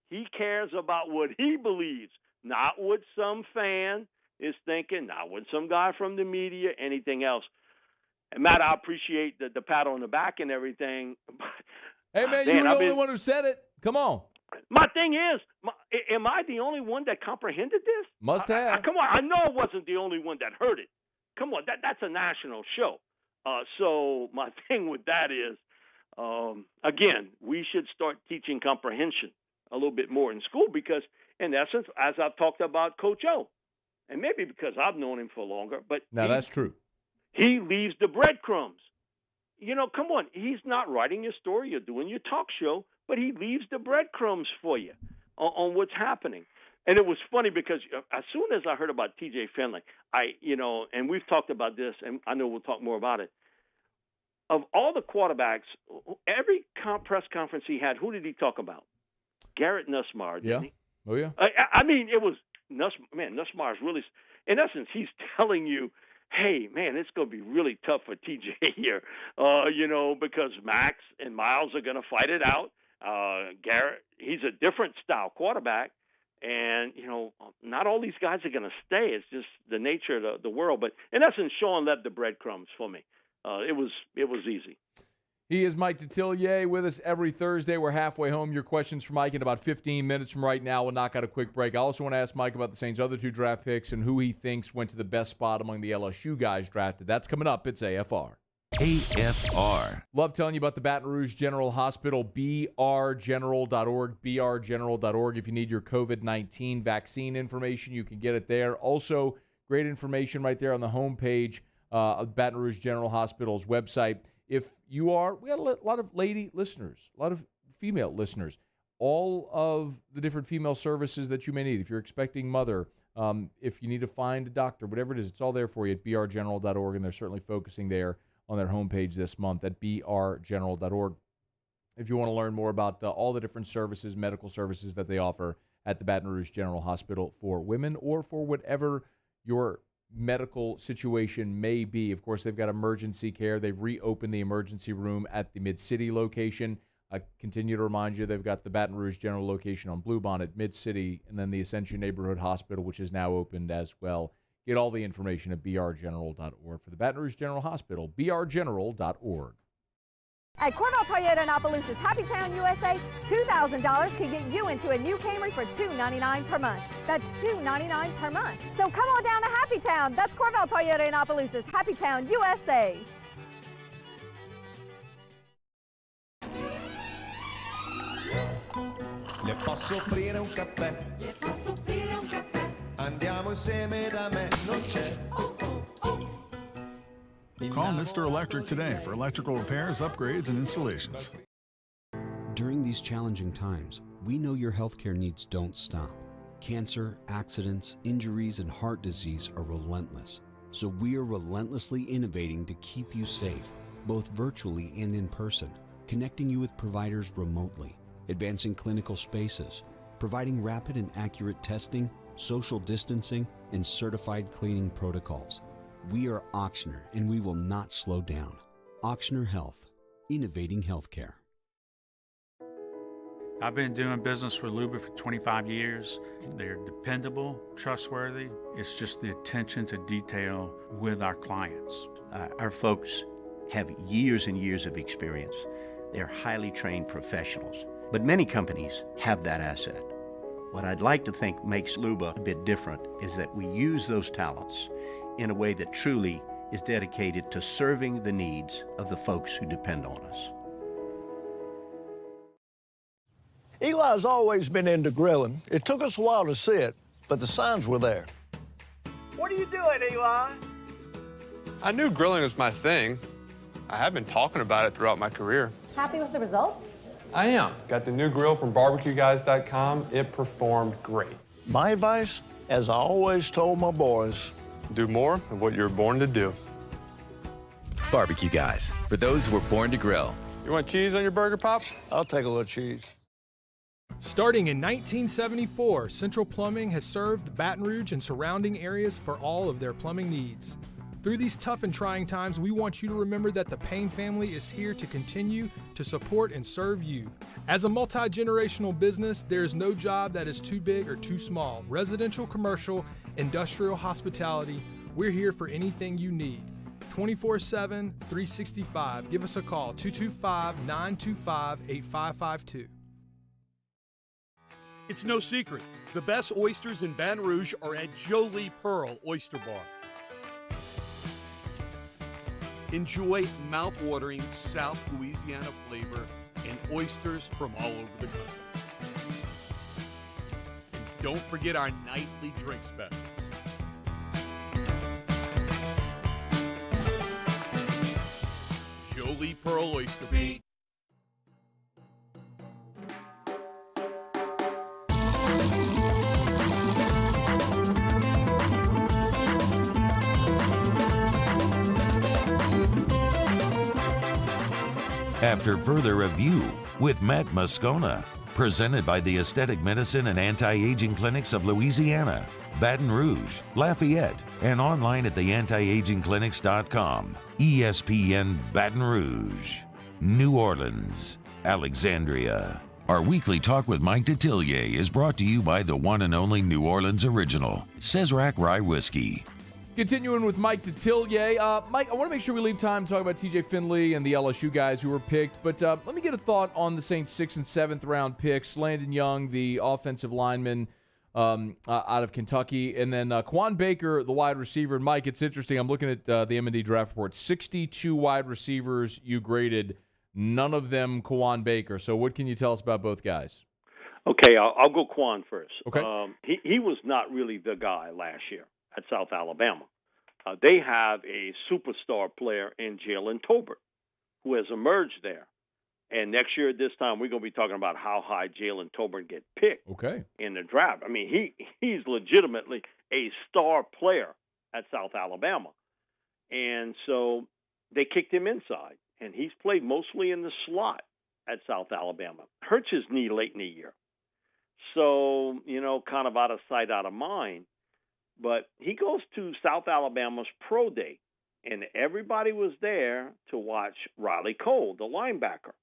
He cares about what he believes, not what some fan is thinking, not what some guy from the media, anything else. And Matt, I appreciate the pat on the back and everything. Hey, man, you're the only one who said it. Come on. My thing is, am I the only one that comprehended this? Must have. Come on, I know I wasn't the only one that heard it. Come on, that's a national show. So my thing with that is, again, we should start teaching comprehension a little bit more in school because, in essence, as I've talked about Coach O, and maybe because I've known him for longer, but that's true. He leaves the breadcrumbs. Come on, he's not writing your story, you're doing your talk show, but he leaves the breadcrumbs for you on what's happening. And it was funny because as soon as I heard about TJ Finley, and we've talked about this, and I know we'll talk more about it. Of all the quarterbacks, every press conference he had, who did he talk about? Garrett Nussmeier, didn't he? Oh, yeah. I mean, it was Nussmeier's really, in essence, he's telling you, hey, man, it's going to be really tough for TJ here, because Max and Miles are going to fight it out. Garrett, he's a different style quarterback. And, not all these guys are going to stay. It's just the nature of the world. But in essence, Sean left the breadcrumbs for me. It was easy. He is Mike Detillier with us every Thursday. We're halfway home. Your questions for Mike in about 15 minutes from right now. We'll knock out a quick break. I also want to ask Mike about the Saints' other 2 draft picks and who he thinks went to the best spot among the LSU guys drafted. That's coming up. It's AFR. AFR. Love telling you about the Baton Rouge General Hospital, brgeneral.org, brgeneral.org. If you need your COVID-19 vaccine information, you can get it there. Also, great information right there on the homepage of Baton Rouge General Hospital's website. If you are, we got a lot of lady listeners, a lot of female listeners, all of the different female services that you may need. If you're expecting mother, if you need to find a doctor, whatever it is, it's all there for you at brgeneral.org, and they're certainly focusing there on their homepage this month at brgeneral.org. If you want to learn more about all the different services, medical services that they offer at the Baton Rouge General Hospital for women or for whatever your medical situation may be. Of course, they've got emergency care. They've reopened the emergency room at the Mid-City location. I continue to remind you they've got the Baton Rouge General location on Bluebonnet, Mid-City, and then the Ascension Neighborhood Hospital, which is now opened as well. Get all the information at brgeneral.org for the Baton Rouge General Hospital, brgeneral.org. At Corval Toyota in Opelousas, Happy Town, USA, $2,000 can get you into a new Camry for $299 per month. That's $299 per month. So come on down to Happy Town. That's Corval Toyota in Opelousas, Happy Town, USA. Le posso offrire un caffè? Le posso offrire un caffè? Andiamo insieme da me, non c'è. Call Mr. Electric today for electrical repairs, upgrades, and installations. During these challenging times, we know your healthcare needs don't stop. Cancer, accidents, injuries, and heart disease are relentless. So we are relentlessly innovating to keep you safe, both virtually and in person, connecting you with providers remotely, advancing clinical spaces, providing rapid and accurate testing, social distancing, and certified cleaning protocols. We are Auctioner, and we will not slow down. Auctioner Health, innovating healthcare. I've been doing business with Luba for 25 years. They're dependable, trustworthy. It's just the attention to detail with our clients. Our folks have years and years of experience. They're highly trained professionals, but many companies have that asset. What I'd like to think makes Luba a bit different is that we use those talents in a way that truly is dedicated to serving the needs of the folks who depend on us. Eli's always been into grilling. It took us a while to see it, but the signs were there. What are you doing, Eli? I knew grilling was my thing. I have been talking about it throughout my career. Happy with the results? I am. Got the new grill from barbecueguys.com. It performed great. My advice, as I always told my boys, do more of what you were born to do. Barbecue Guys, for those who were born to grill. You want cheese on your burger, Pops? I'll take a little cheese. Starting in 1974, Central Plumbing has served Baton Rouge and surrounding areas for all of their plumbing needs. Through these tough and trying times, we want you to remember that the Payne family is here to continue to support and serve you. As a multi-generational business, there is no job that is too big or too small. Residential, commercial, industrial, hospitality, we're here for anything you need. 24/7, 365. Give us a call, 225-925-8552. It's no secret. The best oysters in Baton Rouge are at Jolie Pearl Oyster Bar. Enjoy mouth-watering South Louisiana flavor and oysters from all over the country. And don't forget our nightly drink specials. Jolie Pearl Oyster Bar. After further review with Matt Moscona, presented by the Aesthetic Medicine and Anti-Aging Clinics of Louisiana, Baton Rouge, Lafayette, and online at theantiagingclinics.com. ESPN Baton Rouge, New Orleans, Alexandria. Our weekly Talk with Mike Detillier is brought to you by the one and only New Orleans original, Cesarac Rye Whiskey. Continuing with Mike Detillier. Mike, I want to make sure we leave time to talk about TJ Finley and the LSU guys who were picked, but let me get a thought on the Saints' 6th and 7th round picks. Landon Young, the offensive lineman out of Kentucky, and then Quan Baker, the wide receiver. And Mike, it's interesting. I'm looking at the M&D draft report. 62 wide receivers you graded, none of them Quan Baker. So what can you tell us about both guys? Okay, I'll go Quan first. Okay. He was not really the guy last year at South Alabama. They have a superstar player in Jalen Tolbert who has emerged there. And next year at this time, we're going to be talking about how high Jalen Tolbert get picked in the draft. I mean, he's legitimately a star player at South Alabama. And so they kicked him inside, and he's played mostly in the slot at South Alabama. Hurts his knee late in the year. So, kind of out of sight, out of mind. But he goes to South Alabama's pro day, and everybody was there to watch Riley Cole, the linebacker.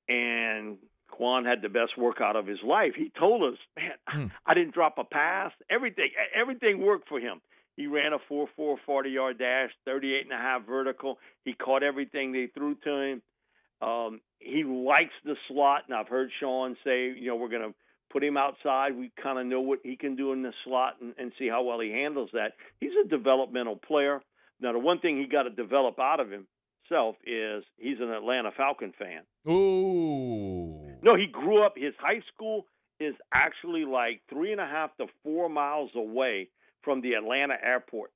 And Quan had the best workout of his life. He told us, man, I didn't drop a pass. Everything worked for him. He ran a 4.4 40-yard dash, 38.5 vertical. He caught everything they threw to him. He likes the slot, and I've heard Sean say, we're going to put him outside. We kind of know what he can do in the slot and see how well he handles that. He's a developmental player. Now, the one thing he got to develop out of himself is he's an Atlanta Falcon fan. Ooh. No, he grew up, his high school is actually like 3.5 to 4 miles away from the Atlanta airport.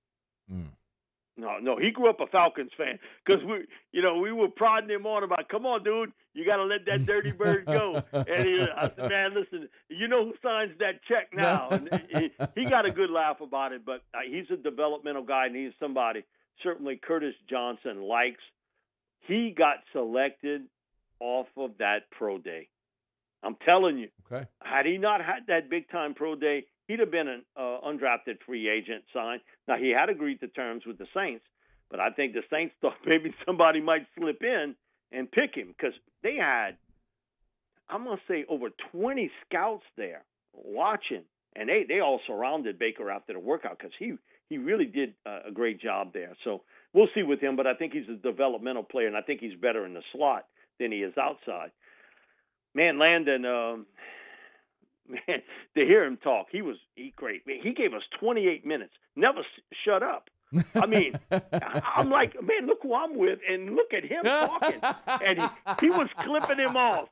No, he grew up a Falcons fan because we were prodding him on about, come on, dude, you got to let that dirty bird go. And I said, man, listen, you know who signs that check now? And he got a good laugh about it, but he's a developmental guy, and he's somebody certainly Curtis Johnson likes. He got selected off of that pro day. I'm telling you. Okay. Had he not had that big-time pro day, he'd have been an undrafted free agent signed. Now, he had agreed to terms with the Saints, but I think the Saints thought maybe somebody might slip in and pick him because they had, I'm going to say, over 20 scouts there watching, and they all surrounded Baker after the workout because he really did a great job there. So we'll see with him, but I think he's a developmental player, and I think he's better in the slot than he is outside. Man, Landon, man, to hear him talk, he great. Man, he gave us 28 minutes, never shut up. I mean, I'm like, man, look who I'm with, and look at him talking. And he was clipping him off,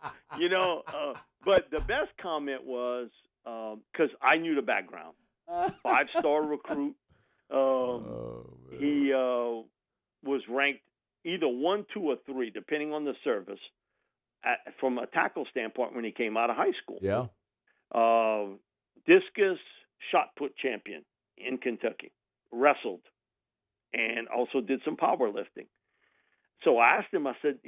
But the best comment was, because I knew the background, 5-star recruit. He was ranked either 1, 2, or 3, depending on the service, from a tackle standpoint when he came out of high school. Yeah. Discus shot put champion in Kentucky, wrestled, and also did some powerlifting. So I asked him, I said,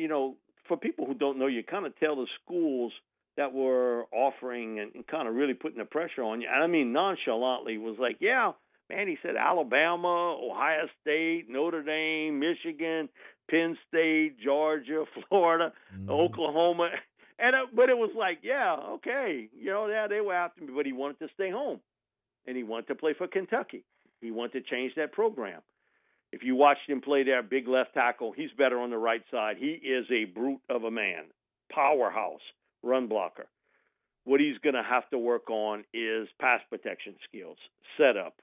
for people who don't know, you kind of tell the schools that were offering and kind of really putting the pressure on you. And I mean, nonchalantly was like, yeah, man, he said Alabama, Ohio State, Notre Dame, Michigan, Penn State, Georgia, Florida, Oklahoma. But it was like, yeah, okay. They were after me, but he wanted to stay home. And he wanted to play for Kentucky. He wanted to change that program. If you watched him play there, big left tackle, he's better on the right side. He is a brute of a man, powerhouse, run blocker. What he's going to have to work on is pass protection skills, setup.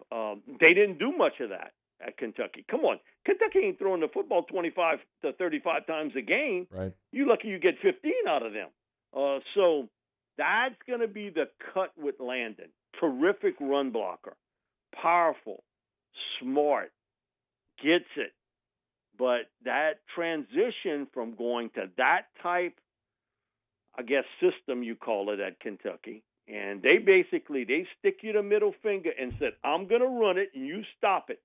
They didn't do much of that at Kentucky. Come on. Kentucky ain't throwing the football 25 to 35 times a game. Right. You lucky you get 15 out of them. So that's going to be the cut with Landon. Terrific run blocker. Powerful. Smart. Gets it. But that transition from going to that type, I guess, system you call it at Kentucky, and they stick you the middle finger and said, I'm going to run it and you stop it.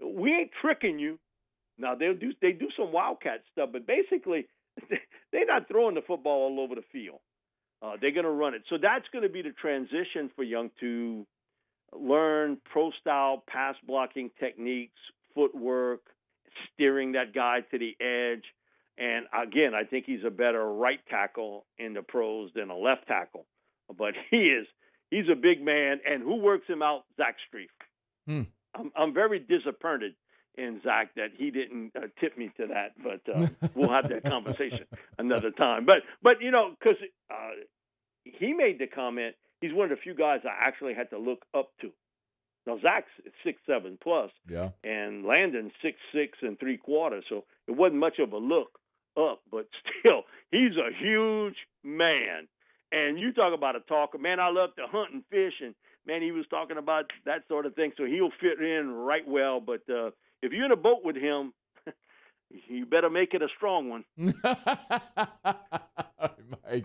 We ain't tricking you. Now, they do some wildcat stuff, but basically they're not throwing the football all over the field. They're going to run it. So that's going to be the transition for Young to learn pro-style pass blocking techniques, footwork, steering that guy to the edge. And again, I think he's a better right tackle in the pros than a left tackle. But he's a big man, and who works him out? Zach Strief. I'm very disappointed in Zach that he didn't tip me to that, but we'll have that conversation another time. But because he made the comment, he's one of the few guys I actually had to look up to. Now Zach's 6'7" plus, yeah, and Landon's 6'6" and 3/4, so it wasn't much of a look up, but still, he's a huge man. And you talk about a talker, man. I love to hunt and fish, and man, he was talking about that sort of thing, so he'll fit in right well. But if you're in a boat with him, you better make it a strong one.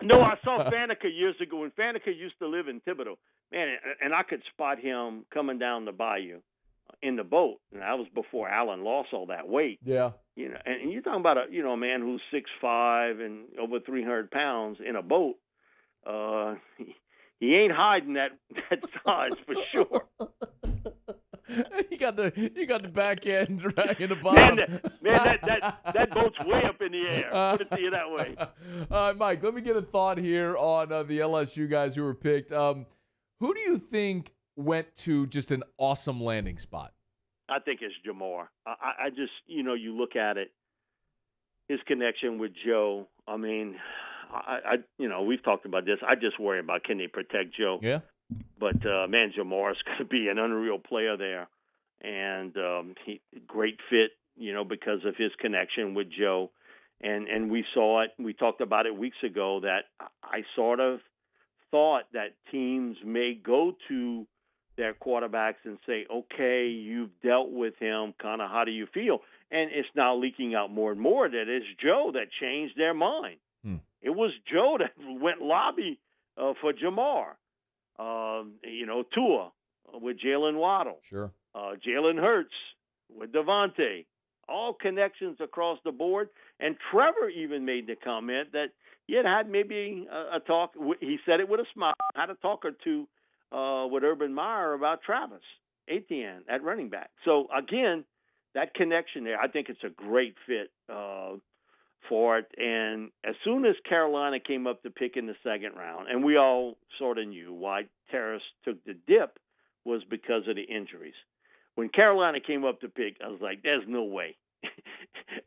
No, I saw Faneca years ago, and Faneca used to live in Thibodeau. Man, and I could spot him coming down the bayou in the boat, and that was before Allen lost all that weight. Yeah. And you're talking about a man who's 6'5" and over 300 pounds in a boat. He ain't hiding that size for sure. You got the back end dragging the bottom. Man, that boat's way up in the air. Put it to you that way. Mike, let me get a thought here on the LSU guys who were picked. Who do you think went to just an awesome landing spot? I think it's Jamar. I just, you look at it, his connection with Joe. I mean, we've talked about this. I just worry about can they protect Joe. Yeah. But, man, Jamar's going to be an unreal player there. And great fit, because of his connection with Joe. And we saw it. We talked about it weeks ago that I sort of thought that teams may go to their quarterbacks and say, okay, you've dealt with him. Kind of how do you feel? And it's now leaking out more and more that it's Joe that changed their mind. It was Joe that went lobby for Jamar. Tua with Jalen Waddle. Sure. Jalen Hurts with Devontae. All connections across the board. And Trevor even made the comment that he had maybe a talk. He said it with a smile. Had a talk or two with Urban Meyer about Travis Etienne at running back. So, again, that connection there, I think it's a great fit for it. And as soon as Carolina came up to pick in the second round, and we all sort of knew why Terrace took the dip was because of the injuries. When Carolina came up to pick, I was like, there's no way.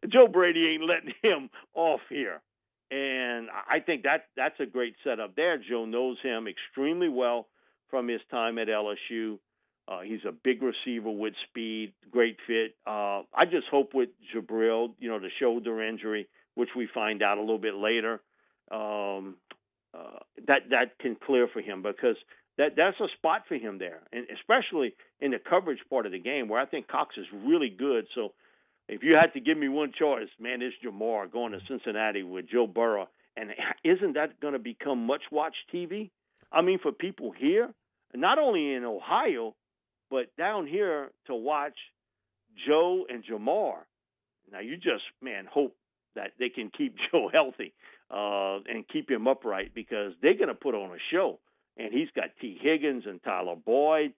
Joe Brady ain't letting him off here. And I think that's a great setup there. Joe knows him extremely well from his time at LSU. He's a big receiver with speed, great fit. I just hope with Jabril, the shoulder injury, which we find out a little bit later, that can clear for him because that's a spot for him there, and especially in the coverage part of the game where I think Cox is really good. So if you had to give me one choice, man, it's Jamar going to Cincinnati with Joe Burrow. And isn't that going to become much-watched TV? I mean, for people here, not only in Ohio, but down here to watch Joe and Jamar. Now, you just, hope that they can keep Joe healthy and keep him upright because they're going to put on a show. And he's got T. Higgins and Tyler Boyd.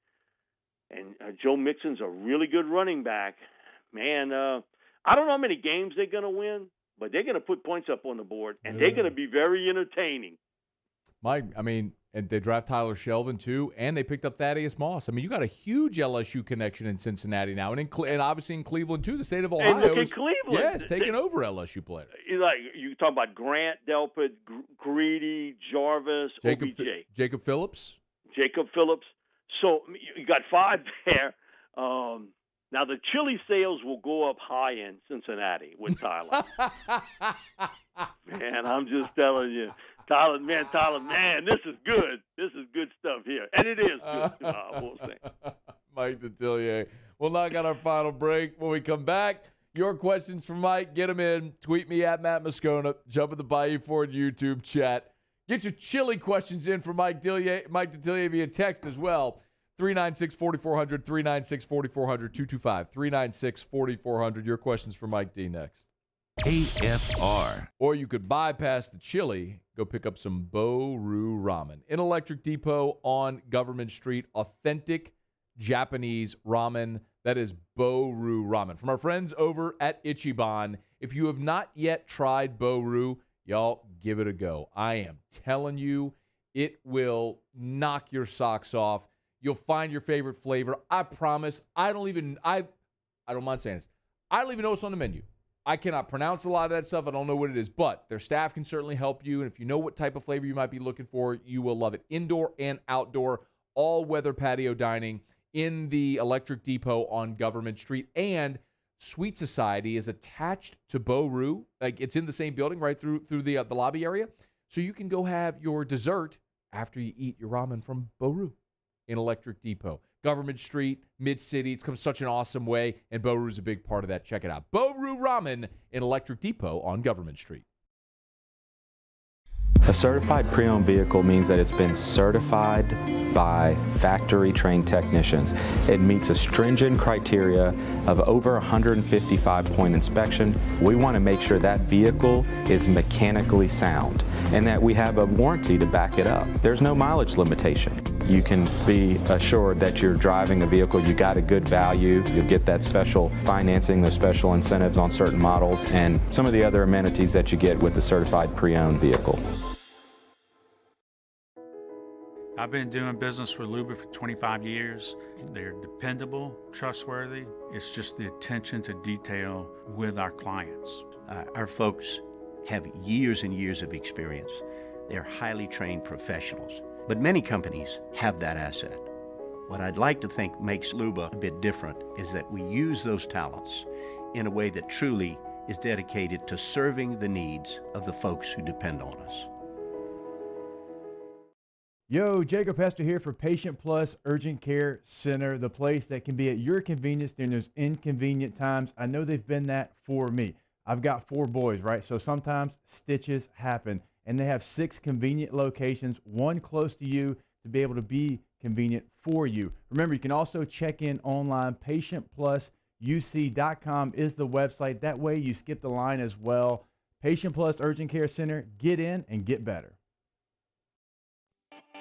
And Joe Mixon's a really good running back. Man, I don't know how many games they're going to win, but they're going to put points up on the board, and they're going to be very entertaining. Mike, and they draft Tyler Shelvin, too, and they picked up Thaddeus Moss. You got a huge LSU connection in Cincinnati now, and obviously in Cleveland, too. The state of Ohio. And look at Cleveland. Yeah, it's taking over LSU players. Like, you talk about Grant, Delpit, Greedy, Jarvis, OBJ. Jacob Phillips. So you got 5 there. Now, the chili sales will go up high in Cincinnati with Tyler. Man, I'm just telling you. Tyler, this is good. This is good stuff here. And it is good. We'll say. Mike Detillier. We'll knock out our final break. When we come back, your questions for Mike, get them in. Tweet me at Matt Moscona. Jump in the Bayou Ford YouTube chat. Get your chili questions in for Mike Detillier via text as well. 396-4400, 396-4400, 225-396-4400. Your questions for Mike D next. AFR. Or you could bypass the chili, go pick up some Bayou ramen. In Electric Depot on Government Street, authentic Japanese ramen. That is Bayou ramen. From our friends over at Ichiban, If you have not yet tried Bayou, y'all give it a go. I am telling you, it will knock your socks off. You'll find your favorite flavor. I promise. I don't mind saying this. I don't even know what's on the menu. I cannot pronounce a lot of that stuff. I don't know what it is, but their staff can certainly help you. And if you know what type of flavor you might be looking for, you will love it. Indoor and outdoor, all-weather patio dining in the Electric Depot on Government Street. And Sweet Society is attached to Bayou. Like, it's in the same building right through the lobby area. So you can go have your dessert after you eat your ramen from Bayou in Electric Depot. Government Street, Mid-City. It's come such an awesome way, and Bayou is a big part of that. Check it out. Bayou Ramen in Electric Depot on Government Street. A certified pre-owned vehicle means that it's been certified by factory-trained technicians. It meets a stringent criteria of over 155-point inspection. We want to make sure that vehicle is mechanically sound and that we have a warranty to back it up. There's no mileage limitation. You can be assured that you're driving a vehicle, you got a good value, you'll get that special financing, those special incentives on certain models, and some of the other amenities that you get with the certified pre-owned vehicle. I've been doing business with Luba for 25 years. They're dependable, trustworthy. It's just the attention to detail with our clients. Our folks have years and years of experience. They're highly trained professionals. But many companies have that asset. What I'd like to think makes Luba a bit different is that we use those talents in a way that truly is dedicated to serving the needs of the folks who depend on us. Yo, Jacob Hester here for Patient Plus Urgent Care Center, the place that can be at your convenience during those inconvenient times. I know they've been that for me. I've got 4 boys, right? So sometimes stitches happen, and they have 6 convenient locations, one close to you to be able to be convenient for you. Remember, you can also check in online. PatientPlusUC.com is the website. That way you skip the line as well. Patient Plus Urgent Care Center, get in and get better.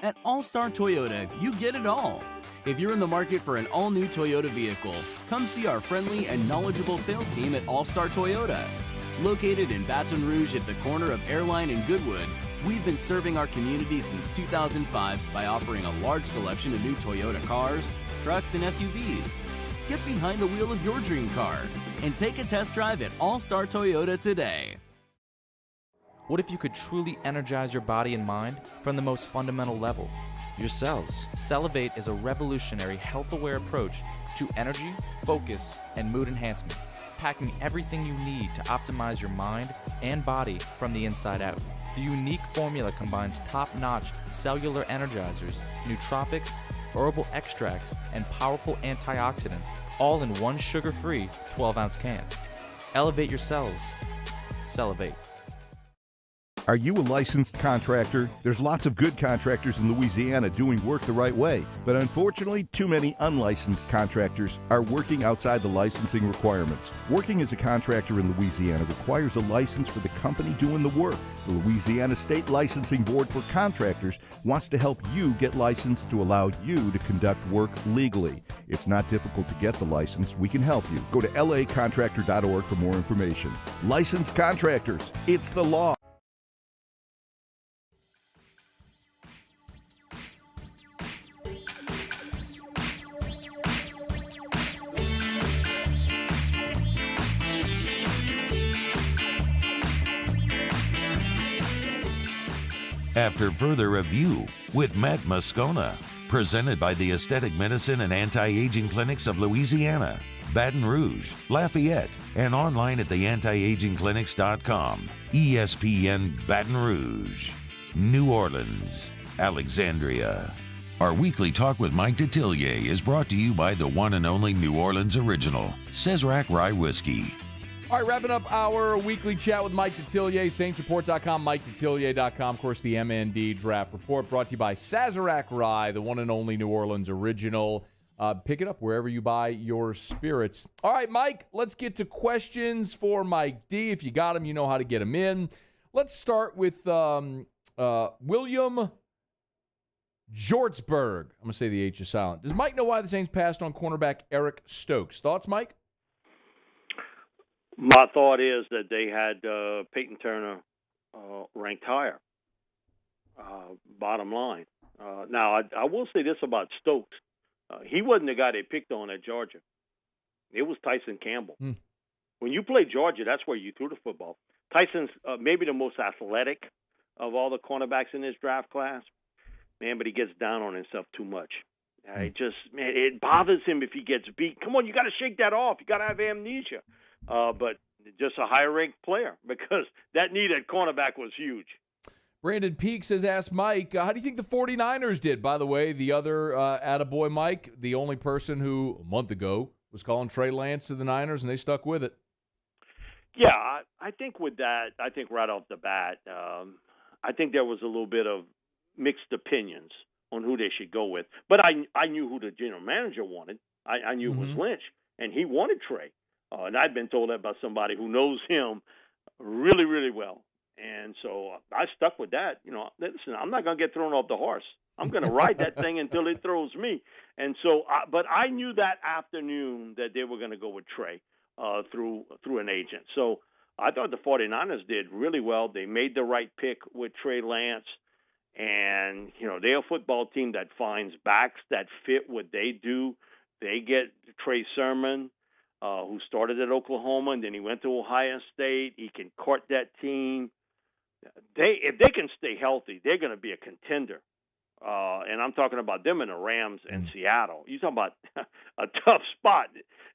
At All-Star Toyota, you get it all. If you're in the market for an all-new Toyota vehicle, come see our friendly and knowledgeable sales team at All-Star Toyota. Located in Baton Rouge at the corner of Airline and Goodwood, we've been serving our community since 2005 by offering a large selection of new Toyota cars, trucks, and SUVs. Get behind the wheel of your dream car and take a test drive at All-Star Toyota today. What if you could truly energize your body and mind from the most fundamental level? Your cells. Cellivate is a revolutionary health-aware approach to energy, focus, and mood enhancement, packing everything you need to optimize your mind and body from the inside out. The unique formula combines top-notch cellular energizers, nootropics, herbal extracts, and powerful antioxidants, all in one sugar-free 12-ounce can. Elevate your cells. Cellivate. Are you a licensed contractor? There's lots of good contractors in Louisiana doing work the right way, but unfortunately, too many unlicensed contractors are working outside the licensing requirements. Working as a contractor in Louisiana requires a license for the company doing the work. The Louisiana State Licensing Board for Contractors wants to help you get licensed to allow you to conduct work legally. It's not difficult to get the license. We can help you. Go to lacontractor.org for more information. Licensed contractors, it's the law. After further review with Matt Moscona, presented by the Aesthetic Medicine and Anti-Aging Clinics of Louisiana, Baton Rouge, Lafayette, and online at theantiagingclinics.com. ESPN Baton Rouge, New Orleans, Alexandria. Our weekly talk with Mike Detillier is brought to you by the one and only New Orleans original, Sazerac Rye Whiskey. All right, wrapping up our weekly chat with Mike Detillier, SaintsReport.com, MikeDetillier.com. Of course, the MND Draft Report brought to you by Sazerac Rye, the one and only New Orleans original. Pick it up wherever you buy your spirits. All right, Mike, let's get to questions for Mike D. If you got them, you know how to get them in. Let's start with William Jortsberg. I'm going to say the H is silent. Does Mike know why the Saints passed on cornerback Eric Stokes? Thoughts, Mike? My thought is that they had Peyton Turner ranked higher. Bottom line. Now, I will say this about Stokes. He wasn't the guy they picked on at Georgia. It was Tyson Campbell. When you play Georgia, that's where you threw the football. Tyson's maybe the most athletic of all the cornerbacks in this draft class. Man, but he gets down on himself too much. It bothers him if he gets beat. Come on, you got to shake that off. You got to have amnesia. But just a higher-ranked player because that need at cornerback was huge. Brandon Peaks has asked Mike, how do you think the 49ers did? By the way, the other attaboy Mike, the only person who a month ago was calling Trey Lance to the Niners, and they stuck with it. Yeah, I think with that, I think right off the bat, I think there was a little bit of mixed opinions on who they should go with. But I knew who the general manager wanted. I knew it was Lynch, and he wanted Trey. And I'd been told that by somebody who knows him really, really well. And so I stuck with that. Listen, I'm not going to get thrown off the horse. I'm going to ride that thing until it throws me. And so, but I knew that afternoon that they were going to go with Trey through an agent. So I thought the 49ers did really well. They made the right pick with Trey Lance. And, they're a football team that finds backs that fit what they do. They get Trey Sermon, who started at Oklahoma, and then he went to Ohio State. He can court that team. If they can stay healthy, they're going to be a contender. And I'm talking about them and the Rams and Seattle. You're talking about a tough spot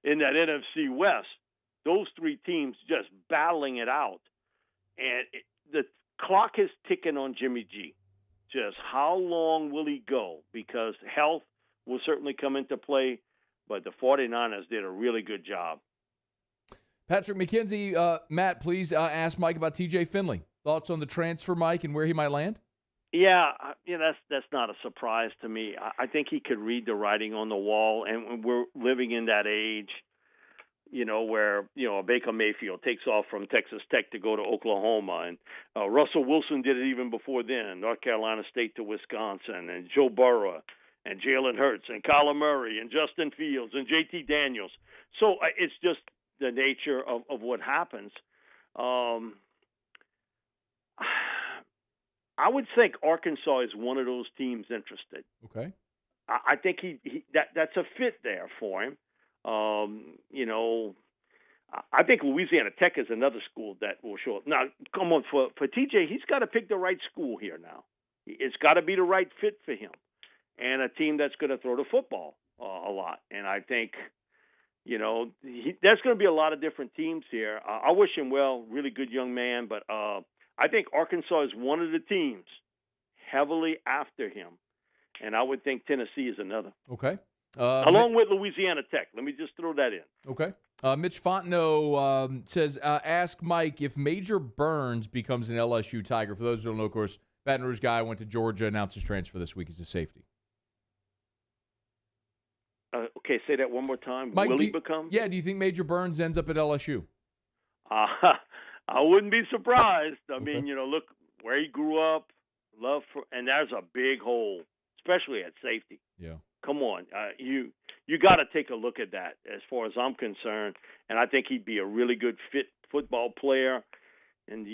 in that NFC West. Those three teams just battling it out. And the clock is ticking on Jimmy G. Just how long will he go? Because health will certainly come into play, but the 49ers did a really good job. Patrick McKenzie, Matt, please ask Mike about TJ Finley. Thoughts on the transfer, Mike, and where he might land? Yeah, that's not a surprise to me. I think he could read the writing on the wall, and we're living in that age, where, Baker Mayfield takes off from Texas Tech to go to Oklahoma, and Russell Wilson did it even before then, North Carolina State to Wisconsin, and Joe Burrow, and Jalen Hurts, and Kyler Murray, and Justin Fields, and JT Daniels. So it's just the nature of what happens. I would think Arkansas is one of those teams interested. Okay. I think that's a fit there for him. I think Louisiana Tech is another school that will show up. Now, come on, for TJ, he's got to pick the right school here now. It's got to be the right fit for him and a team that's going to throw the football a lot. And I think, there's going to be a lot of different teams here. I wish him well, really good young man, but I think Arkansas is one of the teams heavily after him, and I would think Tennessee is another. Okay. Along with Louisiana Tech. Let me just throw that in. Okay. Mitch Fontenot says, ask Mike if Major Burns becomes an LSU Tiger. For those who don't know, of course, Baton Rouge guy went to Georgia, announced his transfer this week as a safety. Okay, say that one more time. Mike, Will he become? Yeah, do you think Major Burns ends up at LSU? I wouldn't be surprised. I mean, look where he grew up, and there's a big hole, especially at safety. Yeah. Come on, you got to take a look at that as far as I'm concerned, and I think he'd be a really good fit football player. And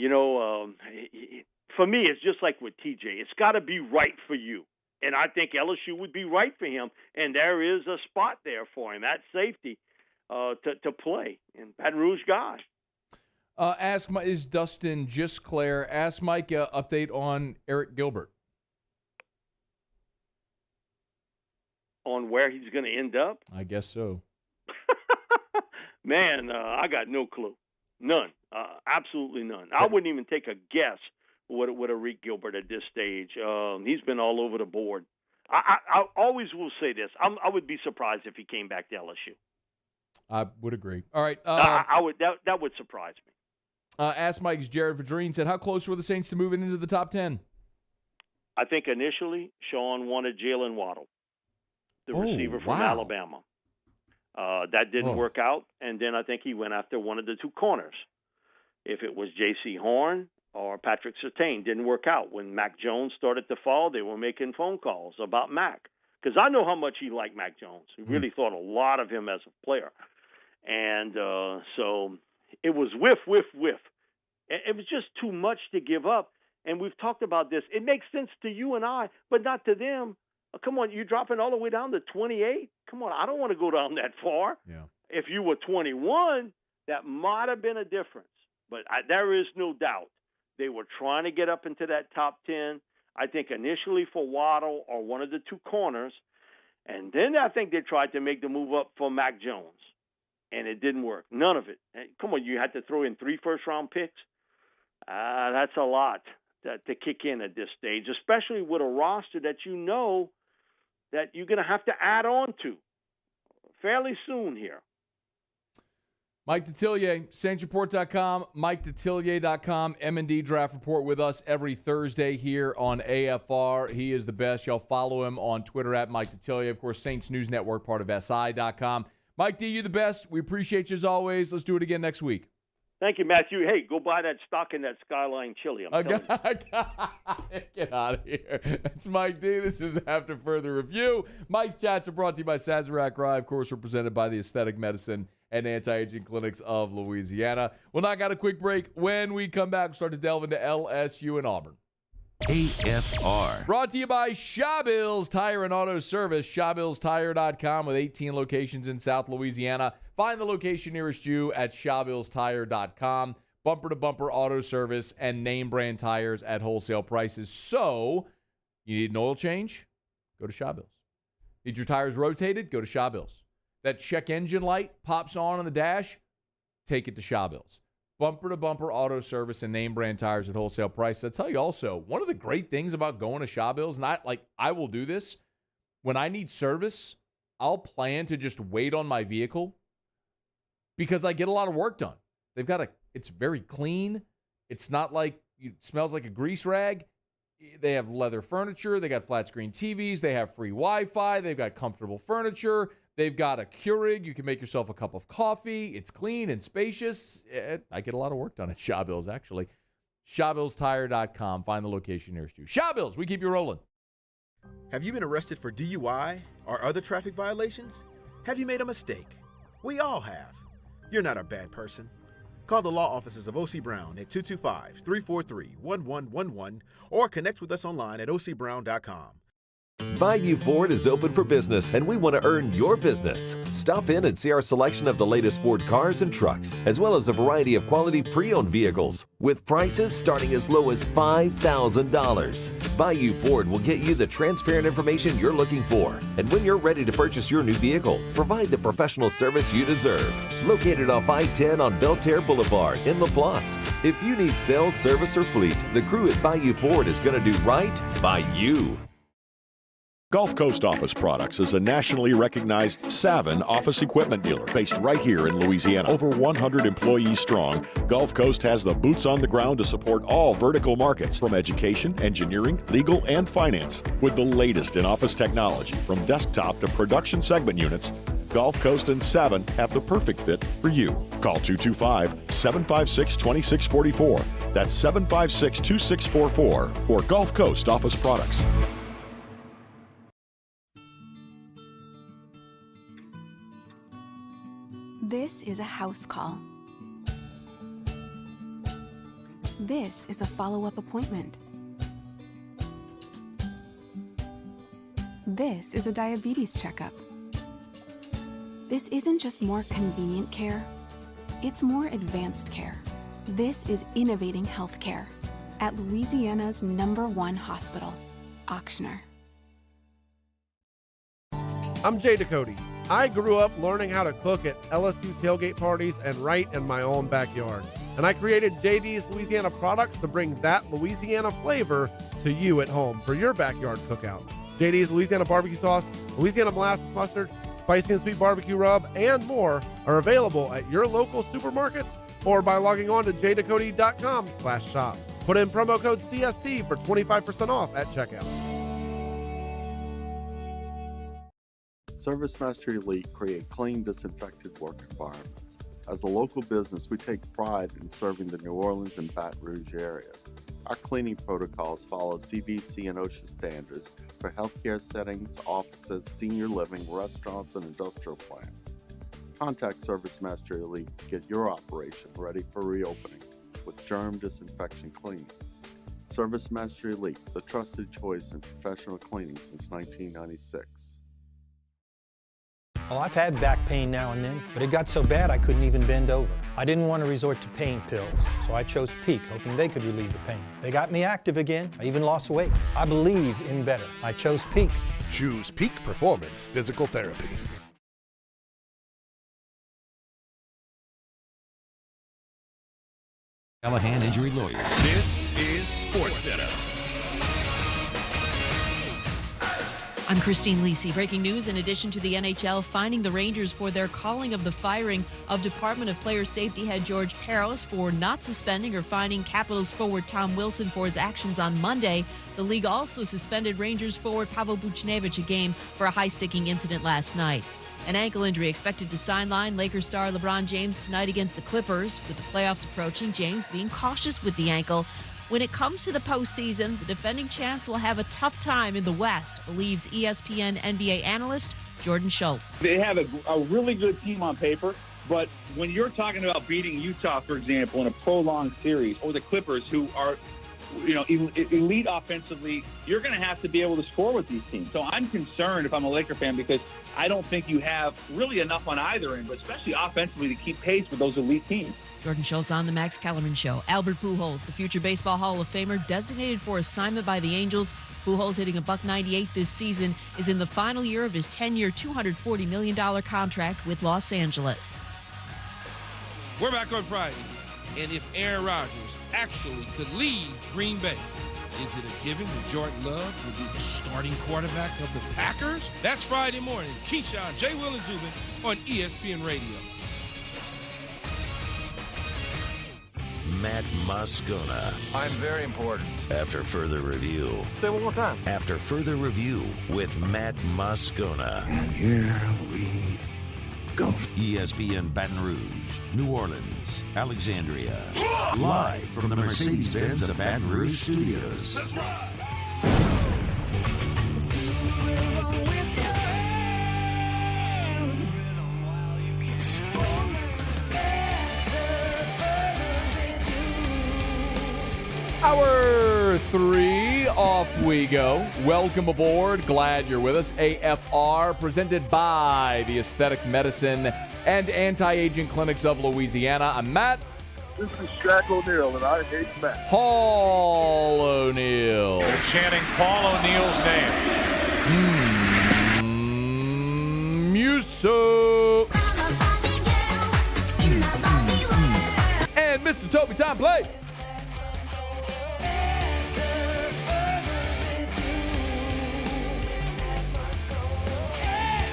for me, it's just like with TJ. It's got to be right for you, and I think LSU would be right for him, and there is a spot there for him at safety to play. And Baton Rouge guy. Ask Mike, is Dustin Gisclair. Ask Mike update on Eric Gilbert. On where he's going to end up? I guess so. Man, I got no clue. None. Absolutely none. I wouldn't even take a guess what a Rick Gilbert at this stage. He's been all over the board. I always will say this. I would be surprised if he came back to LSU. I would agree. All right. I would. That would surprise me. Ask Mike's Jared Vadrine said, how close were the Saints to moving into the top 10? I think initially Sean wanted Jalen Waddle, the receiver from Alabama. That didn't work out, and then I think he went after one of the two corners. If it was J.C. Horn or Patrick Surtain, didn't work out. When Mac Jones started to fall, they were making phone calls about Mac. Because I know how much he liked Mac Jones. He really thought a lot of him as a player. And so It was whiff, whiff, whiff. It was just too much to give up. And we've talked about this. It makes sense to you and I, but not to them. Come on, you're dropping all the way down to 28? Come on, I don't want to go down that far. Yeah. If you were 21, that might have been a difference. But there is no doubt they were trying to get up into that top 10, I think initially for Waddle or one of the two corners. And then I think they tried to make the move up for Mac Jones. And it didn't work. None of it. Come on, you had to throw in 3 first-round picks? That's a lot to kick in at this stage, especially with a roster that you know that you're going to have to add on to fairly soon here. Mike Detillier, SaintsReport.com, MikeDetillier.com, M&D Draft Report with us every Thursday here on AFR. He is the best. Y'all follow him on Twitter at Mike Detillier. Of course, Saints News Network, part of SI.com. Mike D, you the best. We appreciate you as always. Let's do it again next week. Thank you, Matthew. Hey, go buy that stock in that Skyline chili. I'm telling you. Get out of here. That's Mike D. This is After Further Review. Mike's chats are brought to you by Sazerac Rye, of course, represented by the Aesthetic Medicine and Anti-Aging Clinics of Louisiana. We'll knock out a quick break. When we come back, we'll start to delve into LSU and Auburn. AFR. Brought to you by Shawbills Tire and Auto Service. ShawbillsTire.com with 18 locations in South Louisiana. Find the location nearest you at ShawbillsTire.com. Bumper-to-bumper auto service and name brand tires at wholesale prices. So, you need an oil change? Go to Shawbills. Need your tires rotated? Go to Shawbills. That check engine light pops on the dash? Take it to Shawbills. Bumper-to-bumper auto service and name brand tires at wholesale price. I'll tell you also, one of the great things about going to Shawbills, and I will do this, when I need service, I'll plan to just wait on my vehicle because I get a lot of work done. It's very clean. It's not like, it smells like a grease rag. They have leather furniture. They got flat screen TVs. They have free Wi-Fi. They've got comfortable furniture. They've got a Keurig. You can make yourself a cup of coffee. It's clean and spacious. I get a lot of work done at Shawbills, actually. ShawbillsTire.com. Find the location nearest you. Shawbills, we keep you rolling. Have you been arrested for DUI or other traffic violations? Have you made a mistake? We all have. You're not a bad person. Call the law offices of O.C. Brown at 225-343-1111 or connect with us online at ocbrown.com. Bayou Ford is open for business, and we want to earn your business. Stop in and see our selection of the latest Ford cars and trucks, as well as a variety of quality pre-owned vehicles, with prices starting as low as $5,000. Bayou Ford will get you the transparent information you're looking for, and when you're ready to purchase your new vehicle, provide the professional service you deserve. Located off I-10 on Belterre Boulevard in LaPlace. If you need sales, service, or fleet, the crew at Bayou Ford is going to do right by you. Gulf Coast Office Products is a nationally recognized Savin office equipment dealer based right here in Louisiana. Over 100 employees strong, Gulf Coast has the boots on the ground to support all vertical markets from education, engineering, legal, and finance. With the latest in office technology from desktop to production segment units, Gulf Coast and Savin have the perfect fit for you. Call 225-756-2644. That's 756-2644 for Gulf Coast Office Products. This is a house call. This is a follow-up appointment. This is a diabetes checkup. This isn't just more convenient care, it's more advanced care. This is innovating healthcare at Louisiana's #1 hospital, Auctioner. I'm Jay Ducote. I grew up learning how to cook at LSU tailgate parties and right in my own backyard. And I created JD's Louisiana products to bring that Louisiana flavor to you at home for your backyard cookout. JD's Louisiana barbecue sauce, Louisiana molasses mustard, spicy and sweet barbecue rub, and more are available at your local supermarkets or by logging on to jducote.com/shop. Put in promo code CST for 25% off at checkout. ServiceMaster Elite create clean, disinfected work environments. As a local business, we take pride in serving the New Orleans and Baton Rouge areas. Our cleaning protocols follow CDC and OSHA standards for healthcare settings, offices, senior living, restaurants, and industrial plants. Contact Service Master Elite to get your operation ready for reopening with germ disinfection cleaning. Service Master Elite, the trusted choice in professional cleaning since 1996. Well, I've had back pain now and then, but it got so bad I couldn't even bend over. I didn't want to resort to pain pills, so I chose Peak, hoping they could relieve the pain. They got me active again. I even lost weight. I believe in better. I chose Peak. Choose Peak Performance Physical Therapy. Callahan Injury Lawyer. This is SportsCenter. I'm Christine Lisi. Breaking news, in addition to the NHL finding the Rangers for their calling of the firing of Department of Player Safety head George Peros for not suspending or fining Capitals forward Tom Wilson for his actions on Monday, the league also suspended Rangers forward Pavel Buchnevich a game for a high-sticking incident last night. An ankle injury expected to sideline Lakers star LeBron James tonight against the Clippers. With the playoffs approaching, James being cautious with the ankle. When it comes to the postseason, the defending champs will have a tough time in the West, believes ESPN NBA analyst Jordan Schultz. They have a really good team on paper, but when you're talking about beating Utah, for example, in a prolonged series, or the Clippers, who are elite offensively, you're going to have to be able to score with these teams. So I'm concerned if I'm a Laker fan because I don't think you have really enough on either end, but especially offensively to keep pace with those elite teams. Jordan Schultz on the Max Kellerman Show. Albert Pujols, the future Baseball Hall of Famer, designated for assignment by the Angels. Pujols, hitting $198 this season, is in the final year of his 10-year, $240 million contract with Los Angeles. We're back on Friday. And if Aaron Rodgers actually could lead Green Bay, is it a given that Jordan Love will be the starting quarterback of the Packers? That's Friday morning. Keyshawn, J. Will, and Zubin on ESPN Radio. Matt Moscona. I'm very important. After further review. Say it one more time. After further review with Matt Moscona. And here we go. ESPN Baton Rouge, New Orleans, Alexandria. Live from the Mercedes-Benz of Baton Rouge studios. That's right. Hour 3, off we go. Welcome aboard. Glad you're with us. AFR, presented by the Aesthetic Medicine and Anti-Aging Clinics of Louisiana. I'm Matt. This is Shaq O'Neal, and I hate Matt. Paul O'Neal. They're chanting Paul O'Neal's name. Muso. And Mr. Toby Time Play.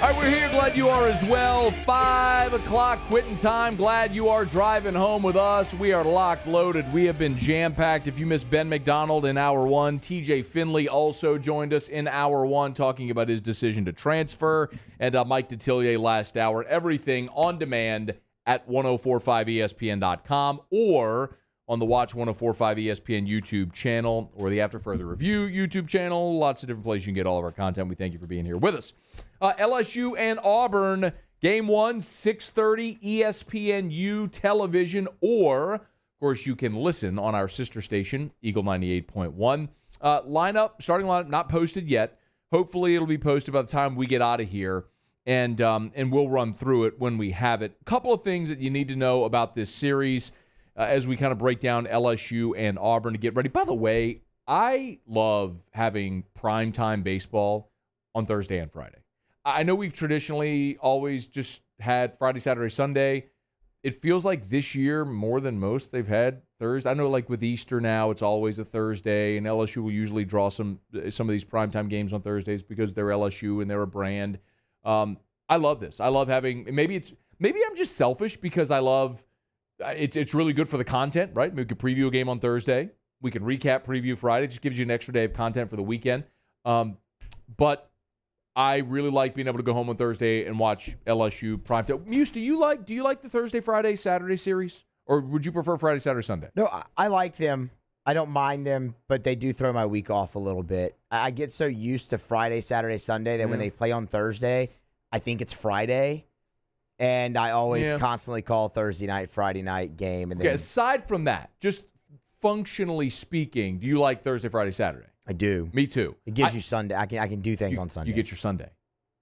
All right, we're here. Glad you are as well. 5 o'clock quitting time. Glad you are driving home with us. We are locked, loaded. We have been jam-packed. If you missed Ben McDonald in Hour 1, TJ Finley also joined us in Hour 1 talking about his decision to transfer. And Mike Detillier last hour. Everything on demand at 1045ESPN.com or on the Watch 1045 ESPN YouTube channel or the After Further Review YouTube channel. Lots of different places you can get all of our content. We thank you for being here with us. LSU and Auburn, Game 1, 6:30, ESPNU television, or, of course, you can listen on our sister station, Eagle 98.1. Starting lineup, not posted yet. Hopefully it'll be posted by the time we get out of here, and we'll run through it when we have it. A couple of things that you need to know about this series as we kind of break down LSU and Auburn to get ready. By the way, I love having primetime baseball on Thursday and Friday. I know we've traditionally always just had Friday, Saturday, Sunday. It feels like this year, more than most, they've had Thursday. I know, like with Easter now, it's always a Thursday, and LSU will usually draw some of these primetime games on Thursdays because they're LSU and they're a brand. I love this. I love having. Maybe I'm just selfish because I love. It's really good for the content, right? We could preview a game on Thursday. We can recap, preview Friday. It just gives you an extra day of content for the weekend. But I really like being able to go home on Thursday and watch LSU primetime. Muse, do you like the Thursday, Friday, Saturday series? Or would you prefer Friday, Saturday, Sunday? No, I like them. I don't mind them, but they do throw my week off a little bit. I get so used to Friday, Saturday, Sunday that when they play on Thursday, I think it's Friday. And I always constantly call Thursday night, Friday night game. And then, aside from that, just functionally speaking, do you like Thursday, Friday, Saturday? I do. Me too. It gives you Sunday. I can do things on Sunday. You get your Sunday.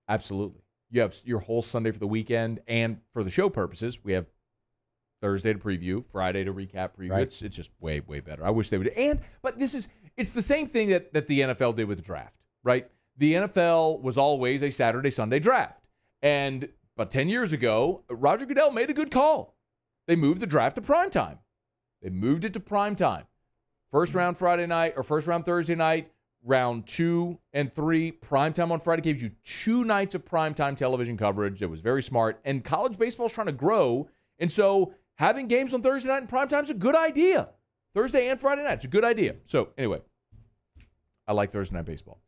Absolutely. You have your whole Sunday for the weekend, and for the show purposes, we have Thursday to preview, Friday to recap, preview. Right. It's just way, way better. I wish they would. But it's the same thing that the NFL did with the draft, right? The NFL was always a Saturday, Sunday draft. And about 10 years ago, Roger Goodell made a good call. They moved the draft to primetime. They moved it to primetime. First round Friday night, or first round Thursday night, round 2 and 3, primetime on Friday gives you 2 nights of primetime television coverage. It was very smart. And college baseball is trying to grow. And so having games on Thursday night and primetime is a good idea. Thursday and Friday night, it's a good idea. So anyway, I like Thursday night baseball.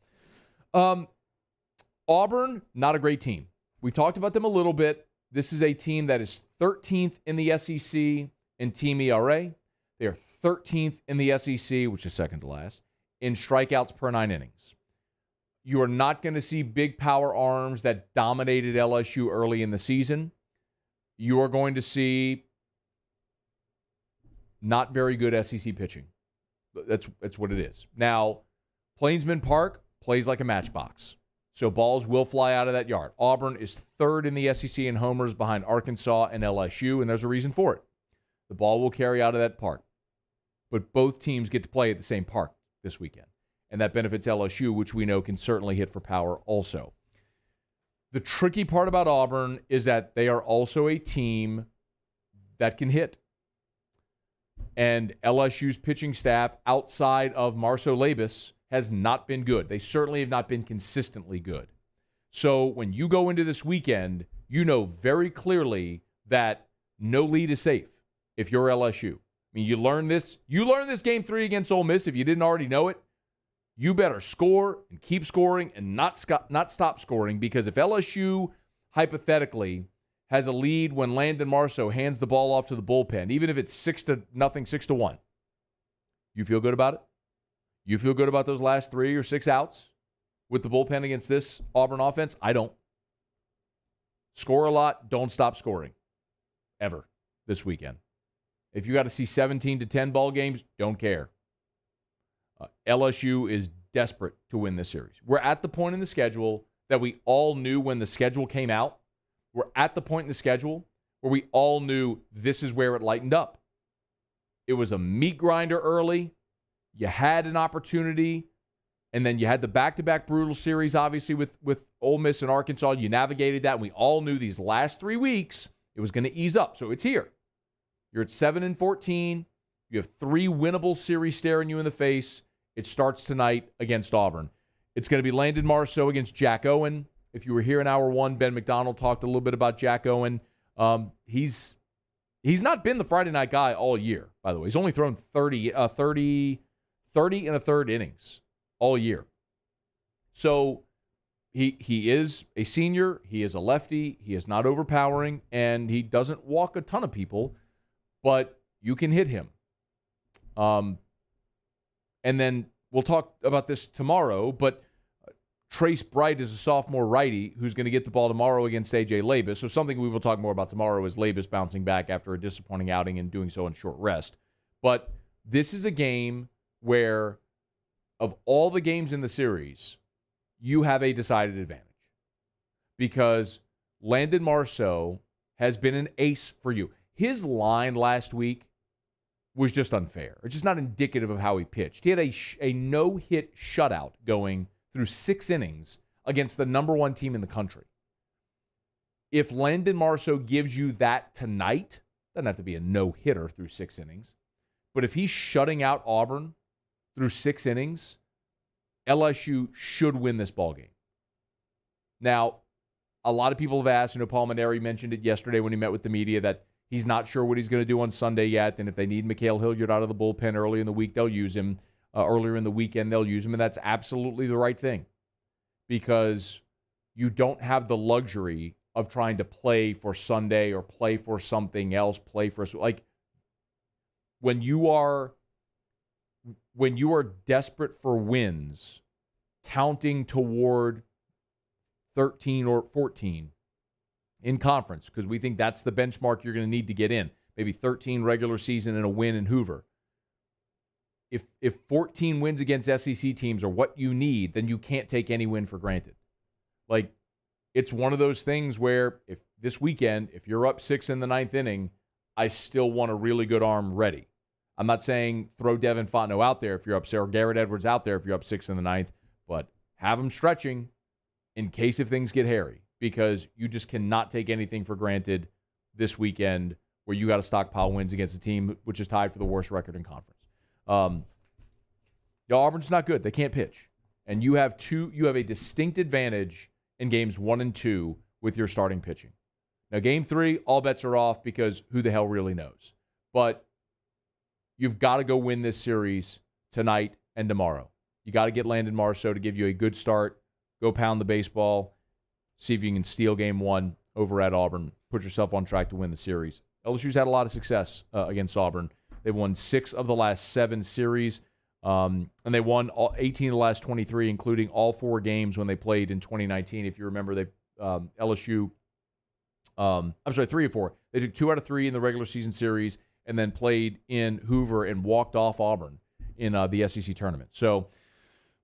Auburn, not a great team. We talked about them a little bit. This is a team that is 13th in the SEC in team ERA. They are 13th in the SEC, which is second to last, in strikeouts per 9 innings. You are not going to see big power arms that dominated LSU early in the season. You are going to see not very good SEC pitching. That's what it is. Now, Plainsman Park plays like a matchbox, so balls will fly out of that yard. Auburn is third in the SEC in homers behind Arkansas and LSU, and there's a reason for it. The ball will carry out of that park. But both teams get to play at the same park this weekend, and that benefits LSU, which we know can certainly hit for power also. The tricky part about Auburn is that they are also a team that can hit. And LSU's pitching staff outside of Marceau Labus has not been good. They certainly have not been consistently good. So when you go into this weekend, you know very clearly that no lead is safe if you're LSU. I mean, you learned this game 3 against Ole Miss. If you didn't already know it, you better score and keep scoring and not stop scoring, because if LSU hypothetically has a lead when Landon Marceau hands the ball off to the bullpen, even if it's 6-0, 6-1, you feel good about it? You feel good about those last 3 or 6 outs with the bullpen against this Auburn offense? I don't. Score a lot, don't stop scoring. Ever this weekend. If you got to see 17-10 ball games, don't care. LSU is desperate to win this series. We're at the point in the schedule that we all knew when the schedule came out. We're at the point in the schedule where we all knew this is where it lightened up. It was a meat grinder early. You had an opportunity, and then you had the back-to-back brutal series, obviously, with Ole Miss and Arkansas. You navigated that, and we all knew these last 3 weeks it was going to ease up. So it's here. You're at 7-14. You have 3 winnable series staring you in the face. It starts tonight against Auburn. It's going to be Landon Marceau against Jack Owen. If you were here in hour 1, Ben McDonald talked a little bit about Jack Owen. He's not been the Friday night guy all year, by the way. He's only thrown 30 and a third innings all year. So he is a senior. He is a lefty. He is not overpowering, and he doesn't walk a ton of people, but you can hit him. And then we'll talk about this tomorrow, but Trace Bright is a sophomore righty who's going to get the ball tomorrow against A.J. Labus. So something we will talk more about tomorrow is Labus bouncing back after a disappointing outing and doing so in short rest. But this is a game where, of all the games in the series, you have a decided advantage. Because Landon Marceau has been an ace for you. His line last week was just unfair. It's just not indicative of how he pitched. He had a no-hit shutout going through 6 innings against the number 1 team in the country. If Landon Marceau gives you that tonight, doesn't have to be a no-hitter through 6 innings, but if he's shutting out Auburn through 6 innings, LSU should win this ballgame. Now, a lot of people have asked, Paul Maneri mentioned it yesterday when he met with the media, that he's not sure what he's going to do on Sunday yet, and if they need Mikhail Hilliard out of the bullpen early in the week, they'll use him. Earlier in the weekend, they'll use him, and that's absolutely the right thing, because you don't have the luxury of trying to play for Sunday or play for something else, when you are desperate for wins, counting toward 13 or 14, in conference, because we think that's the benchmark you're going to need to get in. Maybe 13 regular season and a win in Hoover. If 14 wins against SEC teams are what you need, then you can't take any win for granted. Like, it's one of those things where if this weekend, if you're up 6 in the 9th inning, I still want a really good arm ready. I'm not saying throw Devin Fontenot out there if you're up 6, or Garrett Edwards out there if you're up 6 in the 9th, but have them stretching in case if things get hairy, because you just cannot take anything for granted this weekend where you got to stockpile wins against a team which is tied for the worst record in conference. Auburn's not good. They can't pitch. And you have a distinct advantage in games 1 and 2 with your starting pitching. Now, game 3, all bets are off because who the hell really knows? But you've got to go win this series tonight and tomorrow. You got to get Landon Marceau to give you a good start. Go pound the baseball. See if you can steal game 1 over at Auburn. Put yourself on track to win the series. LSU's had a lot of success against Auburn. They've won 6 of the last 7 series, and they won 18 of the last 23, including all 4 games when they played in 2019. If you remember, LSU, 3 or 4. They took 2 out of 3 in the regular season series and then played in Hoover and walked off Auburn in the SEC tournament. So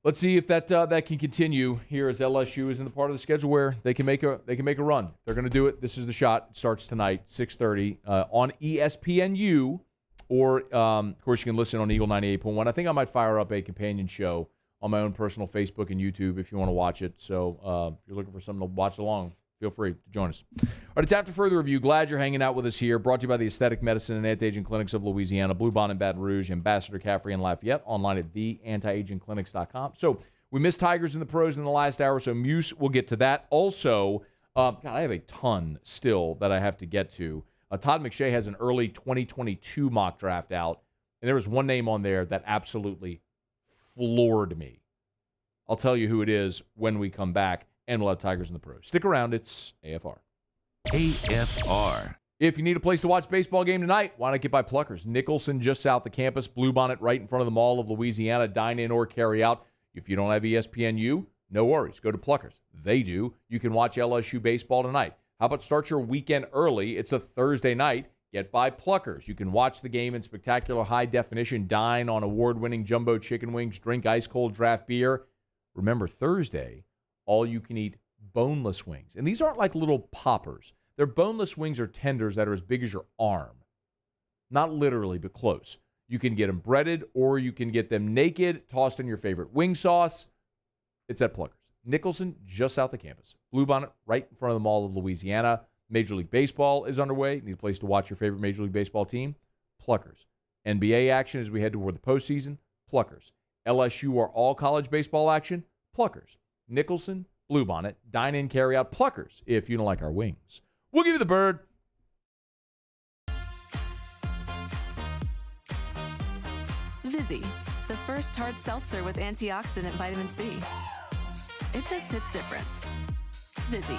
let's see if that can continue here as LSU is in the part of the schedule where they can make a run. They're going to do it. This is the shot. It starts tonight, 6:30 on ESPNU, or of course you can listen on Eagle 98.1. I think I might fire up a companion show on my own personal Facebook and YouTube if you want to watch it. So if you're looking for something to watch along, feel free to join us. All right, it's After Further Review. Glad you're hanging out with us here. Brought to you by the Aesthetic Medicine and Anti-Aging Clinics of Louisiana, Blue Bond in Baton Rouge, Ambassador Caffrey in Lafayette, online at theantiagingclinics.com. So we missed Tigers in the pros in the last hour, so Muse, we'll get to that. Also, God, I have a ton still that I have to get to. Todd McShay has an early 2022 mock draft out, and there was one name on there that absolutely floored me. I'll tell you who it is when we come back, and we'll have Tigers in the pros. Stick around. It's AFR. AFR. If you need a place to watch baseball game tonight, why not get by Pluckers? Nicholson, just south of campus. Bluebonnet, right in front of the Mall of Louisiana. Dine in or carry out. If you don't have ESPNU, no worries. Go to Pluckers. They do. You can watch LSU baseball tonight. How about start your weekend early? It's a Thursday night. Get by Pluckers. You can watch the game in spectacular high-definition, dine on award-winning jumbo chicken wings, drink ice-cold draft beer. Remember, Thursday, all-you-can-eat boneless wings. And these aren't like little poppers. They're boneless wings or tenders that are as big as your arm. Not literally, but close. You can get them breaded, or you can get them naked, tossed in your favorite wing sauce. It's at Pluckers. Nicholson, just south of campus. Bluebonnet, right in front of the Mall of Louisiana. Major League Baseball is underway. Need a place to watch your favorite Major League Baseball team? Pluckers. NBA action as we head toward the postseason? Pluckers. LSU or all college baseball action? Pluckers. Nicholson, Bluebonnet, dine in, carry out, Pluckers if you don't like our wings. We'll give you the bird. Vizzy, the first hard seltzer with antioxidant vitamin C. It just hits different. Vizzy.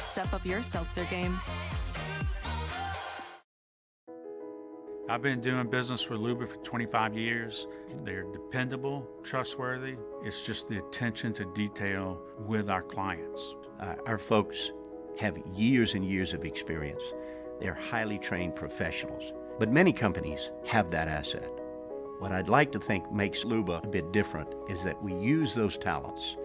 Step up your seltzer game. I've been doing business with Luba for 25 years. They're dependable, trustworthy. It's just the attention to detail with our clients. Our folks have years and years of experience. They're highly trained professionals, but many companies have that asset. What I'd like to think makes Luba a bit different is that we use those talents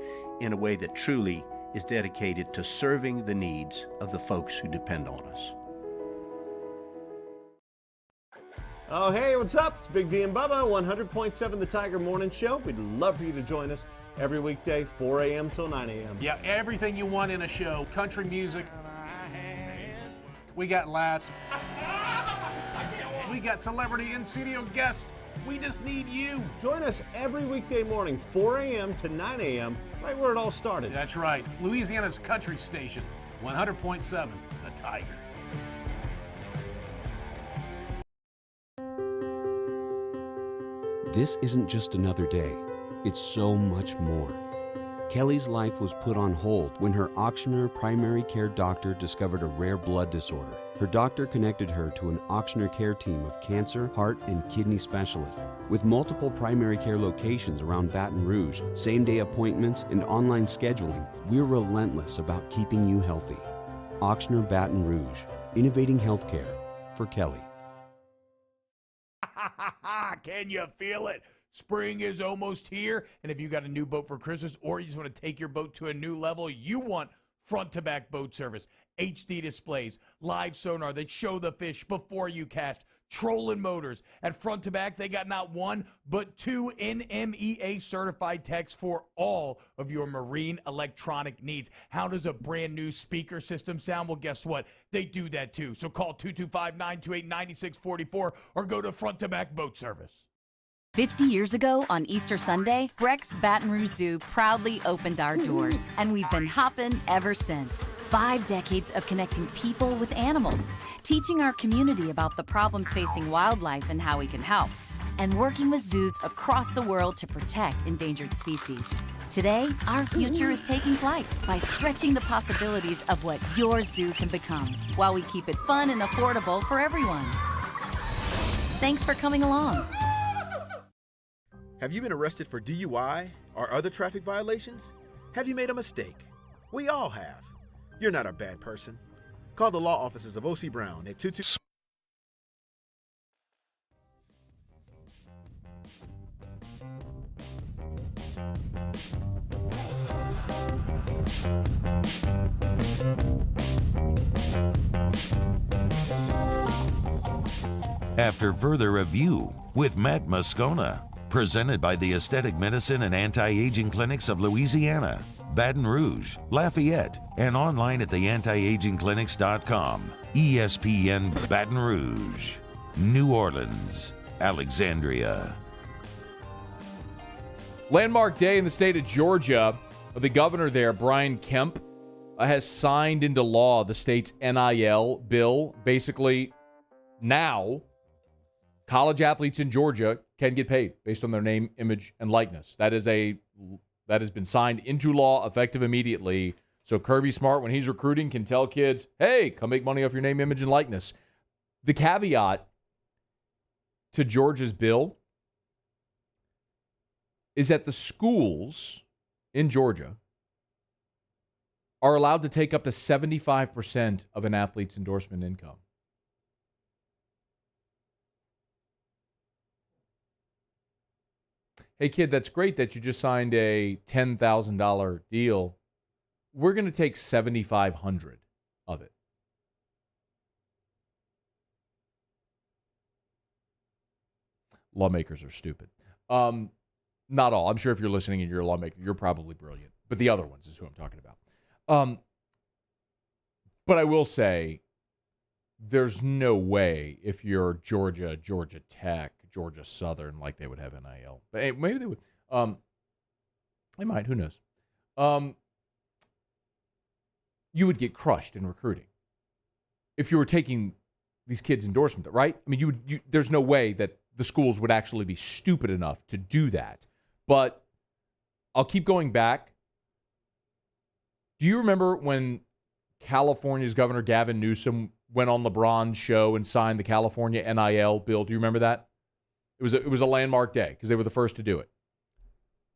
in a way that truly is dedicated to serving the needs of the folks who depend on us. Oh, hey, what's up? It's Big D and Bubba, 100.7 The Tiger Morning Show. We'd love for you to join us every weekday, 4 a.m. till 9 a.m. Yeah, everything you want in a show. Country music. We got laughs. We got celebrity in-studio guests. We just need you. Join us every weekday morning, 4 a.m. to 9 a.m., right where it all started. That's right. Louisiana's country station, 100.7 The Tiger. This isn't just another day. It's so much more. Kelly's life was put on hold when her auctioneer primary care doctor discovered a rare blood disorder. Her doctor connected her to an auctioneer care team of cancer, heart, and kidney specialists. With multiple primary care locations around Baton Rouge, same-day appointments, and online scheduling, we're relentless about keeping you healthy. Auctioner Baton Rouge, innovating healthcare for Kelly. Can you feel it? Spring is almost here, and if you got a new boat for Christmas or you just want to take your boat to a new level, you want front-to-back boat service, HD displays, live sonar that show the fish before you cast, trolling motors. At Front to Back, they got not one, but two NMEA certified techs for all of your marine electronic needs. How does a brand new speaker system sound? Well, guess what? They do that too. So call 225-928-9644 or go to Front to Back Boat Service. 50 years ago on Easter Sunday, Breck's Baton Rouge Zoo proudly opened our doors, and we've been hopping ever since. 5 decades of connecting people with animals, teaching our community about the problems facing wildlife and how we can help, and working with zoos across the world to protect endangered species. Today, our future is taking flight by stretching the possibilities of what your zoo can become, while we keep it fun and affordable for everyone. Thanks for coming along. Have you been arrested for DUI or other traffic violations? Have you made a mistake? We all have. You're not a bad person. Call the law offices of O.C. Brown at 22... After further review with Matt Moscona. Presented by the Aesthetic Medicine and Anti-Aging Clinics of Louisiana, Baton Rouge, Lafayette, and online at theantiagingclinics.com. ESPN Baton Rouge, New Orleans, Alexandria. Landmark day in the state of Georgia. The governor there, Brian Kemp, has signed into law the state's NIL bill. Basically, now, college athletes in Georgia can get paid based on their name, image, and likeness. That has been signed into law, effective immediately. So Kirby Smart, when he's recruiting, can tell kids, hey, come make money off your name, image, and likeness. The caveat to Georgia's bill is that the schools in Georgia are allowed to take up to 75% of an athlete's endorsement income. Hey, kid, that's great that you just signed a $10,000 deal. We're going to take $7,500 of it. Lawmakers are stupid. Not all. I'm sure if you're listening and you're a lawmaker, you're probably brilliant. But the other ones is who I'm talking about. But I will say, there's no way if you're Georgia Tech, Georgia Southern, like they would have NIL. But hey, maybe they would. They might. Who knows? You would get crushed in recruiting if you were taking these kids' endorsement, right? I mean, there's no way that the schools would actually be stupid enough to do that. But I'll keep going back. Do you remember when California's Governor Gavin Newsom went on LeBron's show and signed the California NIL bill? Do you remember that? It was a landmark day because they were the first to do it.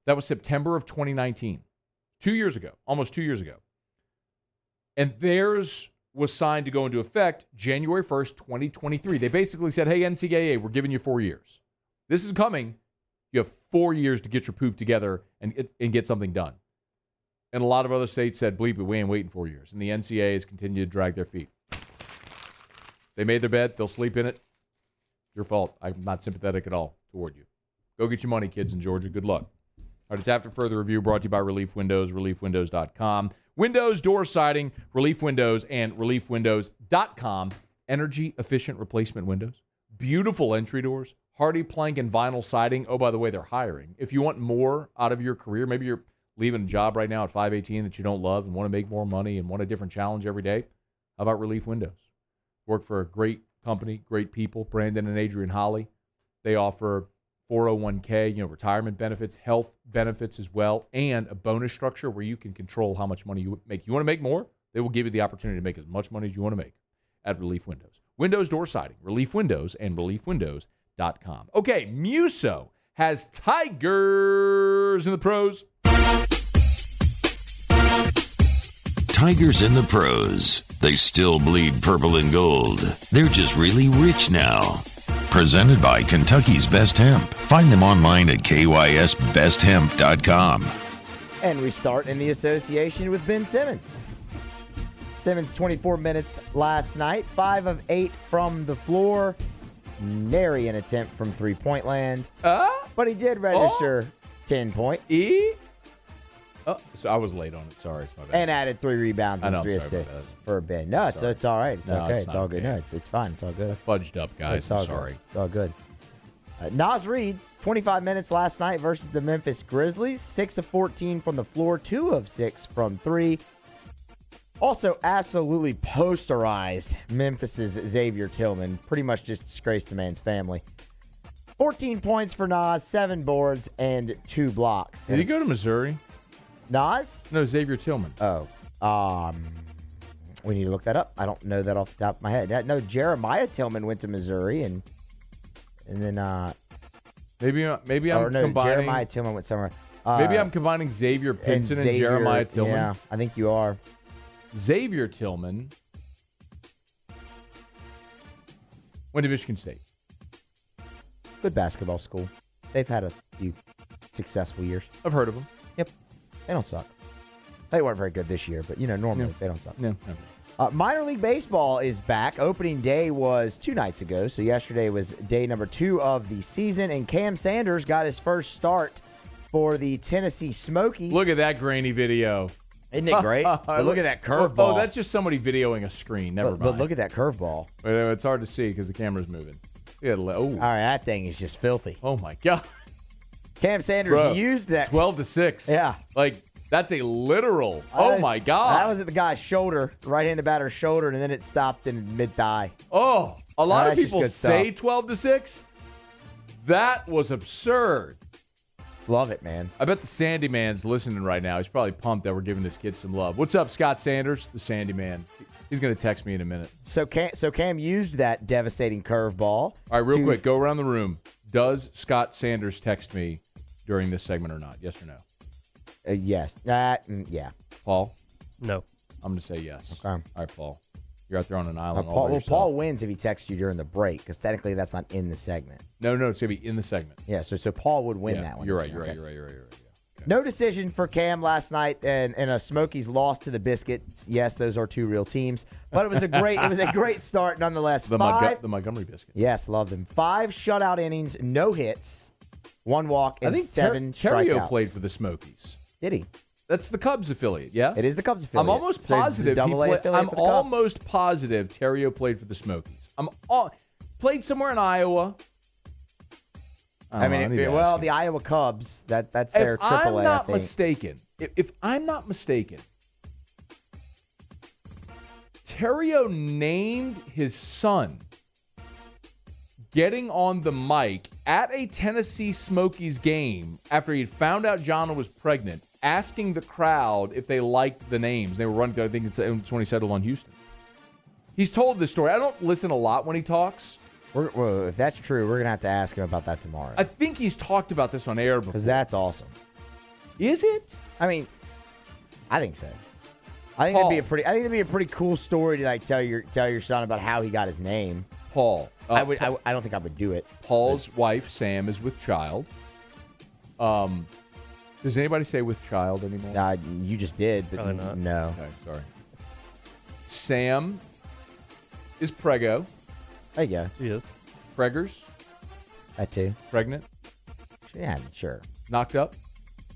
That was September of 2019. 2 years ago, almost 2 years ago. And theirs was signed to go into effect January 1st, 2023. They basically said, hey, NCAA, we're giving you 4 years. This is coming. You have 4 years to get your poop together and get something done. And a lot of other states said, bleep it, we ain't waiting 4 years. And the NCAA has continued to drag their feet. They made their bed. They'll sleep in it. Your fault. I'm not sympathetic at all toward you. Go get your money, kids in Georgia. Good luck. All right, it's After Further Review brought to you by Relief Windows, reliefwindows.com. Windows, door siding, Relief Windows, and reliefwindows.com. Energy-efficient replacement windows. Beautiful entry doors. Hardy plank and vinyl siding. Oh, by the way, they're hiring. If you want more out of your career, maybe you're leaving a job right now at 518 that you don't love and want to make more money and want a different challenge every day, how about Relief Windows? Work for a great company, great people, Brandon and Adrian Holly. They offer 401k, retirement benefits, health benefits as well, and a bonus structure where you can control how much money you make. You want to make more? They will give you the opportunity to make as much money as you want to make at Relief Windows. Windows door siding, Relief Windows, and reliefwindows.com. Okay, Muso has Tigers in the pros. Tigers in the pros. They still bleed purple and gold. They're just really rich now. Presented by Kentucky's Best Hemp. Find them online at kysbesthemp.com. And we start in the association with Ben Simmons. Simmons, 24 minutes last night, 5 of 8 from the floor. Nary an attempt from three-point land. But he did register 10 points. So I was late on it. Sorry, it's my bad. And added 3 rebounds and 3 assists for Ben. No, it's all right. It's okay. It's all good. No, it's fine. It's all good. I fudged up, guys. I'm sorry. Good. It's all good. Naz Reid, 25 minutes last night versus the Memphis Grizzlies. 6 of 14 from the floor, 2 of 6 from 3. Also, absolutely posterized Memphis's Xavier Tillman. Pretty much just disgraced the man's family. 14 points for Naz, 7 boards, and 2 blocks. Did he go to Missouri? Naz? No, Xavier Tillman. Oh. We need to look that up. I don't know that off the top of my head. No, Jeremiah Tillman went to Missouri, and then maybe I'm combining. Jeremiah Tillman went somewhere. Maybe I'm combining Xavier Pinson and Jeremiah Tillman. Yeah, I think you are. Xavier Tillman went to Michigan State. Good basketball school. They've had a few successful years. I've heard of them. Yep. They don't suck. They weren't very good this year, but, normally they don't suck. No. Minor League Baseball is back. Opening day was 2 nights ago, so yesterday was day number 2 of the season, and Cam Sanders got his first start for the Tennessee Smokies. Look at that grainy video. Isn't it great? But look at that curveball. Oh, that's just somebody videoing a screen. Never mind. But look at that curveball. It's hard to see because the camera's moving. All right, that thing is just filthy. Oh, my God. Cam Sanders used that. 12-6. Yeah. That's a literal. Oh, my God. That was at the guy's shoulder, right-handed batter's shoulder, and then it stopped in mid-thigh. Oh, a lot of people say 12-6. That was absurd. Love it, man. I bet the Sandy Man's listening right now. He's probably pumped that we're giving this kid some love. What's up, Scott Sanders, the Sandy Man? He's going to text me in a minute. So Cam used that devastating curveball. All right, real quick, go around the room. Does Scott Sanders text me during this segment or not? Yes or no? Yes. Yeah. Paul? No. I'm going to say yes. Okay. All right, Paul. You're out there on an island. Paul wins if he texts you during the break, because technically that's not in the segment. No, it's going to be in the segment. Yeah, so Paul would win that one. You're right. Okay. No decision for Cam last night, and a Smokies loss to the Biscuits. Yes, those are 2 real teams, but it was a great start nonetheless. The Montgomery Biscuits. Yes, love them. 5 shutout innings, no hits, 1 walk, and 7 strikeouts. Terrio played for the Smokies. Did he? That's the Cubs affiliate, yeah? It is the Cubs affiliate. I'm almost positive. Almost positive Terrio played for the Smokies. Played somewhere in Iowa. The Iowa Cubs. That's their AAA. If I'm not mistaken, if I'm not mistaken, Terrio named his son getting on the mic at a Tennessee Smokies game after he had found out Jonna was pregnant, asking the crowd if they liked the names. They were running, I think it's when he settled on Houston. He's told this story. I don't listen a lot when he talks. If that's true, we're going to have to ask him about that tomorrow. I think he's talked about this on air before. Because that's awesome. Is it? I mean, I think so. I think it'd be a pretty cool story to tell your son about how he got his name. Paul. I don't think I would do it. Paul's wife, Sam, is with child. Does anybody say with child anymore? You just did, but probably not. No. Okay, sorry. Sam is prego. There you go. She is. Preggers. That too. Pregnant. Yeah, sure. Knocked up.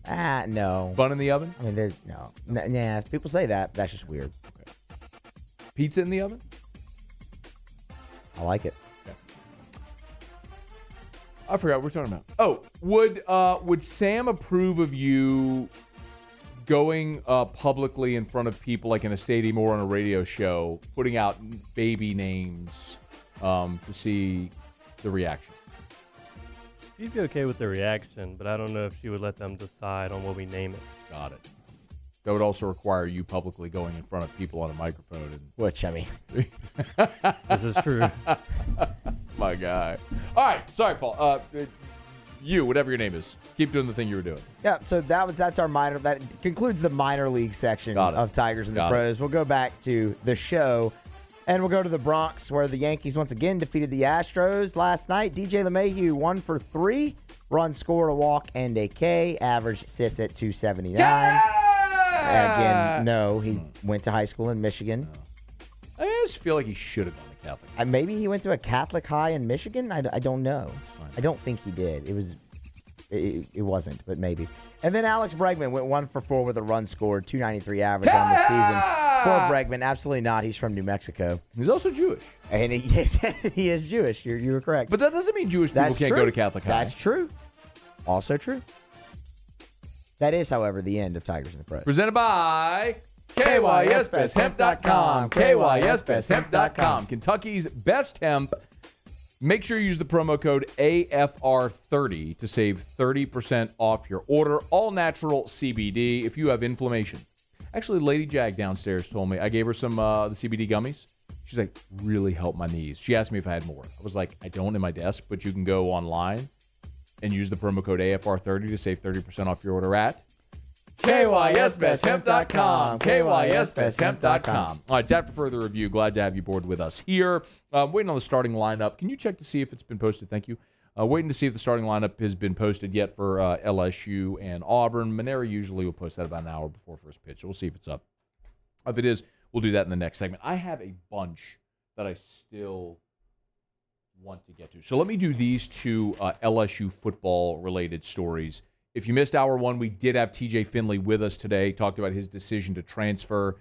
No. Bun in the oven. I mean, no. Yeah, if people say that, that's just weird. Okay. Pizza in the oven. I like it. Okay. I forgot what we're talking about. Oh, would Sam approve of you going publicly in front of people, like in a stadium or on a radio show, putting out baby names to see the reaction? She'd be okay with the reaction, but I don't know if she would let them decide on what we name it. Got it. That would also require you publicly going in front of people on a microphone. Which, I mean. This is true. My guy. All right. Sorry, Paul. You, whatever your name is. Keep doing the thing you were doing. Yeah, so that's our minor. That concludes the minor league section of Tigers and the Pros. We'll go back to the show, and we'll go to the Bronx, where the Yankees once again defeated the Astros last night. DJ LeMahieu 1 for 3, run scored, a walk, and a K. Average sits at 279. Again, no, he went to high school in Michigan. I just feel like he should have gone to Catholic. Maybe he went to a Catholic high in Michigan. I don't know. I don't think he did. It wasn't, but maybe. And then Alex Bregman went 1 for 4 with a run scored, 293 average on the season. For Bregman, absolutely not. He's from New Mexico. He's also Jewish. And he is Jewish. You were correct. But that doesn't mean Jewish people can't go to Catholic high. That's true. Also true. That is, however, the end of Tigers and the Pros. Presented by KYSBestHemp.com. KYSBestHemp.com. Kentucky's best hemp. Make sure you use the promo code AFR30 to save 30% off your order. All natural CBD if you have inflammation. Actually, Lady Jag downstairs told me. I gave her some the CBD gummies. She's like, really helped my knees. She asked me if I had more. I was like, I don't in my desk, but you can go online and use the promo code AFR30 to save 30% off your order at KYSBestHemp.com. KYSBestHemp.com. All right, it's after further review. Glad to have you aboard with us here. Waiting on the starting lineup. Can you check to see if it's been posted? Thank you. Waiting to see if the starting lineup has been posted yet for LSU and Auburn. Manera usually will post that about an hour before first pitch. So we'll see if it's up. If it is, we'll do that in the next segment. I have a bunch that I still want to get to. So let me do these two LSU football-related stories. If you missed hour one, we did have TJ Finley with us today. Talked about his decision to transfer.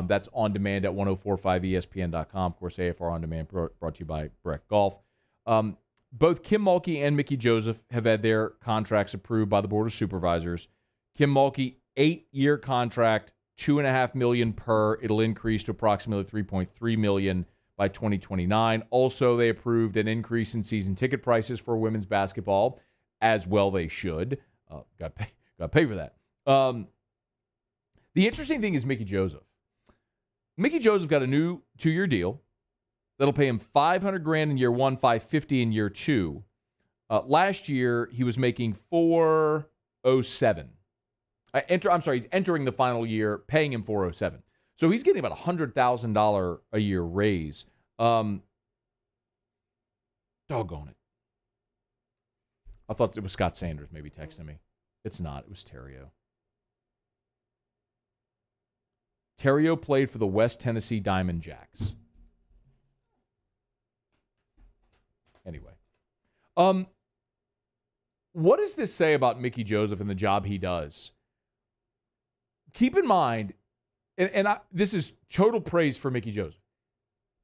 That's on demand at 1045ESPN.com. Of course, AFR On Demand brought to you by Breck Golf. Both Kim Mulkey and Mickey Joseph have had their contracts approved by the Board of Supervisors. Kim Mulkey, 8-year contract, $2.5 million per. It'll increase to approximately $3.3 million by 2029. Also, they approved an increase in season ticket prices for women's basketball, as well they should. Got to pay for that. The interesting thing is Mickey Joseph. Mickey Joseph got a new 2-year deal that'll pay him $500,000 in year one, $550,000 in year two. Last year he was making $407,000. He's entering the final year, paying him $407,000. So he's getting about $100,000 a year raise. Doggone it. I thought it was Scott Sanders maybe texting me. It's not. It was Terrio. Terrio played for the West Tennessee Diamond Jacks. Anyway. What does this say about Mickey Joseph and the job he does? Keep in mind, this is total praise for Mickey Joseph.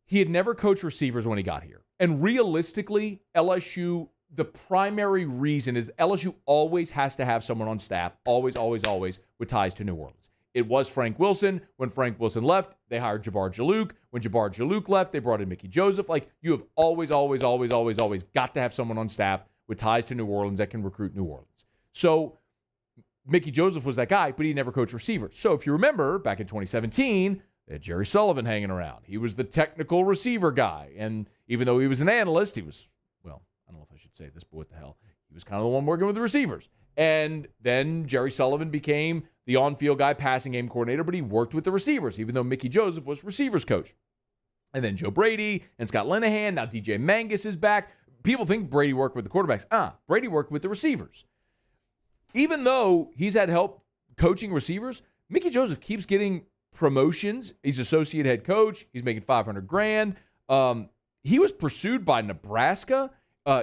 He had never coached receivers when he got here. And realistically, LSU, the primary reason is LSU always has to have someone on staff, always, with ties to New Orleans. It was Frank Wilson. When Frank Wilson left, they hired Jabbar Jalouk. When Jabbar Jalouk left, they brought in Mickey Joseph. Like, you have always got to have someone on staff with ties to New Orleans that can recruit New Orleans. So Mickey Joseph was that guy, but he never coached receivers. So if you remember, back in 2017, they had Jerry Sullivan hanging around. He was the technical receiver guy. And even though he was an analyst, he was, I don't know if I should say this, but what the hell? He was kind of the one working with the receivers. And then Jerry Sullivan became the on-field guy, passing game coordinator, but he worked with the receivers, even though Mickey Joseph was receivers coach. And then Joe Brady and Scott Linehan. Now DJ Mangus is back. People think Brady worked with the quarterbacks. Brady worked with the receivers. Even though he's had help coaching receivers, Mickey Joseph keeps getting promotions. He's associate head coach. He's making $500,000. He was pursued by Nebraska.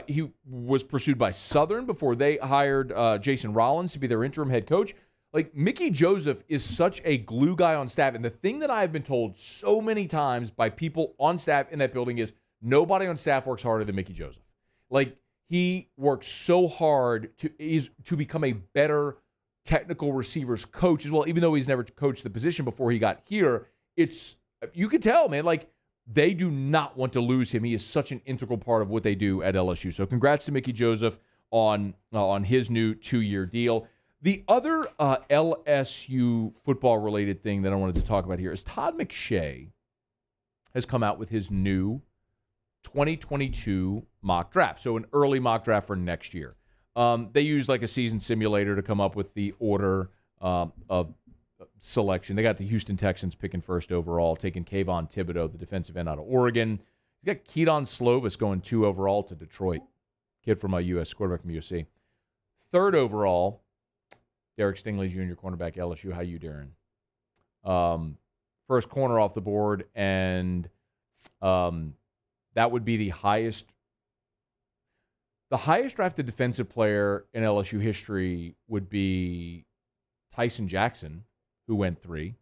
He was pursued by Southern before they hired Jason Rollins to be their interim head coach. Like, Mickey Joseph is such a glue guy on staff. And the thing that I've been told so many times by people on staff in that building is nobody on staff works harder than Mickey Joseph. Like, he works so hard to become a better technical receivers coach as well, even though he's never coached the position before he got here. You could tell, man, like, they do not want to lose him. He is such an integral part of what they do at LSU. So congrats to Mickey Joseph on his new 2-year deal. The other LSU football-related thing that I wanted to talk about here is Todd McShay has come out with his new 2022 mock draft. So an early mock draft for next year. They use like a season simulator to come up with the order of selection. They got the Houston Texans picking first overall, taking Kayvon Thibodeau, the defensive end out of Oregon. You got Keaton Slovis going 2 overall to Detroit, kid from U.S. quarterback from USC. 3rd overall, Derek Stingley Jr., cornerback LSU. How you, Darren? First corner off the board, and that would be the highest. The highest drafted defensive player in LSU history would be Tyson Jackson, who went 3.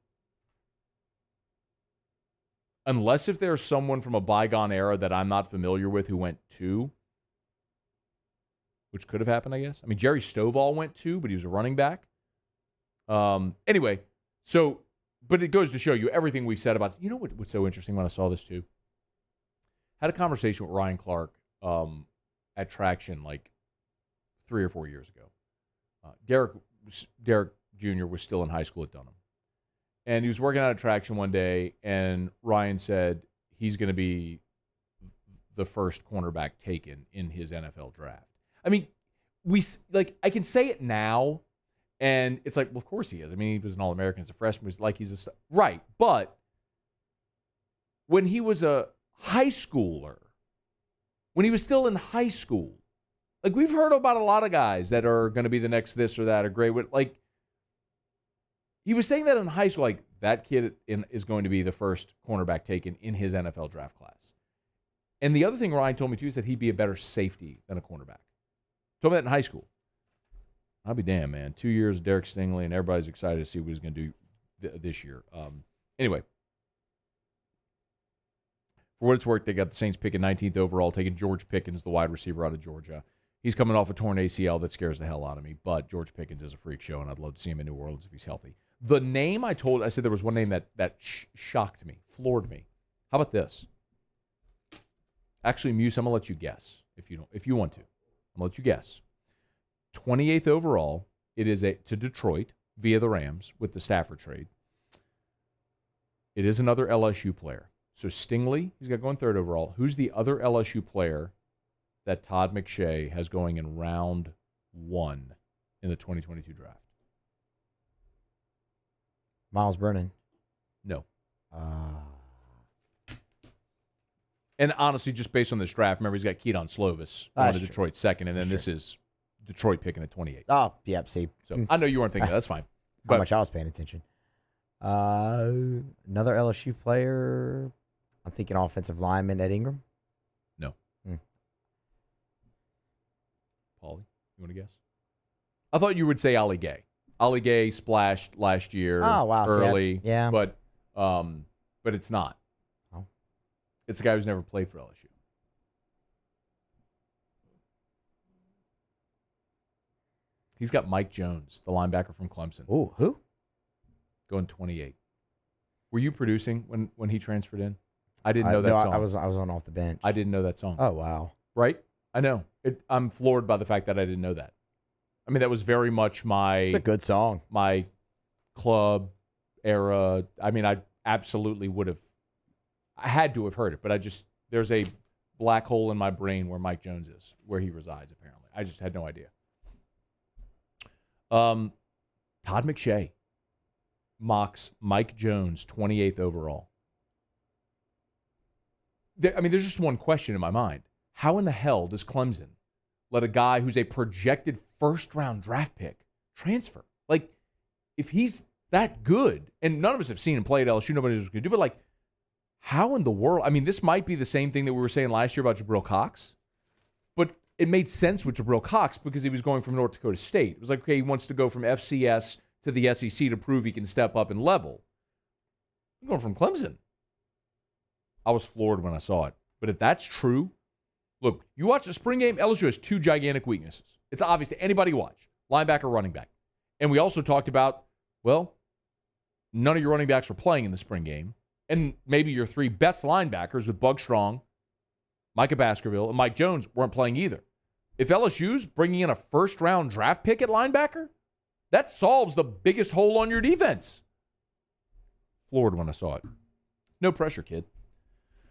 Unless if there's someone from a bygone era that I'm not familiar with who went 2, which could have happened, I guess. I mean, Jerry Stovall went 2, but he was a running back. Anyway, so, but it goes to show you everything we've said about, you know what's so interesting when I saw this too? Had a conversation with Ryan Clark at Traction like 3 or 4 years ago. Derek Jr. was still in high school at Dunham. And he was working out at Traction one day, and Ryan said he's going to be the first cornerback taken in his NFL draft. I mean, I can say it now, and it's like, well, of course he is. I mean, he was an All-American as a freshman. It's like he's right. But when he was a high schooler, when he was still in high school, like we've heard about a lot of guys that are going to be the next this or that or great. Like he was saying that in high school, like that kid is going to be the first cornerback taken in his NFL draft class. And the other thing Ryan told me too is that he'd be a better safety than a cornerback. Told me that in high school. I'll be damned, man. 2 years of Derek Stingley, and everybody's excited to see what he's going to do this year. Anyway, for what it's worth, they got the Saints picking 19th overall, taking George Pickens, the wide receiver out of Georgia. He's coming off a torn ACL that scares the hell out of me, but George Pickens is a freak show, and I'd love to see him in New Orleans if he's healthy. The name I said there was one name that shocked me, floored me. How about this? Actually, Muse, I'm going to let you guess if you want to. I'm going to let you guess. 28th overall, it is to Detroit via the Rams with the Stafford trade. It is another LSU player. So Stingley, he's got going 3rd overall. Who's the other LSU player that Todd McShay has going in round 1 in the 2022 draft? Miles Brennan. No. And honestly, just based on this draft, remember he's got Keaton Slovis on the Detroit 2nd, and then this is Detroit picking at 28. Oh, yep, see. So I know you weren't thinking that. That's fine. How much I was paying attention. Another LSU player. I'm thinking offensive lineman, Ed Ingram. No. Paulie, you want to guess? I thought you would say Ollie Gay. Ollie Gay splashed last year. Oh, wow. Early. Yeah. But it's not. Oh. It's a guy who's never played for LSU. He's got Mike Jones, the linebacker from Clemson. Oh, who? Going 28. Were you producing when he transferred in? I didn't know that song. I was on off the bench. I didn't know that song. Oh, wow. Right? I know. I'm floored by the fact that I didn't know that. I mean, that was very much It's a good song. My club era. I mean, I absolutely would have. I had to have heard it, but there's a black hole in my brain where Mike Jones is, where he resides, apparently. I just had no idea. Todd McShay mocks Mike Jones 28th overall. There's just one question in my mind. How in the hell does Clemson let a guy who's a projected first-round draft pick transfer? Like, if he's that good, and none of us have seen him play at LSU, nobody knows what he can do, but like, how in the world? I mean, this might be the same thing that we were saying last year about Jabril Cox, but it made sense with Jabril Cox because he was going from North Dakota State. It was like, okay, he wants to go from FCS to the SEC to prove he can step up and level. I'm going from Clemson. I was floored when I saw it. But if that's true, look, you watch the spring game, LSU has 2 gigantic weaknesses. It's obvious to anybody who watch. Linebacker, running back. And we also talked about, well, none of your running backs were playing in the spring game. And maybe your 3 best linebackers with Bug Strong, Micah Baskerville, and Mike Jones weren't playing either. If LSU's bringing in a first-round draft pick at linebacker, that solves the biggest hole on your defense. Floored when I saw it. No pressure, kid.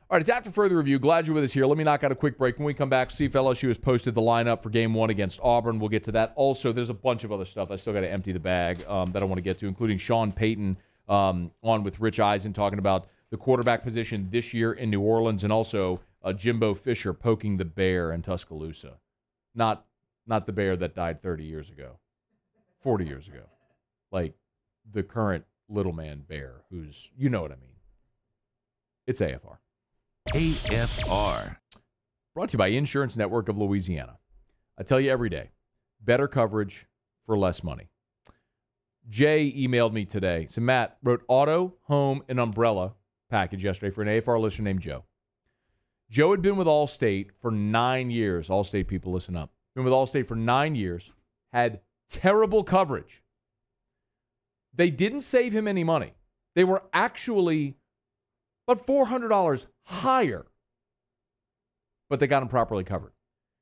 All right, it's after further review. Glad you're with us here. Let me knock out a quick break. When we come back, see if LSU has posted the lineup for Game 1 against Auburn. We'll get to that. Also, there's a bunch of other stuff. I still got to empty the bag that I want to get to, including Sean Payton on with Rich Eisen talking about the quarterback position this year in New Orleans, and also Jimbo Fisher poking the bear in Tuscaloosa. Not the bear that died 30 years ago, 40 years ago. Like the current little man bear who's, you know what I mean. It's AFR. AFR. Brought to you by Insurance Network of Louisiana. I tell you every day, better coverage for less money. Jay emailed me today. So Matt wrote auto, home, and umbrella package yesterday for an AFR listener named Joe. Joe had been with Allstate for 9 years. Allstate people, listen up. Been with Allstate for 9 years. Had terrible coverage. They didn't save him any money. They were actually about $400 higher, but they got him properly covered.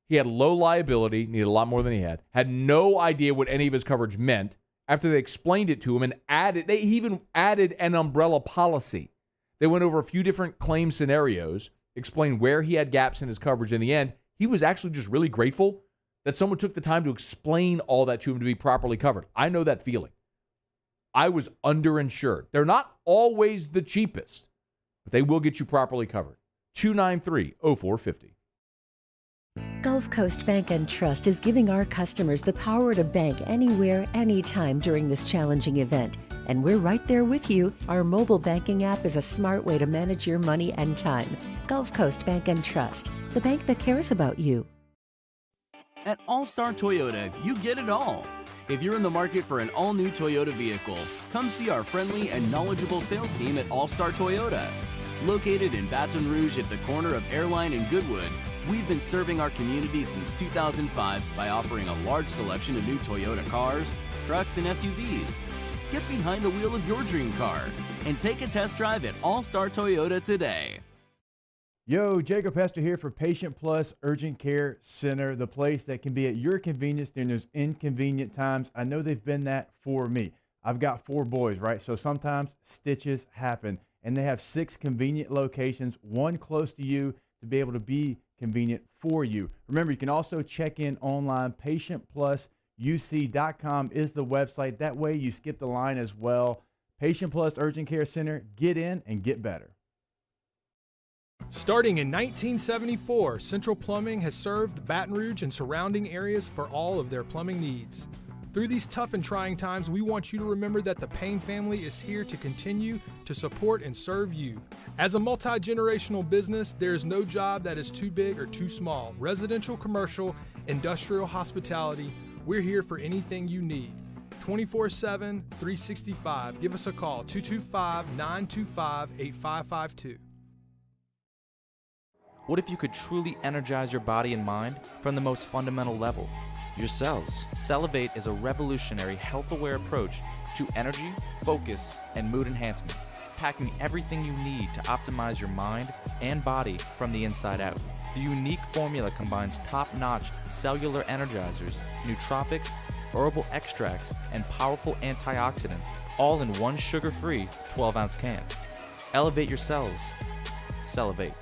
He had low liability, needed a lot more than he had no idea what any of his coverage meant after they explained it to him and they even added an umbrella policy. They went over a few different claim scenarios, explained where he had gaps in his coverage. In the end, he was actually just really grateful that someone took the time to explain all that to him to be properly covered. I know that feeling. I was underinsured. They're not always the cheapest, but they will get you properly covered. 293-0450. Gulf Coast Bank and Trust is giving our customers the power to bank anywhere, anytime during this challenging event. And we're right there with you. Our mobile banking app is a smart way to manage your money and time. Gulf Coast Bank and Trust, the bank that cares about you. At All-Star Toyota, you get it all. If you're in the market for an all-new Toyota vehicle, come see our friendly and knowledgeable sales team at All-Star Toyota. Located in Baton Rouge at the corner of Airline and Goodwood, we've been serving our community since 2005 by offering a large selection of new Toyota cars, trucks, and SUVs. Get behind the wheel of your dream car and take a test drive at All-Star Toyota today. Yo, Jacob Hester here for Patient Plus Urgent Care Center, the place that can be at your convenience during those inconvenient times. I know they've been that for me. I've got 4 boys, right? So sometimes stitches happen, and they have 6 convenient locations, one close to you to be able to be convenient for you. Remember, you can also check in online. PatientPlusUC.com is the website. That way you skip the line as well. Patient Plus Urgent Care Center, get in and get better. Starting in 1974, Central Plumbing has served Baton Rouge and surrounding areas for all of their plumbing needs. Through these tough and trying times, we want you to remember that the Payne family is here to continue to support and serve you. As a multi-generational business, there is no job that is too big or too small. Residential, commercial, industrial, hospitality, we're here for anything you need. 24/7, 365. Give us a call, 225-925-8552. What if you could truly energize your body and mind from the most fundamental level, your cells? Cellivate is a revolutionary health-aware approach to energy, focus, and mood enhancement, packing everything you need to optimize your mind and body from the inside out. The unique formula combines top-notch cellular energizers, nootropics, herbal extracts, and powerful antioxidants, all in one sugar-free 12-ounce can. Elevate your cells. Cellivate.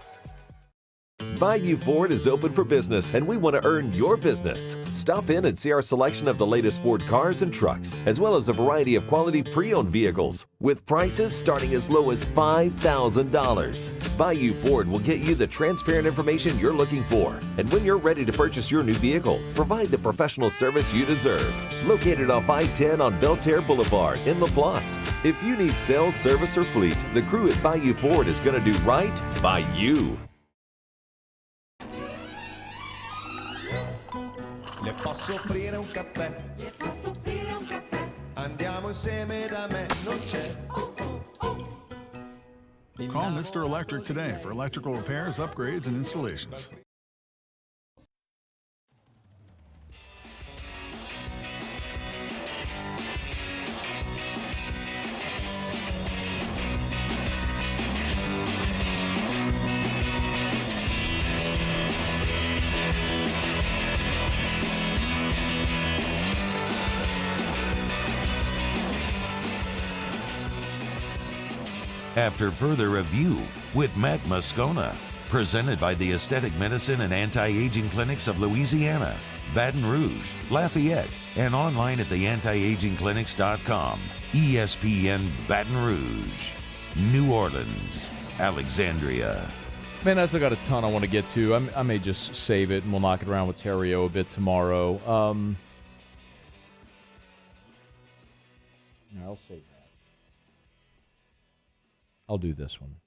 Bayou Ford is open for business, and we want to earn your business. Stop in and see our selection of the latest Ford cars and trucks, as well as a variety of quality pre-owned vehicles, with prices starting as low as $5,000. Bayou Ford will get you the transparent information you're looking for, and when you're ready to purchase your new vehicle, provide the professional service you deserve. Located off I-10 on Belterre Boulevard in LaPlace. If you need sales, service, or fleet, the crew at Bayou Ford is going to do right by you. Le posso offrire un caffè? Andiamo insieme da me, non c'è. Call Mr. Electric today for electrical repairs, upgrades, and installations. After Further Review with Matt Moscona. Presented by the Aesthetic Medicine and Anti-Aging Clinics of Louisiana, Baton Rouge, Lafayette, and online at theantiagingclinics.com. ESPN Baton Rouge, New Orleans, Alexandria. Man, I still got a ton I want to get to. I may just save it, and we'll knock it around with Terrio a bit tomorrow. I'll save that. I'll do this one.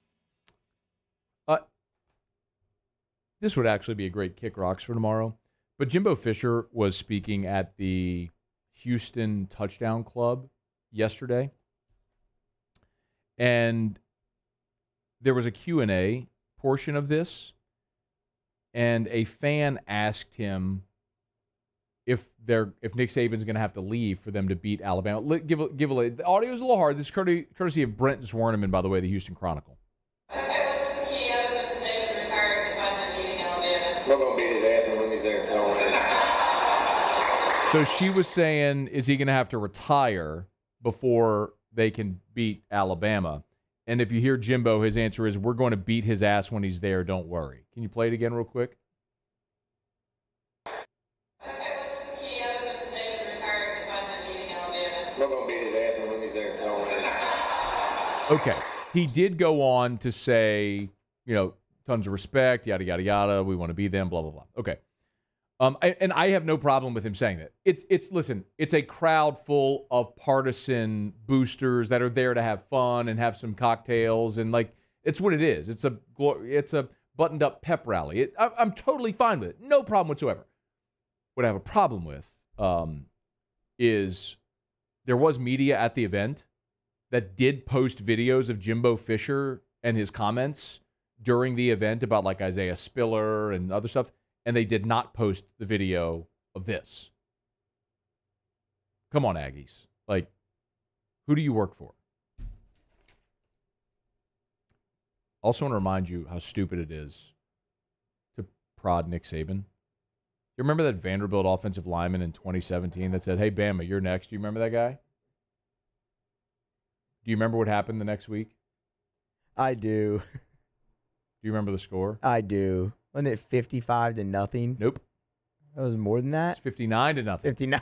This would actually be a great Kick Rocks for tomorrow. But Jimbo Fisher was speaking at the Houston Touchdown Club yesterday. And there was a Q&A portion of this. And a fan asked him if Nick Saban's going to have to leave for them to beat Alabama. The audio is a little hard. This is courtesy of Brent Zwerneman, by the way, the Houston Chronicle. We're going to beat his ass and when he's there. So she was saying, is he going to have to retire before they can beat Alabama? And if you hear Jimbo, his answer is, we're going to beat his ass when he's there. Don't worry. Can you play it again real quick? What's the key other than Saban retiring to find them beating Alabama? We're going to beat his ass and when he's there. Don't worry. Okay. He did go on to say, tons of respect, yada, yada, yada. We want to be them, blah, blah, blah. Okay. And I have no problem with him saying that. Listen, it's a crowd full of partisan boosters that are there to have fun and have some cocktails. And, it's what it is. It's a buttoned-up pep rally. I'm totally fine with it. No problem whatsoever. What I have a problem with is there was media at the event that did post videos of Jimbo Fisher and his comments during the event about Isaiah Spiller and other stuff, and they did not post the video of this. Come on, Aggies. Who do you work for? Also want to remind you how stupid it is to prod Nick Saban. You remember that Vanderbilt offensive lineman in 2017 that said, hey, Bama, you're next? Do you remember that guy? Do you remember what happened the next week? I do. Do you remember the score? I do. Wasn't it 55-0? Nope. That was more than that? It's 59-0. 59.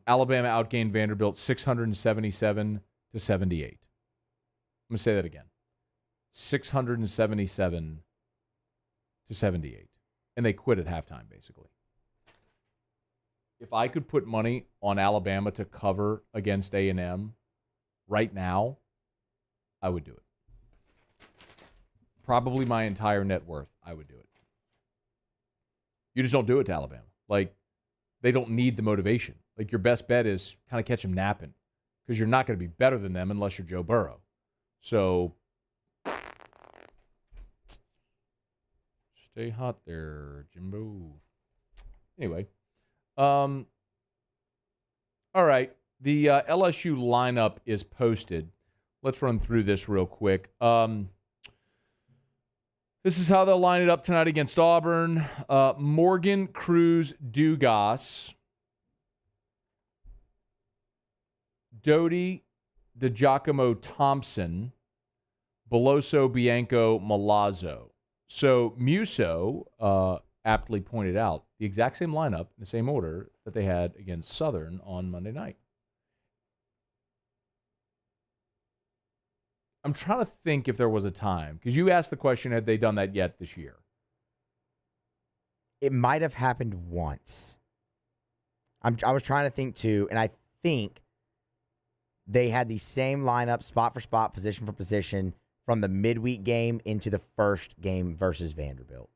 Alabama outgained Vanderbilt 677-78. I'm going to say that again. 677-78. And they quit at halftime, basically. If I could put money on Alabama to cover against A&M right now, I would do it. Probably my entire net worth, I would do it. You just don't do it to Alabama. They don't need the motivation. Your best bet is kind of catch them napping because you're not going to be better than them unless you're Joe Burrow. So stay hot there, Jimbo. Anyway. All right. The LSU lineup is posted. Let's run through this real quick. This is how they'll line it up tonight against Auburn. Morgan, Cruz, Dugas, Doty, DiGiacomo, Thompson, Beloso, Bianco, Malazzo. So Musso aptly pointed out the exact same lineup in the same order that they had against Southern on Monday night. I'm trying to think if there was a time, because you asked the question, had they done that yet this year? It might have happened once. I was trying to think too, and I think they had the same lineup, spot for spot, position for position, from the midweek game into the first game versus Vanderbilt.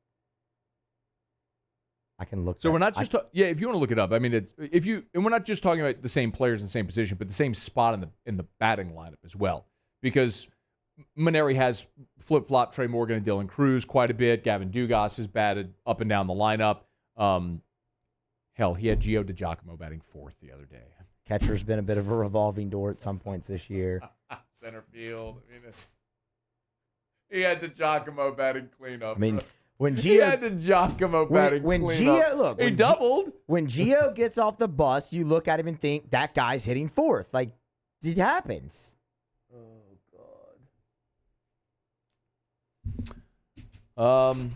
I can look. So we're not just if you want to look it up. I mean, and we're not just talking about the same players in the same position, but the same spot in the batting lineup as well, because Maneri has flip-flop Trey Morgan and Dylan Cruz quite a bit. Gavin Dugas has batted up and down the lineup. Hell, he had Gio DiGiacomo batting fourth the other day. Catcher's been a bit of a revolving door at some points this year. Center field. I mean, he had DiGiacomo batting cleanup. I mean, when Gio he had DiGiacomo batting cleanup. He doubled. When Gio gets off the bus, you look at him and think that guy's hitting fourth. It happens. Oh God. And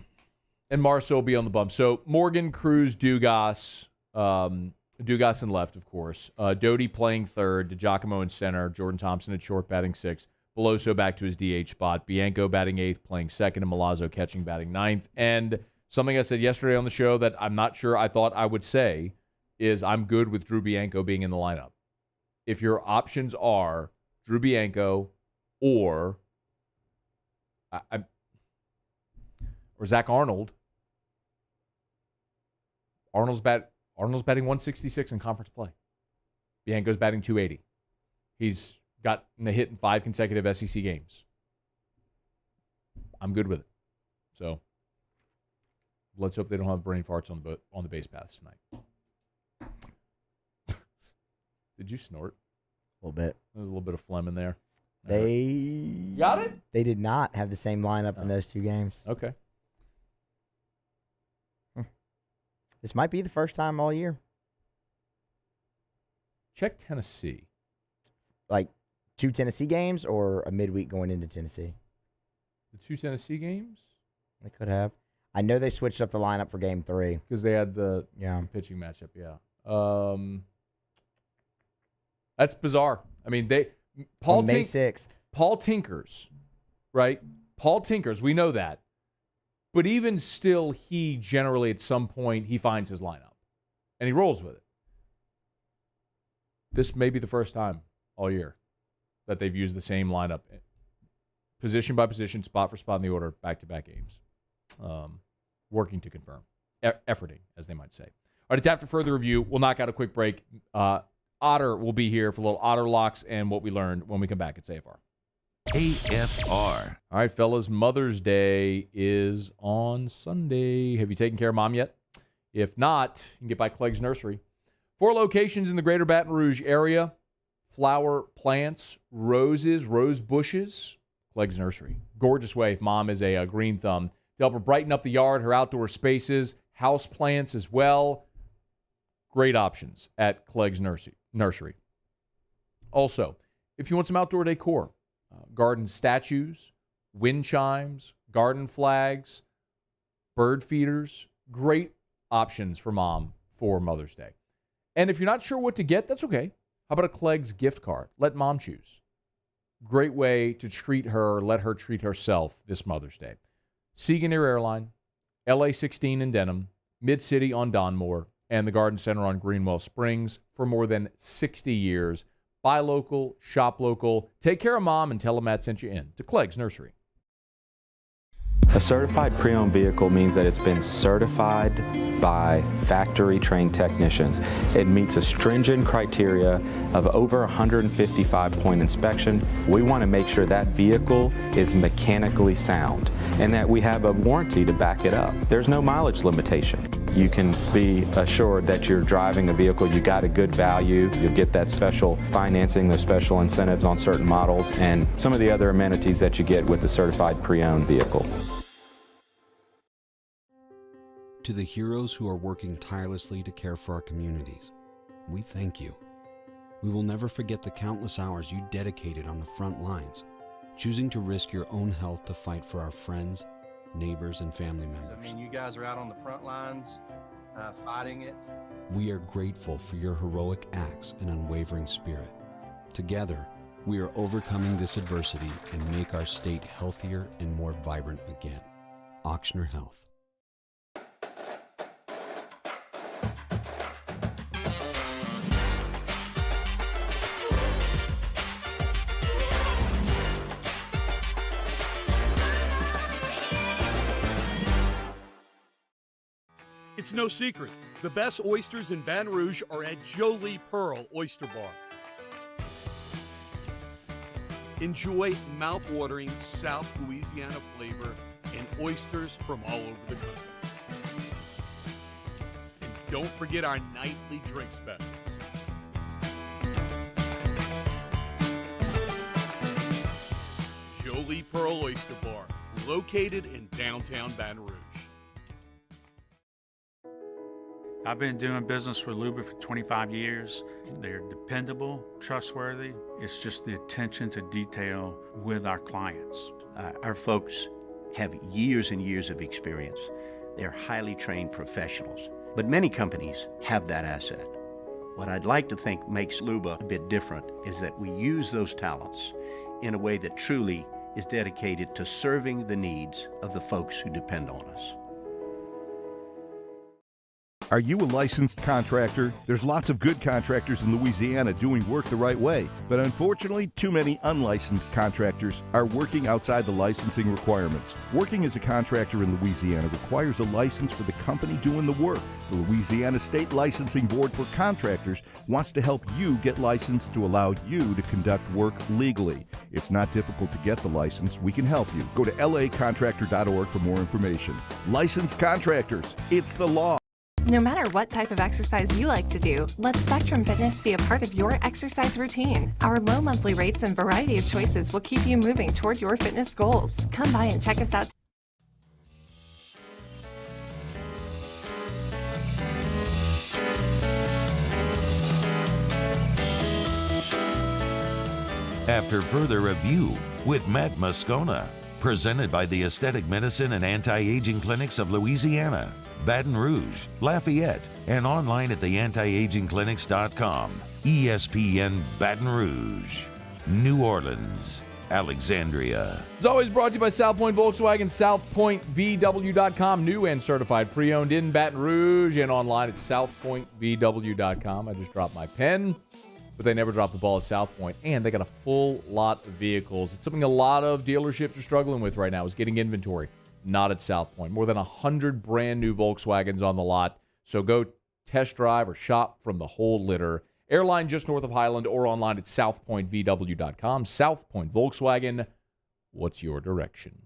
Marceau will be on the bump. So Morgan, Cruz, Dugas. Dugas in left, of course. Doty playing third. DiGiacomo in center. Jordan Thompson at short, batting sixth. Beloso back to his DH spot. Bianco batting eighth, playing second. And Milazzo catching, batting ninth. And something I said yesterday on the show that I'm not sure I thought I would say is I'm good with Drew Bianco being in the lineup. If your options are Drew Bianco or Zach Arnold, Arnold's batting 166 in conference play. Bianco's batting 280. He's gotten a hit in 5 consecutive SEC games. I'm good with it. So let's hope they don't have brain farts on the base paths tonight. Did you snort? A little bit. There's a little bit of phlegm in there. They got it? They did not have the same lineup in those 2 games. Okay. This might be the first time all year. Check Tennessee. Like 2 Tennessee games or a midweek going into Tennessee? The 2 Tennessee games? They could have. I know they switched up the lineup for game 3. Because they had the pitching matchup, yeah. That's bizarre. I mean, May 6th. Paul tinkers, right? Paul tinkers, we know that. But even still, he generally at some point, he finds his lineup. And he rolls with it. This may be the first time all year that they've used the same lineup. Position by position, spot for spot in the order, back-to-back games. Working to confirm. Efforting, as they might say. All right, it's after further review. We'll knock out a quick break. Otter will be here for a little Otter locks and what we learned when we come back. It's AFR. AFR. All right, fellas, Mother's Day is on Sunday. Have you taken care of Mom yet? If not, you can get by Clegg's Nursery. 4 locations in the greater Baton Rouge area. Flower plants, roses, rose bushes. Clegg's Nursery. Gorgeous way if Mom is a green thumb. To help her brighten up the yard, her outdoor spaces, house plants as well. Great options at Clegg's Nursery. Also, if you want some outdoor decor, garden statues, wind chimes, garden flags, bird feeders, great options for Mom for Mother's Day. And if you're not sure what to get, that's okay. How about a Clegg's gift card? Let Mom choose. Great way to treat her, let her treat herself this Mother's Day. Seaganeer Airline, LA 16 in Denham, Mid-City on Donmore, and the Garden Center on Greenwell Springs for more than 60 years. Buy local, shop local. Take care of Mom and tell them Matt sent you in to Clegg's Nursery. A certified pre-owned vehicle means that it's been certified by factory-trained technicians. It meets a stringent criteria of over 155-point inspection. We want to make sure that vehicle is mechanically sound and that we have a warranty to back it up. There's no mileage limitation. You can be assured that you're driving a vehicle, you got a good value, you'll get that special financing, those special incentives on certain models, and some of the other amenities that you get with a certified pre-owned vehicle. To the heroes who are working tirelessly to care for our communities, we thank you. We will never forget the countless hours you dedicated on the front lines, choosing to risk your own health to fight for our friends, neighbors, and family members. I mean, you guys are out on the front lines fighting it. We are grateful for your heroic acts and unwavering spirit. Together, we are overcoming this adversity and make our state healthier and more vibrant again. Ochsner Health. It's no secret. The best oysters in Baton Rouge are at Jolie Pearl Oyster Bar. Enjoy mouth-watering South Louisiana flavor and oysters from all over the country. And don't forget our nightly drink specials. Jolie Pearl Oyster Bar, located in downtown Baton Rouge. I've been doing business with Luba for 25 years. They're dependable, trustworthy. It's just the attention to detail with our clients. Our folks have years and years of experience. They're highly trained professionals. But many companies have that asset. What I'd like to think makes Luba a bit different is that we use those talents in a way that truly is dedicated to serving the needs of the folks who depend on us. Are you a licensed contractor? There's lots of good contractors in Louisiana doing work the right way, but unfortunately, too many unlicensed contractors are working outside the licensing requirements. Working as a contractor in Louisiana requires a license for the company doing the work. The Louisiana State Licensing Board for Contractors wants to help you get licensed to allow you to conduct work legally. It's not difficult to get the license. We can help you. Go to lacontractor.org for more information. Licensed contractors, it's the law. No matter what type of exercise you like to do, let Spectrum Fitness be a part of your exercise routine. Our low monthly rates and variety of choices will keep you moving toward your fitness goals. Come by and check us out. After further review with Matt Moscona, presented by the Aesthetic Medicine and Anti-Aging Clinics of Louisiana, Baton Rouge, Lafayette, and online at theantiagingclinics.com. ESPN Baton Rouge, New Orleans, Alexandria. As always, brought to you by South Point Volkswagen, southpointvw.com. New and certified pre-owned in Baton Rouge and online at southpointvw.com. I just dropped my pen, but they never drop the ball at South Point, and they got a full lot of vehicles. It's something a lot of dealerships are struggling with right now is getting inventory. Not at South Point. More than 100 brand new Volkswagens on the lot. So go test drive or shop from the whole litter. Airline just north of Highland or online at southpointvw.com. South Point Volkswagen. What's your direction?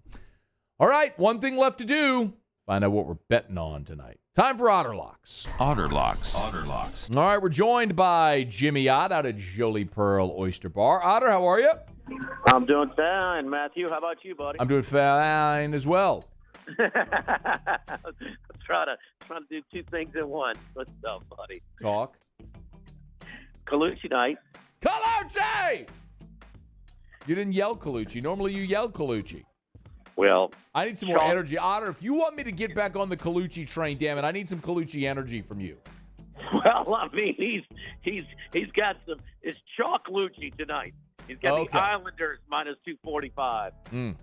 All right, one thing left to do. Find out what we're betting on tonight. Time for Otter Locks. Otter Locks. Otter Locks. All right, we're joined by Jimmy Ott out at Jolie Pearl Oyster Bar. Otter, how are you? I'm doing fine, Matthew. How about you, buddy? I'm doing fine as well. I'm trying to do two things at once. What's up, buddy? Talk. Colucci night. Colucci! You didn't yell Colucci. Normally you yell Colucci. Well, I need some more energy. Otter, if you want me to get back on the Colucci train, damn it, I need some Colucci energy from you. Well, I mean, he's got some. It's Chalk Lucci tonight. He's got the Islanders minus 245,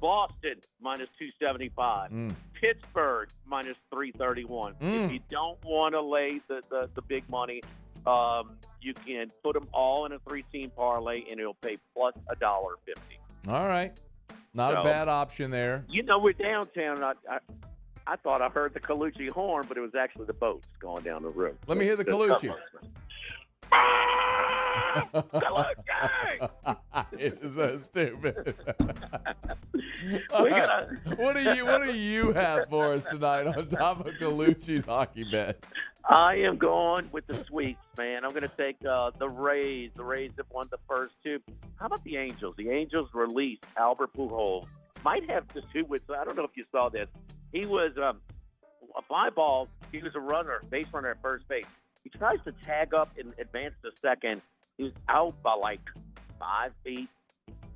Boston minus 275, Pittsburgh minus 331. If you don't want to lay the big money, you can put them all in a 3-team parlay, and it'll pay plus $1.50. All right, not a bad option there. You know, we're downtown. And I thought I heard the Colucci horn, but it was actually the boats going down the river. Let me hear the Colucci. It is so stupid. What do you have for us tonight on top of Colucci's hockey bets? I am going with the sweeps, man. I'm going to take the Rays. The Rays have won the first two. How about the Angels? The Angels released Albert Pujols. Might have to do with, I don't know if you saw this. He was a fly ball. He was a runner, base runner at first base. He tries to tag up and advance to second. He was out by like 5 feet.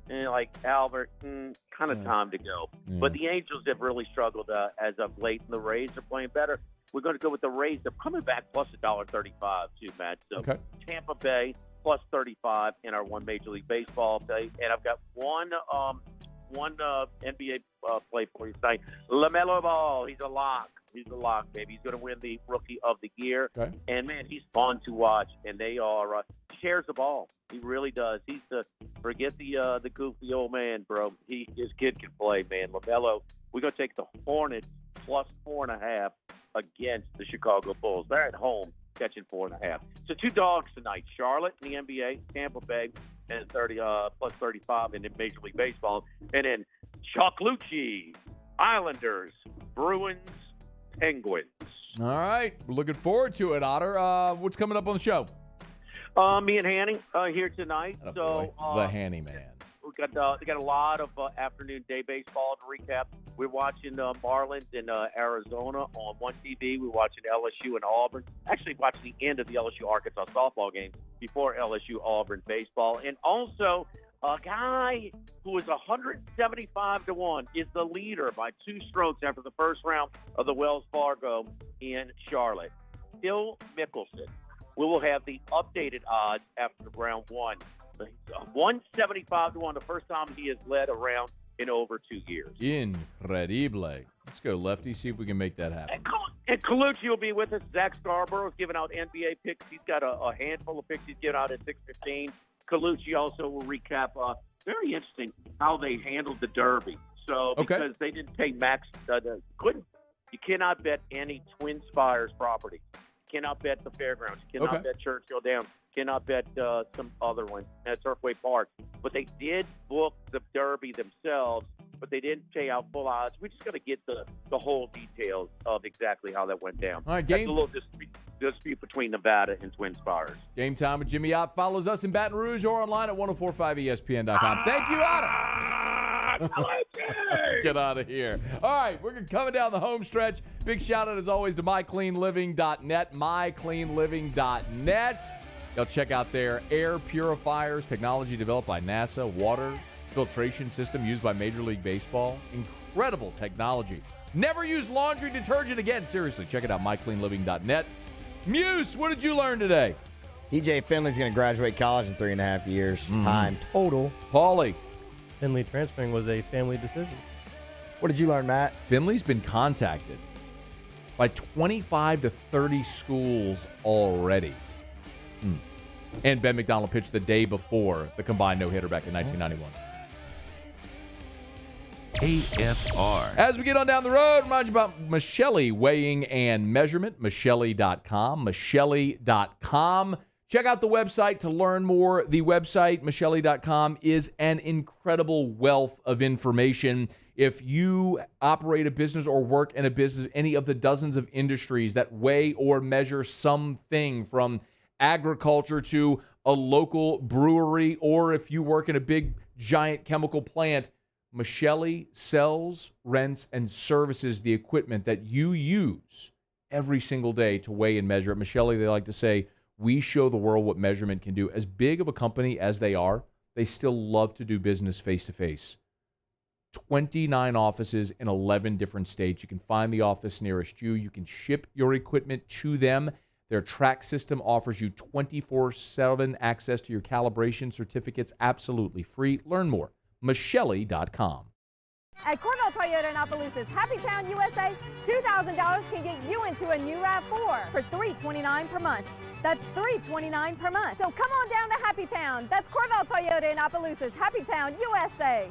And like, Albert, kind of time to go. Yeah. But the Angels have really struggled as of late, and the Rays are playing better. We're going to go with the Rays. They're coming back plus $1.35 too, Matt. So Tampa Bay plus 35 in our one Major League Baseball play. And I've got one NBA play for you tonight. LaMelo Ball, he's a lock. He's a lock, baby. He's going to win the Rookie of the Year. Okay. And, man, he's fun to watch. And they are he shares the ball. He really does. He's forget the goofy old man, bro. His kid can play, man. LaMelo, we're going to take the Hornets plus 4.5 against the Chicago Bulls. They're at home catching 4.5. So 2 dogs tonight. Charlotte in the NBA, Tampa Bay, and plus 35 in Major League Baseball. And then Chalk Lucci, Islanders, Bruins, Penguins. All right. We're looking forward to it, Otter. What's coming up on the show? Me and Hanny here tonight. The Hanny man. We got a lot of afternoon day baseball to recap. We're watching Marlins in Arizona on One TV. We're watching LSU and Auburn. Actually, watching the end of the LSU Arkansas softball game before LSU Auburn baseball. And also, A guy who is 175-1 is the leader by 2 strokes after the first round of the Wells Fargo in Charlotte. Phil Mickelson. We will have the updated odds after round 1. 175-1, the first time he has led a round in over 2 years. Incredible. Let's go, Lefty, see if we can make that happen. And Colucci will be with us. Zach Scarborough is giving out NBA picks. He's got a handful of picks he's giving out at 6:15. Colucci also will recap. Very interesting how they handled the Derby. So because they didn't pay max, you cannot bet any Twin Spires property. You cannot bet the Fairgrounds. You cannot bet Churchill Downs. You cannot bet some other one at Turfway Park. But they did book the Derby themselves, but they didn't pay out full odds. We just got to get the whole details of exactly how that went down. All right, That's a little dispute between Nevada and Twin Spires. Game time with Jimmy Ott. Follows us in Baton Rouge or online at 1045ESPN.com. Thank you, Otta. Get out of here. All right, we're coming down the home stretch. Big shout out, as always, to mycleanliving.net. Mycleanliving.net. They'll check out their air purifiers, technology developed by NASA, water filtration system used by Major League Baseball. Incredible technology. Never use laundry detergent again. Seriously, check it out, mycleanliving.net. Muse, what did you learn today? TJ Finley's going to graduate college in 3.5 years. Time total. Paulie. Finley transferring was a family decision. What did you learn, Matt? Finley's been contacted by 25 to 30 schools already. And Ben McDonald pitched the day before the combined no-hitter back in 1991. AFR. As we get on down the road, remind you about Michelli Weighing and Measurement, Michelli.com, Michelli.com. Check out the website to learn more. The website, Michelli.com, is an incredible wealth of information. If you operate a business or work in a business, any of the dozens of industries that weigh or measure something from agriculture to a local brewery, or if you work in a big, giant chemical plant, Michelli sells, rents, and services the equipment that you use every single day to weigh and measure. At Michelli, they like to say, we show the world what measurement can do. As big of a company as they are, they still love to do business face-to-face. 29 offices in 11 different states. You can find the office nearest you. You can ship your equipment to them. Their track system offers you 24/7 access to your calibration certificates, absolutely free. Learn more. Michelli.com. At Cornell Toyota in Opelousas, Happy Town, USA, $2,000 can get you into a new RAV4 for $329 per month. That's $329 per month. So come on down to Happy Town. That's Cornell Toyota in Opelousas, Happy Town, USA.